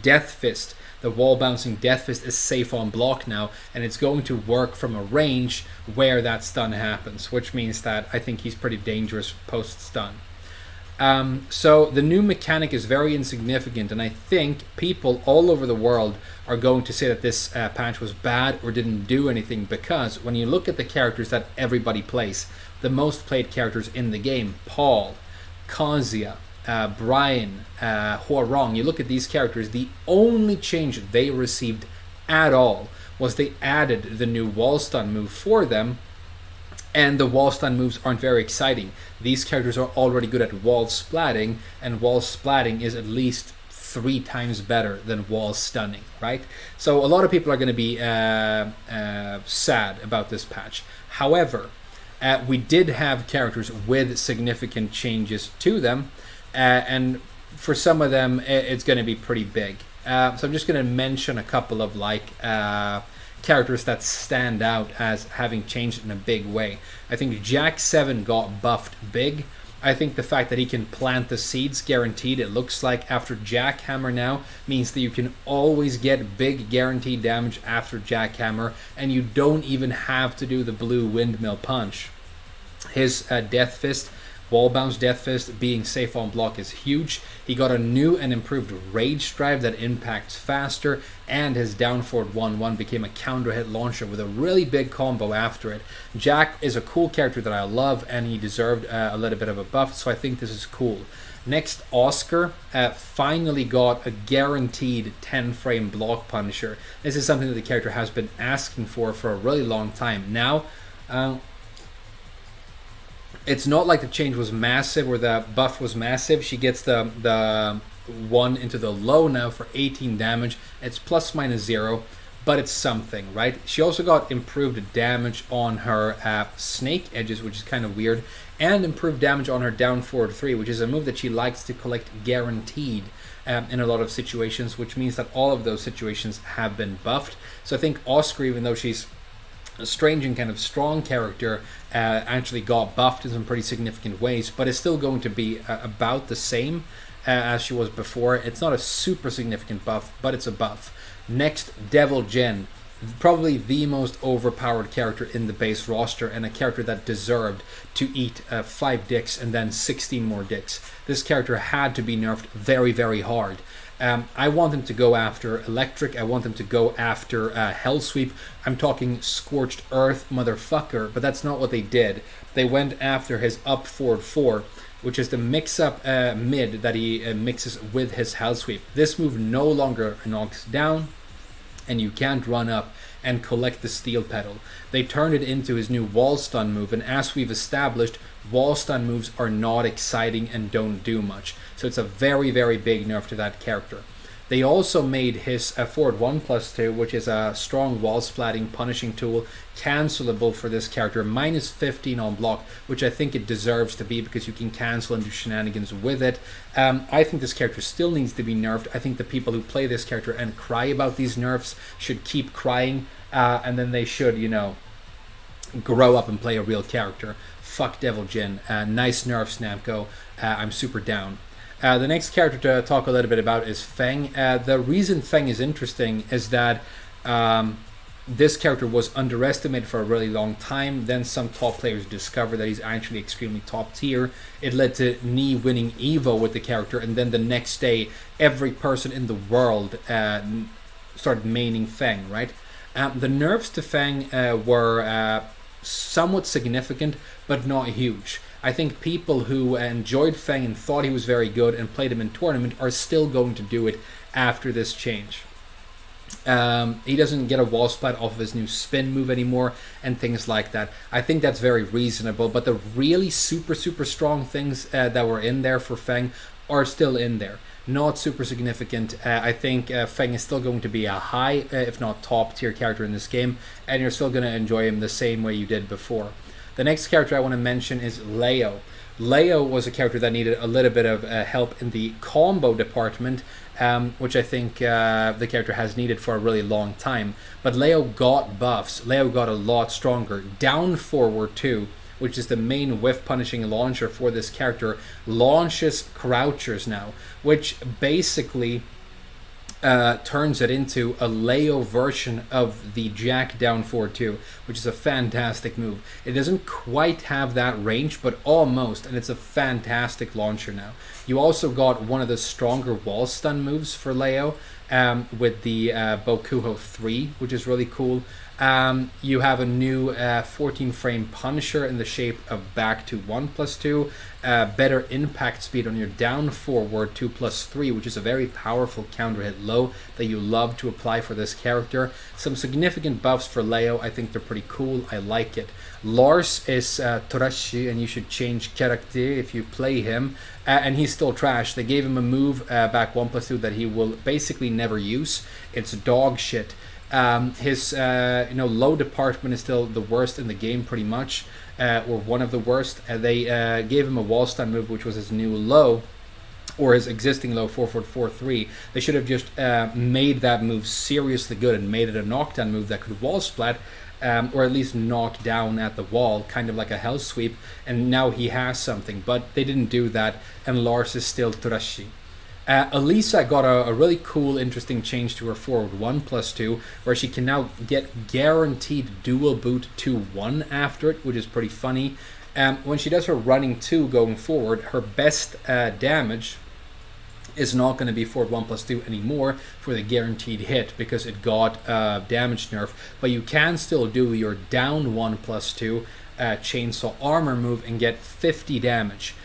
Death Fist, the wall bouncing Death Fist, is safe on block now, and it's going to work from a range where that stun happens, which means that I think he's pretty dangerous post stun. So the new mechanic is very insignificant, and I think people all over the world are going to say that this patch was bad or didn't do anything, because when you look at the characters that everybody plays, the most played characters in the game, Paul, Kazuya, Brian, Huarong, you look at these characters, the only change they received at all was they added the new wall stun move for them, and the wall stun moves aren't very exciting. These characters are already good at wall splatting, and wall splatting is at least 3 times better than wall stunning, right? So a lot of people are going to be sad about this patch. However, we did have characters with significant changes to them, and for some of them it's going to be pretty big. So I'm just going to mention a couple of characters that stand out as having changed in a big way. I think Jack 7 got buffed big. I think the fact that he can plant the seeds guaranteed, it looks like after Jackhammer now, means that you can always get big guaranteed damage after Jackhammer, and you don't even have to do the blue windmill punch. His Death Fist, wall bounce Death Fist, being safe on block is huge. He got a new and improved Rage Drive that impacts faster, and his down forward 1-1 became a counter hit launcher with a really big combo after it. Jack is a cool character that I love, and he deserved a little bit of a buff, so I think this is cool. Next, Oscar finally got a guaranteed 10-frame block punisher. This is something that the character has been asking for a really long time. Now, it's not like the change was massive or the buff was massive. She gets the 1 into the low now for 18 damage. It's plus minus 0. but it's something, right? She also got improved damage on her snake edges, which is kind of weird, and improved damage on her down forward 3, which is a move that she likes to collect guaranteed in a lot of situations, which means that all of those situations have been buffed. So I think Oscar, even though she's a strange and kind of strong character, actually got buffed in some pretty significant ways, but is still going to be about the same as she was before. It's not a super significant buff, but it's a buff. Next, Devil Jin. Probably the most overpowered character in the base roster, and a character that deserved to eat 5 dicks and then 16 more dicks. This character had to be nerfed very, very hard. I want him to go after Electric. I want him to go after Hell Sweep. I'm talking Scorched Earth, motherfucker, but that's not what they did. They went after his up forward 4, which is the mix-up mid that he mixes with his Hell Sweep. This move no longer knocks down, and you can't run up and collect the steel pedal. They turned it into his new wall stun move, and as we've established, wall stun moves are not exciting and don't do much. So it's a very, very big nerf to that character. They also made his forward 1+2, which is a strong wall splatting punishing tool, cancelable for this character, minus 15 on block, which I think it deserves to be because you can cancel and do shenanigans with it. I think this character still needs to be nerfed. I think the people who play this character and cry about these nerfs should keep crying, and then they should, grow up and play a real character. Fuck Devil Jin. Nice nerfs, Namco. I'm super down. The next character to talk a little bit about is Fang. The reason Fang is interesting is that this character was underestimated for a really long time. Then some top players discovered that he's actually extremely top tier. It led to Knee winning Evo with the character, and then the next day, every person in the world started maining Fang, right? The nerfs to Fang were somewhat significant, but not huge. I think people who enjoyed Fang and thought he was very good and played him in tournament are still going to do it after this change. He doesn't get a wall splat off of his new spin move anymore and things like that. I think that's very reasonable, but the really super, super strong things that were in there for Fang are still in there. Not super significant. I think Fang is still going to be a high, if not top tier character in this game, and you're still going to enjoy him the same way you did before. The next character I want to mention is Leo. Leo was a character that needed a little bit of help in the combo department, which I think the character has needed for a really long time. But Leo got buffs. Leo got a lot stronger. Down forward 2, which is the main whiff punishing launcher for this character, launches crouchers now, which basically turns it into a Leo version of the Jack down forward 2, which is a fantastic move. It doesn't quite have that range, but almost, and it's a fantastic launcher now. You also got one of the stronger wall stun moves for Leo with the Bokuho 3, which is really cool. You have a new 14 frame Punisher in the shape of back to 1+2, better impact speed on your down forward 2+3, which is a very powerful counter hit low that you love to apply for this character. Some significant buffs for Leo. I think they're pretty cool. I like it. Lars is Torashi, and you should change character if you play him, and he's still trash. They gave him a move back 1+2 that he will basically never use. It's dog shit. His low department is still the worst in the game pretty much, or one of the worst. They gave him a wall stun move, which was his new low, or his existing low 4-4-4-3. They should have just made that move seriously good and made it a knockdown move that could wall splat, or at least knock down at the wall, kind of like a hell sweep, and now he has something. But they didn't do that, and Lars is still Torashi. Elisa got a really cool, interesting change to her forward 1+2, where she can now get guaranteed dual boot 2-1 after it, which is pretty funny. When she does her running 2 going forward, her best damage is not going to be forward 1+2 anymore for the guaranteed hit because it got damage nerf, but you can still do your down 1+2 chainsaw armor move and get 50 damage.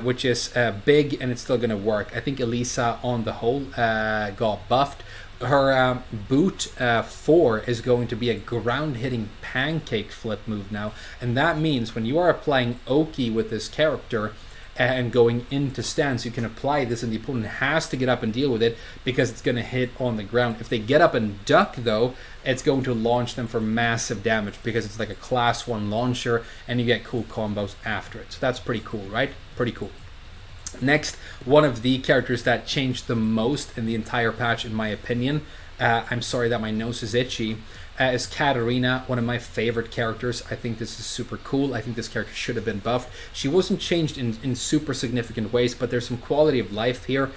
Which is big, and it's still going to work. I think Elisa on the whole got buffed. Her boot 4 is going to be a ground hitting pancake flip move now, and that means when you are applying Oki with this character, and going into stance, you can apply this and the opponent has to get up and deal with it because it's going to hit on the ground. If they get up and duck though, it's going to launch them for massive damage because it's like a class 1 launcher and you get cool combos after it. So that's pretty cool, right? Pretty cool. Next, one of the characters that changed the most in the entire patch, in my opinion, I'm sorry that my nose is itchy, is Katarina, one of my favorite characters. I think this is super cool. I think this character should have been buffed. She wasn't changed in super significant ways, but there's some quality of life here.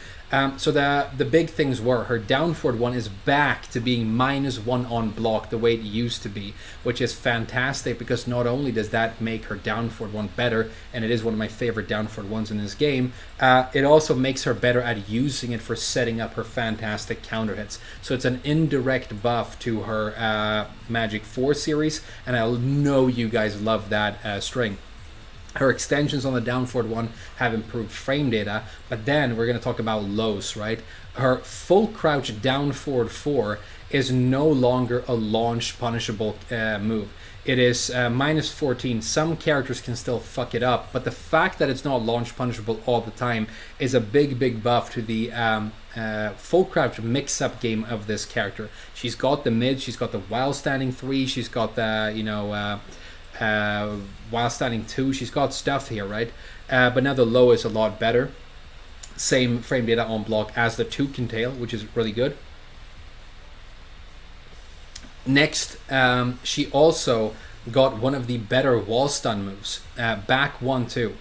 So the big things were her down forward 1 is back to being -1 on block the way it used to be, which is fantastic because not only does that make her down forward 1 better, and it is one of my favorite down forward 1s in this game, it also makes her better at using it for setting up her fantastic counter hits. So it's an indirect buff to her Magic 4 series, and I know you guys love that string. Her extensions on the down forward 1 have improved frame data, but then we're going to talk about lows, right? Her full crouch down forward 4 is no longer a launch punishable move. It is -14. Some characters can still fuck it up, but the fact that it's not launch punishable all the time is a big buff to the full crouch mix-up game of this character. She's got the mid, she's got the while standing 3, she's got the, while standing 2, she's got stuff here, right? But now the low is a lot better. Same frame data on block as the Toucan tail, which is really good. Next, she also got one of the better wall stun moves, back 1-2.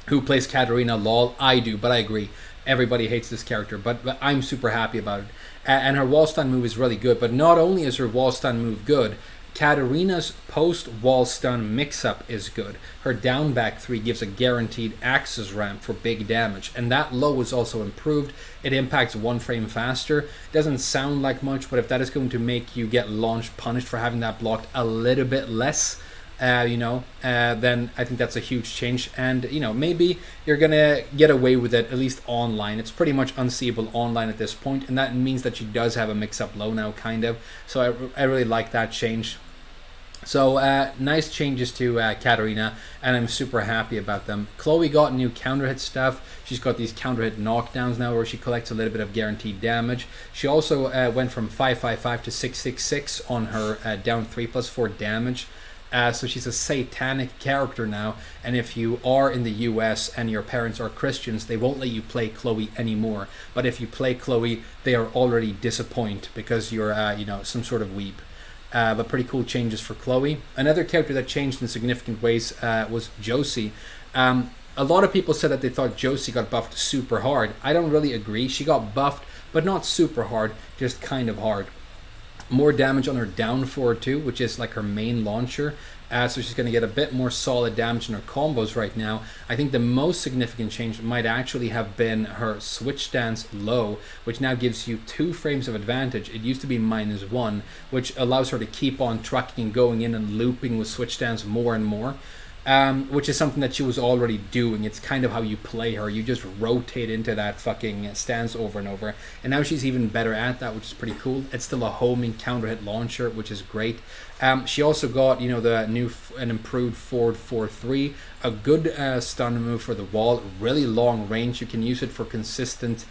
Who plays Katarina? Lol, I do, but I agree. Everybody hates this character, but I'm super happy about it. And her wall stun move is really good, but not only is her wall stun move good, Katarina's post-wall stun mix-up is good. Her down back 3 gives a guaranteed axis ramp for big damage, and that low is also improved. It impacts 1 frame faster. Doesn't sound like much, but if that is going to make you get launch punished for having that blocked a little bit less, then I think that's a huge change. And, maybe you're going to get away with it, at least online. It's pretty much unseeable online at this point, and that means that she does have a mix-up low now, kind of. So I really like that change. So nice changes to Katarina, and I'm super happy about them. Chloe got new counter hit stuff. She's got these counter hit knockdowns now where she collects a little bit of guaranteed damage. She also went from 555 to 666 on her down 3+4 damage. So she's a satanic character now, and if you are in the US and your parents are Christians, they won't let you play Chloe anymore. But if you play Chloe, they are already disappointed because you're some sort of weeb. But pretty cool changes for Chloe. Another character that changed in significant ways was Josie. A lot of people said that they thought Josie got buffed super hard. I don't really agree. She got buffed, but not super hard, just kind of hard. More damage on her down forward too, which is like her main launcher. So she's going to get a bit more solid damage in her combos right now. I think the most significant change might actually have been her switch stance low, which now gives you 2 frames of advantage. It used to be -1, which allows her to keep on trucking and going in and looping with switch stance more and more. Which is something that she was already doing. It's kind of how you play her. You just rotate into that fucking stance over and over. And now she's even better at that, which is pretty cool. It's still a homing counter hit launcher, which is great. She also got, an improved forward 4-3, a good stun move for the wall, really long range. You can use it for consistent,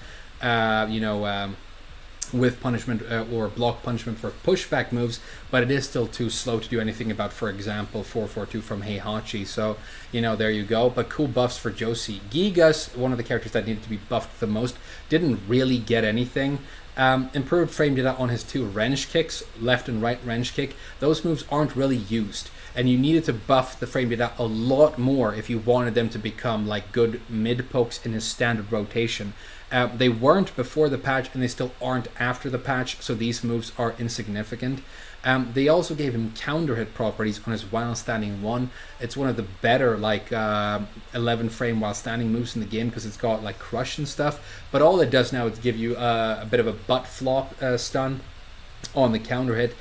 with punishment or block punishment for pushback moves, but it is still too slow to do anything about, for example, 442 from Heihachi. So, there you go. But cool buffs for Josie. Giga's one of the characters that needed to be buffed the most. Didn't really get anything. Improved frame data on his 2 wrench kicks, left and right wrench kick. Those moves aren't really used, and you needed to buff the frame data a lot more if you wanted them to become like good mid pokes in his standard rotation. They weren't before the patch, and they still aren't after the patch, so these moves are insignificant. They also gave him counter hit properties on his while standing 1. It's one of the better 11 frame while standing moves in the game because it's got like crush and stuff. But all it does now is give you a bit of a butt flop stun on the counter hit,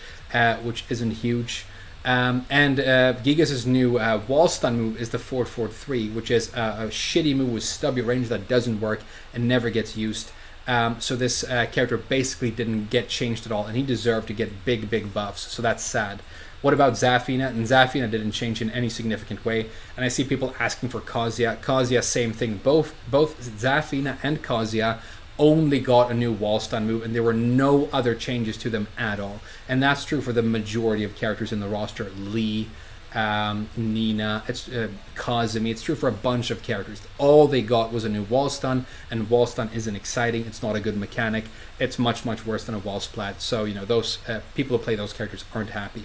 which isn't huge. And Giga's new wall stun move is the 443, which is a shitty move with stubby range that doesn't work and never gets used. So this character basically didn't get changed at all, and he deserved to get big buffs, so that's sad. What about Zafina? And Zafina didn't change in any significant way. And I see people asking for Kazuya. Kazuya, same thing. Both Zafina and Kazuya only got a new wall stun move, and there were no other changes to them at all. And that's true for the majority of characters in the roster. Lee, Nina, it's Kazumi. It's true for a bunch of characters. All they got was a new wall stun, and wall stun isn't exciting. It's not a good mechanic. It's much worse than a wall splat. So those people who play those characters aren't happy.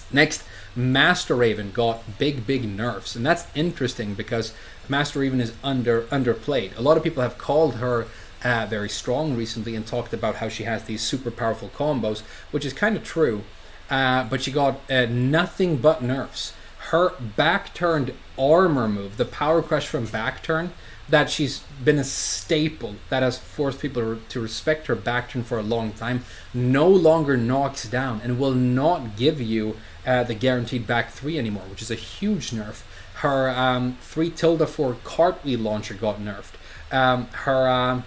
Next, Master Raven got big nerfs, and that's interesting because Master Raven is underplayed. A lot of people have called her very strong recently and talked about how she has these super powerful combos, which is kind of true. But she got nothing but nerfs. Her back-turned armor move, the power crush from back-turn, that she's been a staple, that has forced people to respect her back-turn for a long time, no longer knocks down and will not give you the guaranteed back 3 anymore, which is a huge nerf. Her 3 tilde 4 cartwheel launcher got nerfed. Her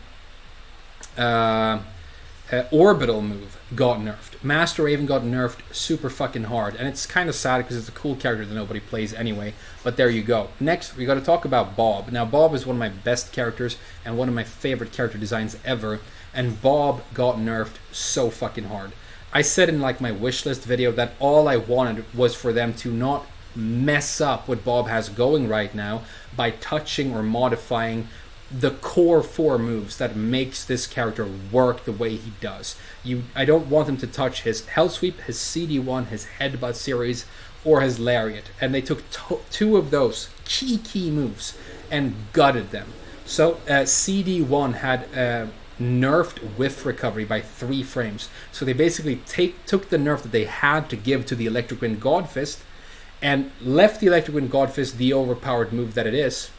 orbital move got nerfed. Master Raven got nerfed super fucking hard, and it's kind of sad because it's a cool character that nobody plays anyway, but there you go. Next, we got to talk about Bob. Now, Bob is one of my best characters and one of my favorite character designs ever, and Bob got nerfed so fucking hard. I said in like my wishlist video that all I wanted was for them to not mess up what Bob has going right now by touching or modifying the core 4 moves that makes this character work the way he does. I don't want him to touch his Hell Sweep, his CD1, his Headbutt series, or his Lariat. And they took 2 of those key moves and gutted them. So CD1 had nerfed whiff recovery by 3 frames. So they basically took the nerf that they had to give to the Electric Wind Godfist and left the Electric Wind Godfist the overpowered move that it is,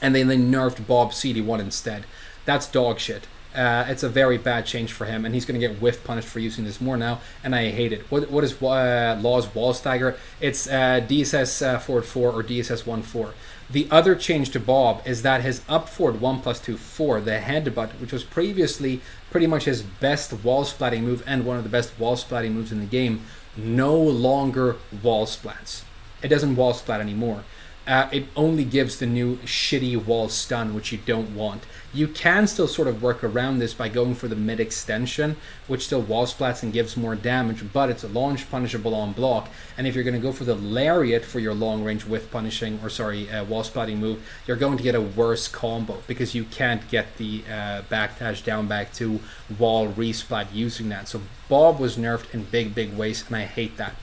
and then they nerfed Bob CD1 instead. That's dog shit. It's a very bad change for him, and he's going to get whiff punished for using this more now, and I hate it. What is Law's Wall Stagger? It's DSS forward 4 or DSS 1-4. The other change to Bob is that his up forward 1+2 4, the Headbutt, which was previously pretty much his best wall splatting move and one of the best wall splatting moves in the game, no longer wall splats. It doesn't wall splat anymore. It only gives the new shitty wall stun, which you don't want. You can still sort of work around this by going for the mid extension, which still wall splats and gives more damage, but it's a launch punishable on block. And if you're going to go for the Lariat for your long range whiff punishing, wall splatting move, you're going to get a worse combo because you can't get the backdash down back to wall resplat using that. So Bob was nerfed in big ways, and I hate that.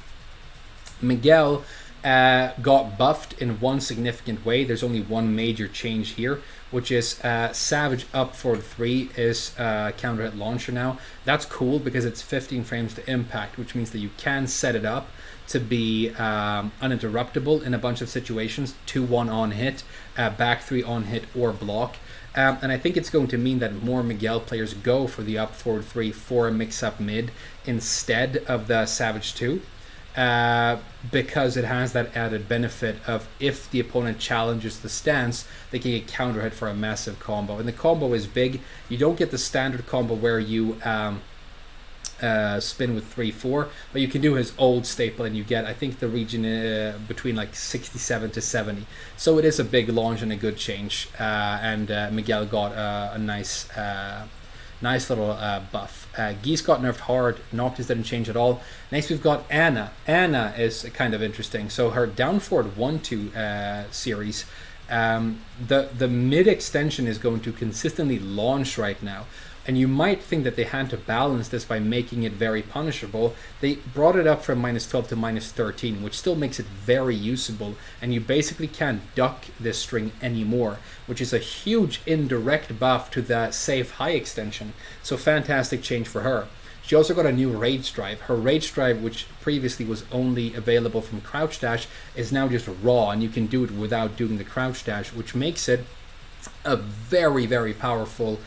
Miguel got buffed in one significant way. There's only one major change here, which is Savage up forward 3 is counter hit launcher now. That's cool because it's 15 frames to impact, which means that you can set it up to be uninterruptible in a bunch of situations. 2-1 on hit, back 3 on hit or block. And I think it's going to mean that more Miguel players go for the up forward 3 for a mix up mid instead of the Savage 2. Because it has that added benefit of if the opponent challenges the stance, they can get counter hit for a massive combo. And the combo is big. You don't get the standard combo where you spin with 3-4, but you can do his old staple and you get, I think, the region between like 67 to 70. So it is a big launch and a good change. And Miguel got a nice little buff. Geese got nerfed hard. Noctis didn't change at all. Next we've got Anna. Anna is kind of interesting. So her down forward 1-2 series, the mid extension is going to consistently launch right now. And you might think that they had to balance this by making it very punishable. They brought it up from -12 to -13, which still makes it very usable. And you basically can't duck this string anymore, which is a huge indirect buff to the safe high extension. So fantastic change for her. She also got a new Rage Drive. Her Rage Drive, which previously was only available from Crouch Dash, is now just raw, and you can do it without doing the Crouch Dash, which makes it a very powerful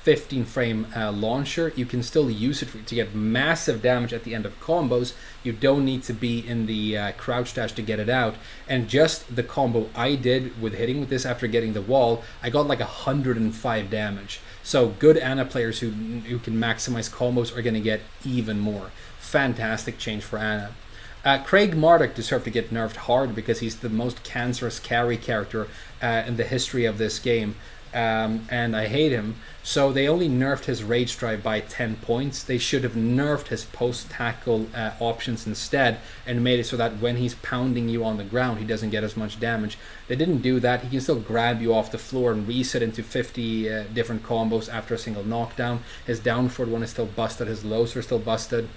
15 frame launcher. You can still use it to get massive damage at the end of combos. You don't need to be in the Crouch Dash to get it out. And just the combo I did with hitting with this after getting the wall, I got like 105 damage. So good Ana players who can maximize combos are going to get even more. fantastic change for Anna. Craig Marduk deserved to get nerfed hard because he's the most cancerous carry character in the history of this game. And I hate him. So they only nerfed his rage drive by 10 points. They should have nerfed his post-tackle options instead and made it so that when he's pounding you on the ground, he doesn't get as much damage. They didn't do that. He can still grab you off the floor and reset into 50 different combos after a single knockdown. His down forward one is still busted. His lows are still busted.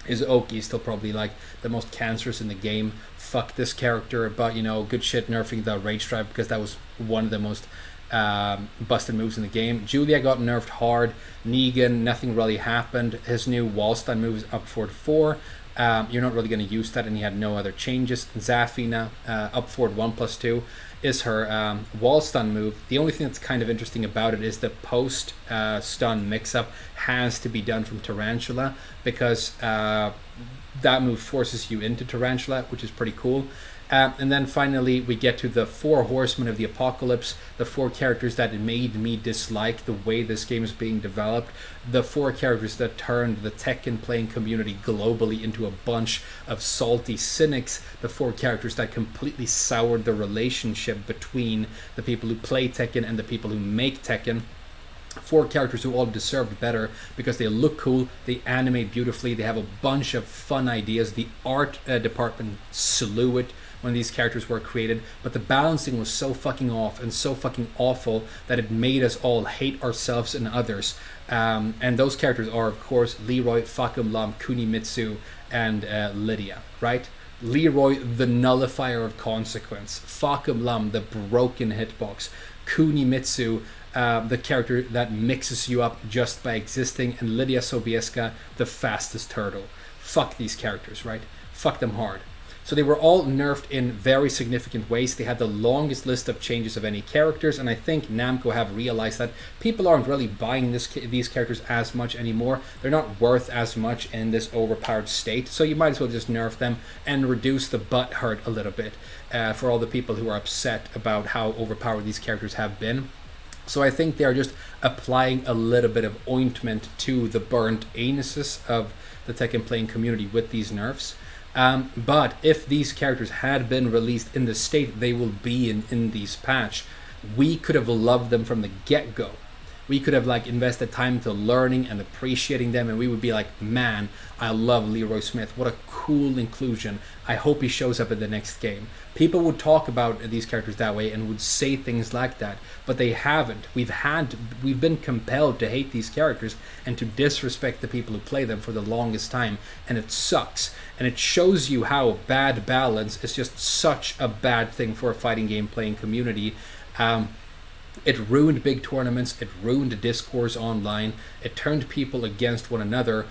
His Oki is still probably like the most cancerous in the game. Fuck this character, but you know, good shit nerfing the rage drive because that was one of the most busted moves in the game. Julia got nerfed hard. Negan, nothing really happened. His new wall stun move is up forward 4. You're not really going to use that, and he had no other changes. Zafina, up forward 1+2, is her wall stun move. The only thing that's kind of interesting about it is the post stun mix-up has to be done from Tarantula because that move forces you into Tarantula, which is pretty cool. And then finally we get to the 4 horsemen of the apocalypse, the 4 characters that made me dislike the way this game is being developed, the 4 characters that turned the Tekken playing community globally into a bunch of salty cynics, the 4 characters that completely soured the relationship between the people who play Tekken and the people who make Tekken. 4 characters who all deserved better because they look cool, they animate beautifully, they have a bunch of fun ideas. The art department slew it when these characters were created, but the balancing was so fucking off and so fucking awful that it made us all hate ourselves and others. And those characters are, of course, Leroy, Fang, Kuni Mitsu, and Lydia, right? Leroy, the nullifier of consequence. Fang, the broken hitbox. Kuni Mitsu, the character that mixes you up just by existing, and Lydia Sobieska, the fastest turtle. Fuck these characters, right? Fuck them hard. So they were all nerfed in very significant ways. They had the longest list of changes of any characters, and I think Namco have realized that people aren't really buying these characters as much anymore. They're not worth as much in this overpowered state, so you might as well just nerf them and reduce the butt hurt a little bit for all the people who are upset about how overpowered these characters have been. So I think they're just applying a little bit of ointment to the burnt anuses of the Tekken playing community with these nerfs. But if these characters had been released in the state they will be in these patch, we could have loved them from the get-go. We could have like invested time into learning and appreciating them, and we would be like, man, I love Leroy Smith. What a cool inclusion. I hope he shows up in the next game. People would talk about these characters that way and would say things like that, but they haven't. We've been compelled to hate these characters and to disrespect the people who play them for the longest time, and it sucks. And it shows you how bad balance is just such a bad thing for a fighting game playing community. It ruined big tournaments, it ruined discourse online, it turned people against one another.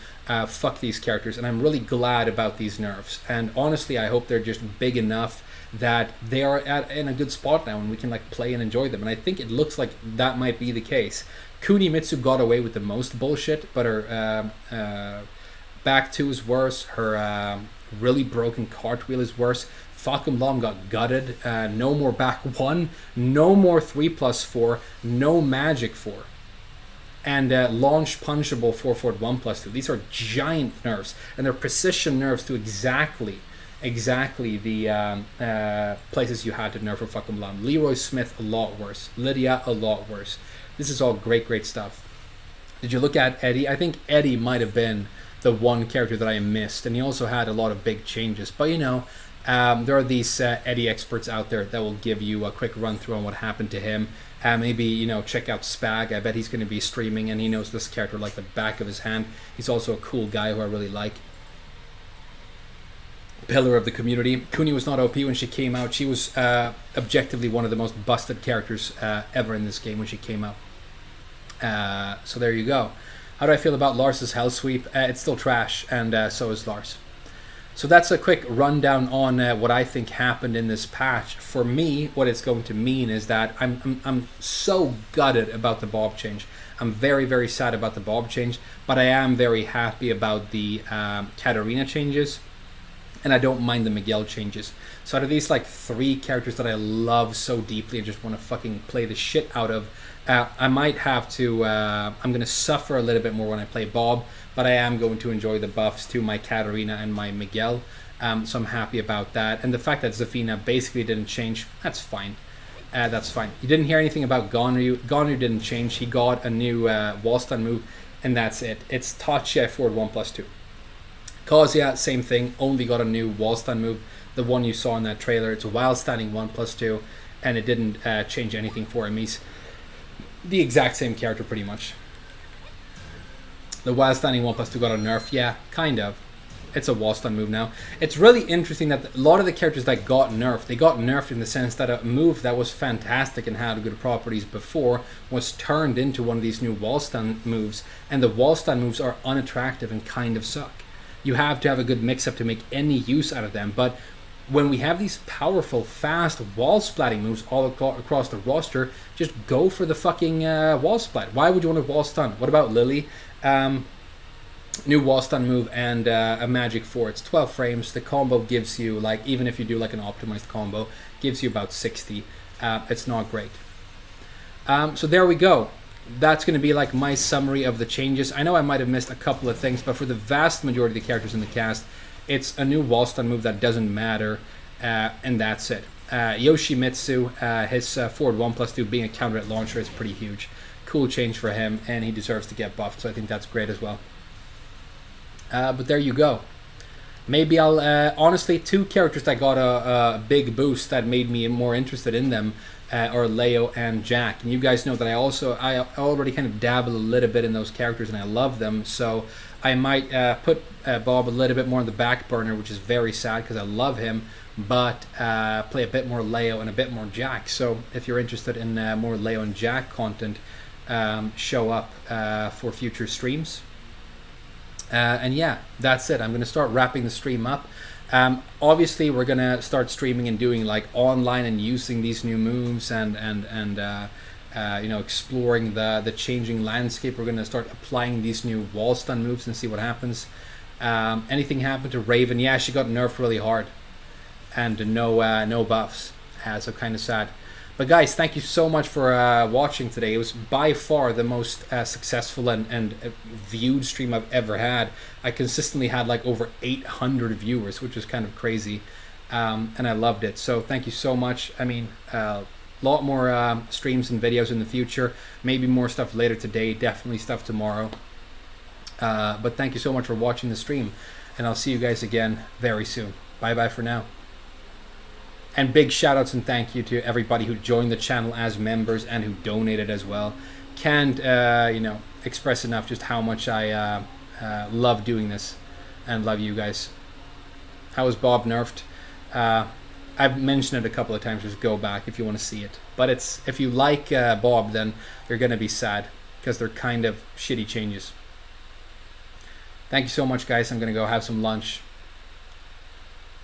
Fuck these characters, and I'm really glad about these nerfs. And honestly, I hope they're just big enough that they are in a good spot now and we can like play and enjoy them. And I think it looks like that might be the case. Kuni Mitsu got away with the most bullshit, but her back 2 is worse, her really broken cartwheel is worse. Fang got gutted, no more back 1, no more 3+4, no magic 4. And launch punchable 4-forward 1+2. These are giant nerfs, and they're precision nerfs to exactly the places you had to nerf for Fang. Leroy Smith, a lot worse. Lydia, a lot worse. This is all great stuff. Did you look at Eddie? I think Eddie might have been the one character that I missed, and he also had a lot of big changes. But you know, there are these Eddie experts out there that will give you a quick run through on what happened to him. Maybe, you know, check out Spag. I bet he's going to be streaming and he knows this character like the back of his hand. He's also a cool guy who I really like. Pillar of the community. Kuni was not OP when she came out. She was objectively one of the most busted characters ever in this game when she came out. So there you go. How do I feel about Lars's Hell Sweep? It's still trash, and so is Lars. So that's a quick rundown on what I think happened in this patch. For me, what it's going to mean is that I'm so gutted about the Bob change. I'm very sad about the Bob change, but I am very happy about the Katarina changes, and I don't mind the Miguel changes. So out of these like 3 characters that I love so deeply and just want to fucking play the shit out of, I might have to, I'm going to suffer a little bit more when I play Bob, but I am going to enjoy the buffs to my Katarina and my Miguel. So I'm happy about that. And the fact that Zafina basically didn't change, that's fine. That's fine. You didn't hear anything about Gonryu. Gonryu didn't change. He got a new wall stun move, and that's it. It's Tachi forward 1+2. Kazuya, same thing, only got a new wall stun move. The one you saw in that trailer. It's a wild standing 1+2, and it didn't change anything for him. He's the exact same character pretty much. The wild standing 1+2 got a nerf. Yeah, kind of. It's a wall stun move now. It's really interesting that a lot of the characters that got nerfed, they got nerfed in the sense that a move that was fantastic and had good properties before was turned into one of these new wall stun moves, and the wall stun moves are unattractive and kind of suck. You have to have a good mix-up to make any use out of them, but when we have these powerful, fast wall splatting moves all across the roster, just go for the fucking wall splat. Why would you want to wall stun? What about Lily? New wall stun move and a magic 4. It's 12 frames. The combo gives you, like, even if you do like an optimized combo, gives you about 60. It's not great. So there we go. That's going to be like my summary of the changes. I know I might have missed a couple of things, but for the vast majority of the characters in the cast, it's a new wall stun move that doesn't matter, and that's it. Yoshimitsu, his forward 1+2 being a counter at launcher is pretty huge. Cool change for him, and he deserves to get buffed, so I think that's great as well. But there you go. Maybe I'll honestly, 2 characters that got a big boost that made me more interested in them are Leo and Jack. And you guys know that I already kind of dabble a little bit in those characters and I love them. So I might put Bob a little bit more on the back burner, which is very sad because I love him, but play a bit more Leo and a bit more Jack. So if you're interested in more Leo and Jack content, show up for future streams. And yeah, that's it. I'm going to start wrapping the stream up. Obviously, we're going to start streaming and doing like online and using these new moves and you know, exploring the changing landscape. We're going to start applying these new wall stun moves and see what happens. Anything happened to Raven? Yeah, she got nerfed really hard, and no buffs. So kind of sad. But guys, thank you so much for watching today. It was by far the most successful and viewed stream I've ever had. I consistently had like over 800 viewers, which was kind of crazy, and I loved it. So thank you so much. I mean, a lot more streams and videos in the future. Maybe more stuff later today. Definitely stuff tomorrow. But thank you so much for watching the stream, and I'll see you guys again very soon. Bye bye for now. And big shout outs and thank you to everybody who joined the channel as members and who donated as well. Can't you know, express enough just how much I love doing this and love you guys. How was Bob nerfed? I've mentioned it a couple of times. Just go back if you want to see it. But it's, if you like Bob, then you're going to be sad because they're kind of shitty changes. Thank you so much, guys. I'm going to go have some lunch.